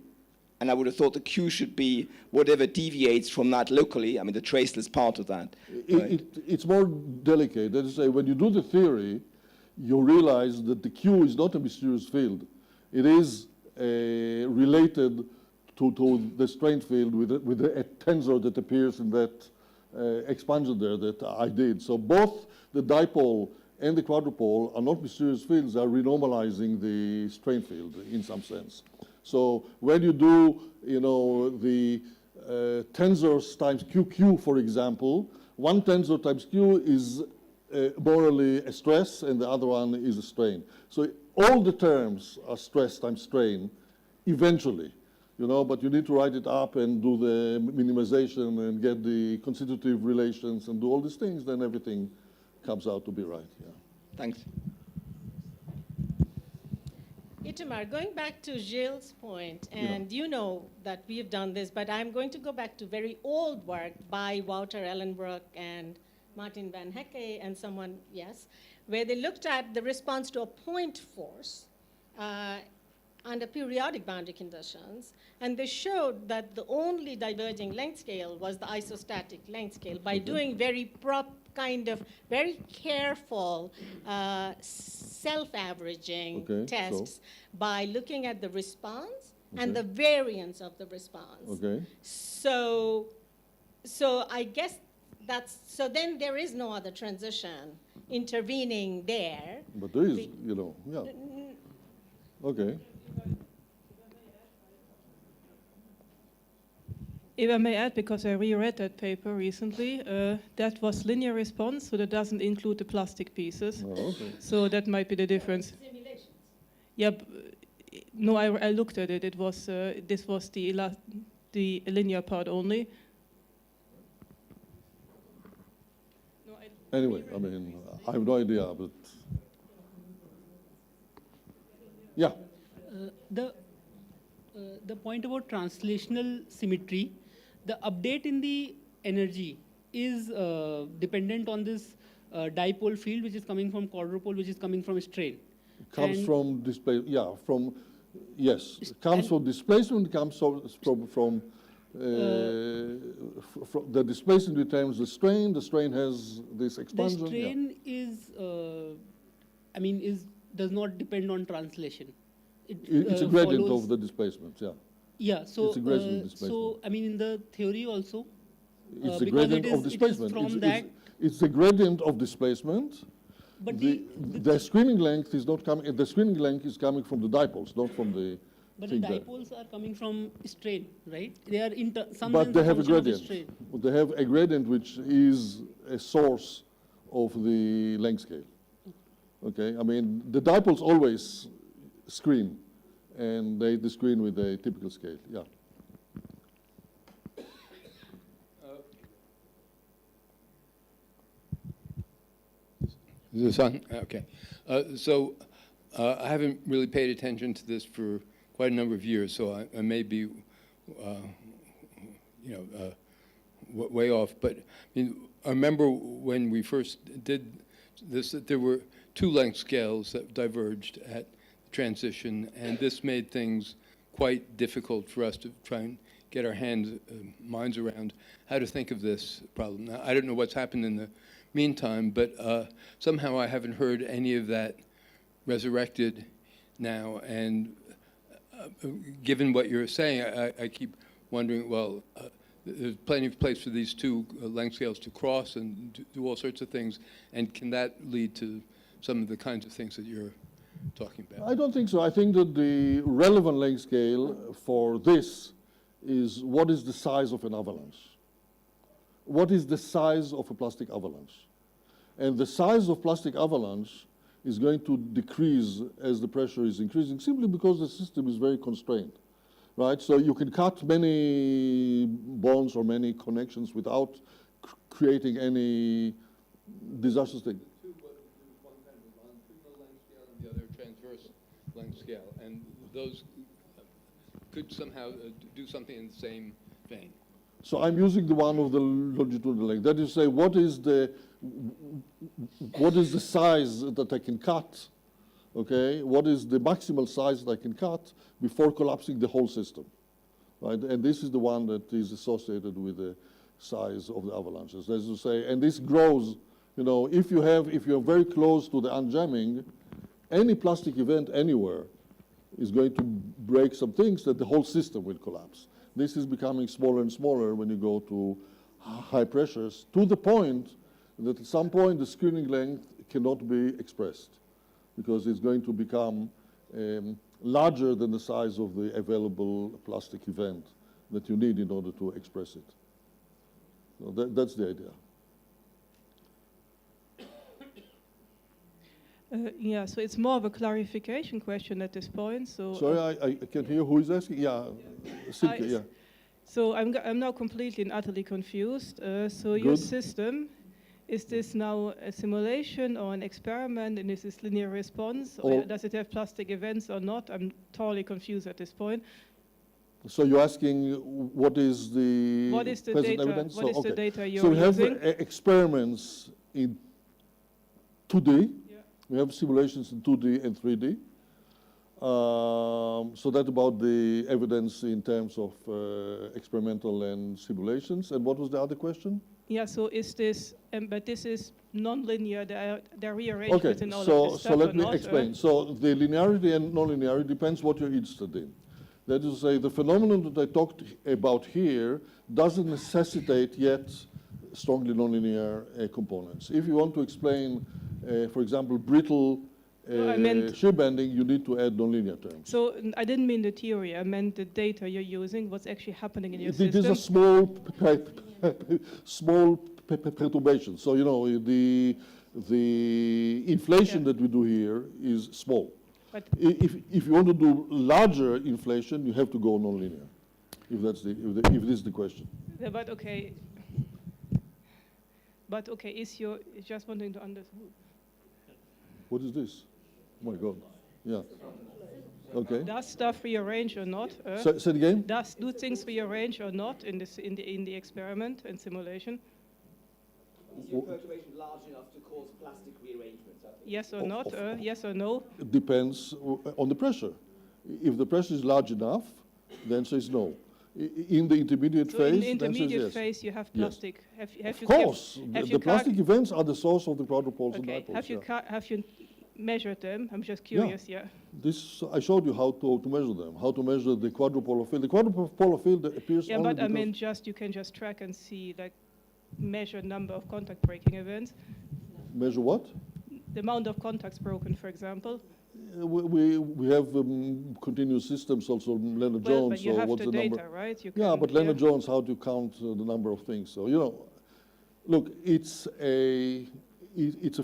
And I would have thought the Q should be whatever deviates from that locally, I mean, the traceless part of that.
It's more delicate. That is to say, when you do the theory, you realize that the Q is not a mysterious field. It is related to the strain field with a tensor that appears in that expansion there that I did. So both the dipole and the quadrupole are not mysterious fields, they are renormalizing the strain field in some sense. So when you do, you know, the tensors times QQ, for example, one tensor times Q is morally a stress and the other one is a strain. So all the terms are stress times strain eventually. You know, but you need to write it up and do the minimization and get the constitutive relations and do all these things, then everything comes out to be right. Yeah.
Thanks.
Itamar, going back to Gilles' point, and you know that we've done this, but I'm going to go back to very old work by Wouter Ellenbrook and Martin van Hecke and someone, where they looked at the response to a point force under periodic boundary conditions, and they showed that the only diverging length scale was the isostatic length scale by doing very very careful self-averaging tests by looking at the response and the variance of the response. So I guess so then there is no other transition intervening there.
But there is, you know, Okay.
If I may add, because I reread that paper recently, that was linear response, so that doesn't include the plastic pieces. So that might be the difference.
Simulations.
Yeah, no, I looked at it. It was this was the linear part only.
Anyway, I mean, I have no idea, but yeah.
The point about translational symmetry, the update in the energy is dependent on this dipole field which is coming from quadrupole, which is coming from strain.
Comes
And-
from yes, it comes from displacement, comes from the displacement determines the strain has this
The
expansion.
strain is, does not depend on translation.
It's a gradient
follows-
of the displacement, yeah.
Yeah, so,
It's a gradient of displacement.
in the theory also,
It's the
because
gradient
it
of
is
displacement.
from that,
It's the gradient of displacement.
but
The screening length is not coming. The screening length is coming from the dipoles, not from the.
but the
thing there.
dipoles are coming from strain, right? They are some
But they have a
function of
gradient.
strain.
They have a gradient which is a source of the length scale. Okay, I mean the dipoles always screen, and they screen with a typical scale. Yeah.
Is this on? Okay. I haven't really paid attention to this for quite a number of years, so I may be, way off. But I remember when we first did this, that there were two length scales that diverged at transition, and this made things quite difficult for us to try and get our minds around how to think of this problem. Now, I don't know what's happened in the meantime, but somehow I haven't heard any of that resurrected now. And given what you're saying, I keep wondering, well, there's plenty of place for these two length scales to cross and do all sorts of things. And can that lead to some of the kinds of things that you're talking about?
I don't think so. I think that the relevant length scale for this is what is the size of an avalanche? What is the size of a plastic avalanche? And the size of plastic avalanche is going to decrease as the pressure is increasing, simply because the system is very constrained, right? So you can cut many bonds or many connections without creating any disastrous thing.
One kind of longitudinal length scale and the other transverse length scale, and those could somehow do something in the same vein.
So I'm using the one of the longitudinal length. That is to say, what is the size that I can cut? Okay, what is the maximal size that I can cut before collapsing the whole system, right? And this is the one that is associated with the size of the avalanches. That is to say, and this grows. If you're very close to the unjamming, any plastic event anywhere is going to break some things that the whole system will collapse. This is becoming smaller and smaller when you go to high pressures, to the point that at some point the screening length cannot be expressed because it's going to become larger than the size of the available plastic event that you need in order to express it. So that's the idea.
So it's more of a clarification question at this point. So
Sorry, I can hear who is asking. Yeah, Silke, yeah.
So I'm now completely and utterly confused. So your system, is this now a simulation or an experiment, and is this linear response, or does it have plastic events or not? I'm totally confused at this point.
So you're asking what is the present
data?
evidence?
What is the data you're
So we have
using?
experiments in 2D. We have simulations in 2D and 3D. So that's about the evidence in terms of experimental and simulations. And what was the other question?
Yeah, so is this, but this is non-linear, they're rearranged
Okay,
within all of this stuff
so let
or
me
not,
explain. So the linearity and non-linearity depends what you're interested in. That is to say, the phenomenon that I talked about here doesn't necessitate yet strongly nonlinear components. If you want to explain, for example, brittle shear bending, you need to add nonlinear terms.
So I didn't mean the theory, I meant the data you're using, what's actually happening in your system.
These are small perturbations. So, the inflation that we do here is small.
But
if you want to do larger inflation, you have to go nonlinear, if this is the question.
Yeah, but okay, is your, just wanting to understand.
What is this? Oh my God. Yeah. Okay.
Does stuff rearrange or not?
Say it again?
Do things rearrange or not in the experiment and simulation?
Is your perturbation large enough to cause plastic rearrangements? I think?
Yes or not? Yes or no?
It depends on the pressure. If the pressure is large enough, the answer is no. In the intermediate
So
phase,
in the
the answer is
intermediate
yes.
phase, you have
Yes.
plastic. Have
Of
you
course,
have
the
you
plastic events are the source of the quadrupoles and
okay.
dipoles.
Have you measured them? I'm just curious. Yeah.
This I showed you how to measure them, how to measure the quadrupolar field. The quadrupolar field appears
Yeah,
only
but I
because
mean, you can just track and see like measure number of contact breaking events,
measure what?
the amount of contacts broken, for example.
We have continuous systems also, Leonard
Well,
Jones.
but you
so
have
what's
the
the
data,
number?
right? You
Yeah,
can-
but Leonard Jones, how do you count the number of things? So look, it's a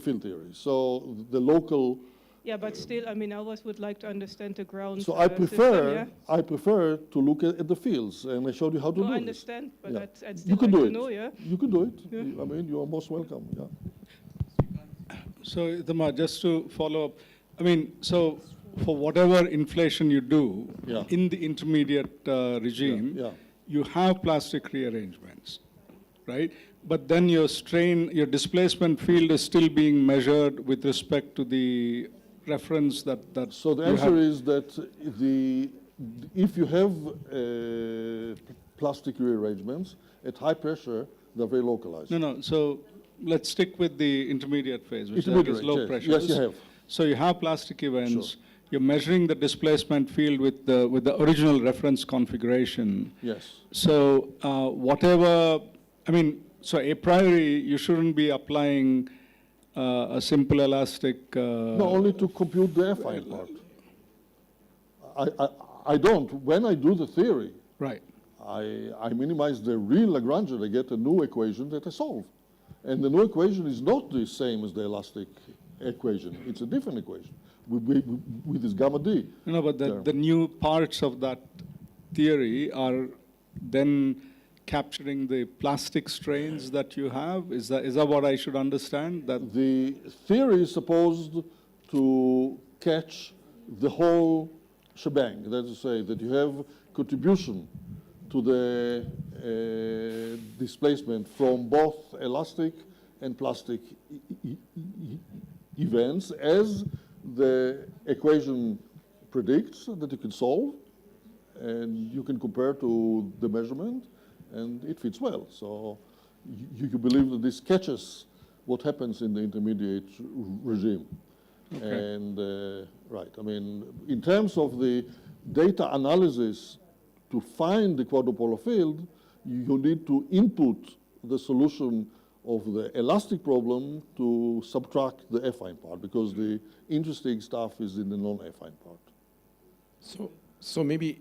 field theory. So the local.
Yeah, but still, I mean, I always would like to understand the ground.
So I
system,
prefer to look at the fields, and I showed you how to
no,
do
I
this.
understand, but
Yeah.
I'd still
You can
like
do
to
it.
know, yeah?
You can do it.
Yeah.
I mean, you are most welcome. Yeah.
So, Itamar, just to follow up, I mean, so for whatever inflation you do in the intermediate regime, you have plastic rearrangements, right? But then your displacement field is still being measured with respect to the reference that
So the answer is that if you have plastic rearrangements at high pressure, they're very localized.
No. So let's stick with the intermediate phase, which
Intermediate,
is low
yes.
pressure.
Yes, you have.
So you have plastic events. You're measuring the displacement field with the original reference configuration.
Yes.
So whatever, I mean, so a priori, you shouldn't be applying a simple elastic.
No, only to compute the affine part. I don't. When I do the theory,
right,
I minimize the real Lagrangian. I get a new equation that I solve. And the new equation is not the same as the elastic equation. It's a different equation with this gamma D.
No, but the new parts of that theory are then capturing the plastic strains that you have? Is that what I should understand? That
the theory is supposed to catch the whole shebang. That is to say that you have contribution to the displacement from both elastic and plastic events as the equation predicts that you can solve, and you can compare to the measurement, and it fits well. So you believe that this catches what happens in the intermediate regime.
Okay.
And right, I mean, in terms of the data analysis to find the quadrupolar field, you need to input the solution of the elastic problem to subtract the affine part, because the interesting stuff is in the non-affine part.
So maybe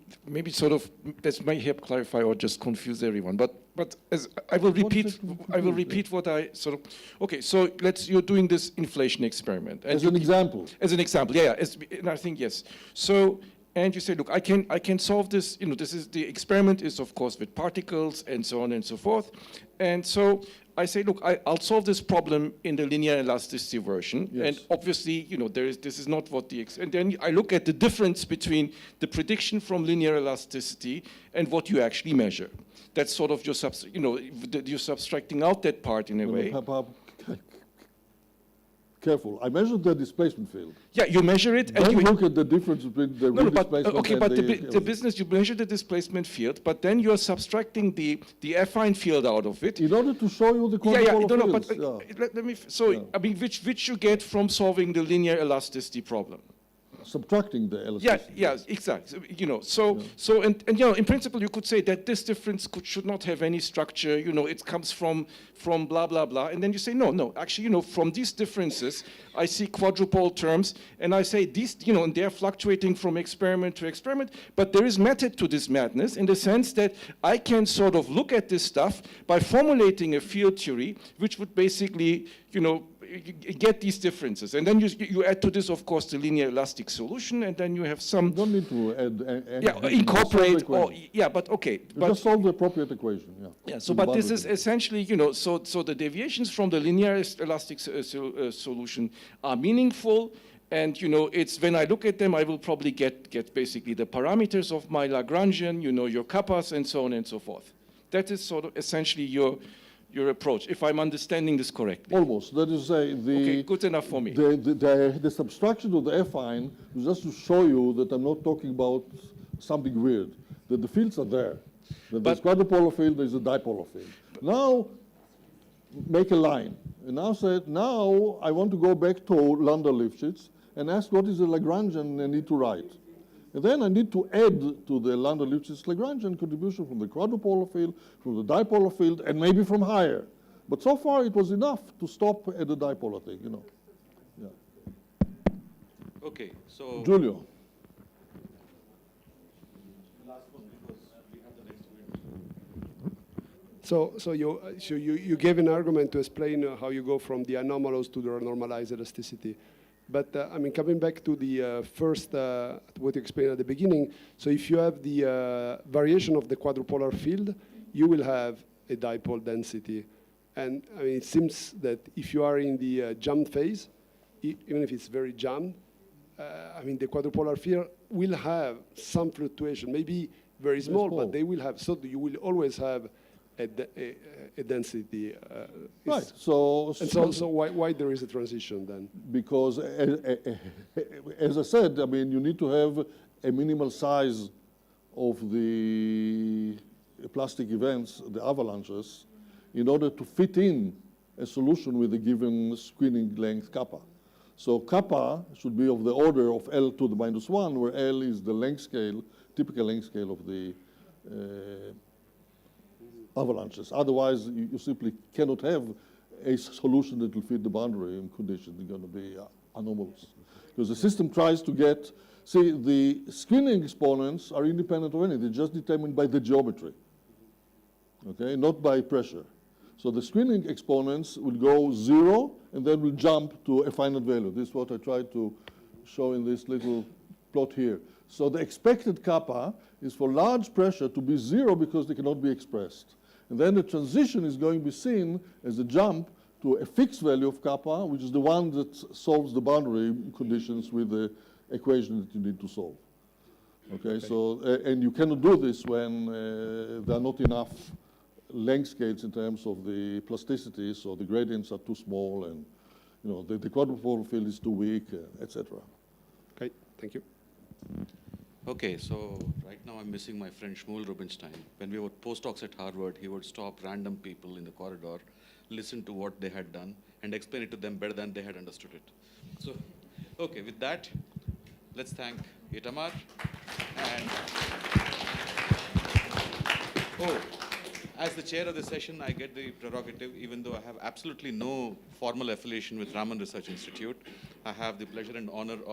sort of this may help clarify or just confuse everyone. But as I will repeat what I sort of. Okay, so you're doing this inflation experiment
As an example.
As an example, yeah. And I think yes. So. And you say, look, I can solve this. You know, the experiment is of course with particles and so on and so forth. And so I say, look, I'll solve this problem in the linear elasticity version.
Yes.
And obviously, you know, this is not what and then I look at the difference between the prediction from linear elasticity and what you actually measure. That's sort of you're subtracting out that part in a way.
Careful. I measured the displacement field.
Yeah, you measure it.
Don't
and you
look at the difference between the real displacement
okay,
and
but the business, you measure the displacement field, but then you're subtracting the affine field out of it.
In order to show you the
quadrupolar
fields.
Let me. So I mean, which you get from solving the linear elasticity problem.
Subtracting the elasticity.
Yeah, exactly. You know, so and you know, in principle, you could say that this difference should not have any structure. You know, it comes from blah blah blah, and then you say no. Actually, you know, from these differences, I see quadrupole terms, and I say these, you know, and they're fluctuating from experiment to experiment. But there is method to this madness in the sense that I can sort of look at this stuff by formulating a field theory, which would basically, you know, get these differences, and then you add to this, of course, the linear elastic solution, and then you have some.
You don't need to add.
Incorporate. But okay.
You just solve the appropriate equation.
Yeah. So, but this is essentially, you know, so the deviations from the linear elastic solution are meaningful, and you know, it's when I look at them, I will probably get basically the parameters of my Lagrangian, you know, your kappas, and so on and so forth. That is sort of essentially your your approach, if I'm understanding this correctly.
Almost. That is to say,
Okay, good enough for me.
The subtraction of the affine is just to show you that I'm not talking about something weird, that the fields are there. That there's quadrupolar field, there's a dipolar field. Now, make a line. And now say, now I want to go back to Landau-Lifshitz and ask what is the Lagrangian I need to write. And then I need to add to the Landau-Lifshitz Lagrangian contribution from the quadrupolar field, from the dipolar field, and maybe from higher. But so far it was enough to stop at the dipolar thing, you know. Yeah.
Okay, so
Giulio.
So you gave an argument to explain how you go from the anomalous to the normalized elasticity. But I mean, coming back to the first, what you explained at the beginning, so if you have the variation of the quadrupolar field, you will have a dipole density. And I mean, it seems that if you are in the jump phase, even if it's very jammed, I mean, the quadrupolar field will have some fluctuation, maybe very small, but they will have, so you will always have a density.
Right. So
why there is a transition then?
Because, as I said, I mean, you need to have a minimal size of the plastic events, the avalanches, in order to fit in a solution with a given screening length kappa. So kappa should be of the order of L to the -1, where L is the length scale, typical length scale of the avalanches. Otherwise, you simply cannot have a solution that will fit the boundary condition. They're going to be anomalous. Because the system tries to get, see, the screening exponents are independent of anything. They're just determined by the geometry, okay, not by pressure. So the screening exponents will go 0 and then will jump to a finite value. This is what I tried to show in this little plot here. So the expected kappa is for large pressure to be 0 because they cannot be expressed. And then the transition is going to be seen as a jump to a fixed value of kappa, which is the one that solves the boundary conditions with the equation that you need to solve. Okay. So, and you cannot do this when there are not enough length scales in terms of the plasticity, so the gradients are too small, and you know the quadrupolar field is too weak, etc.
Okay, thank you.
Okay, so right now I'm missing my friend Shmuel Rubinstein. When we were postdocs at Harvard, he would stop random people in the corridor, listen to what they had done, and explain it to them better than they had understood it. So, okay, with that, let's thank Itamar. And as the chair of the session, I get the prerogative, even though I have absolutely no formal affiliation with Raman Research Institute, I have the pleasure and honor of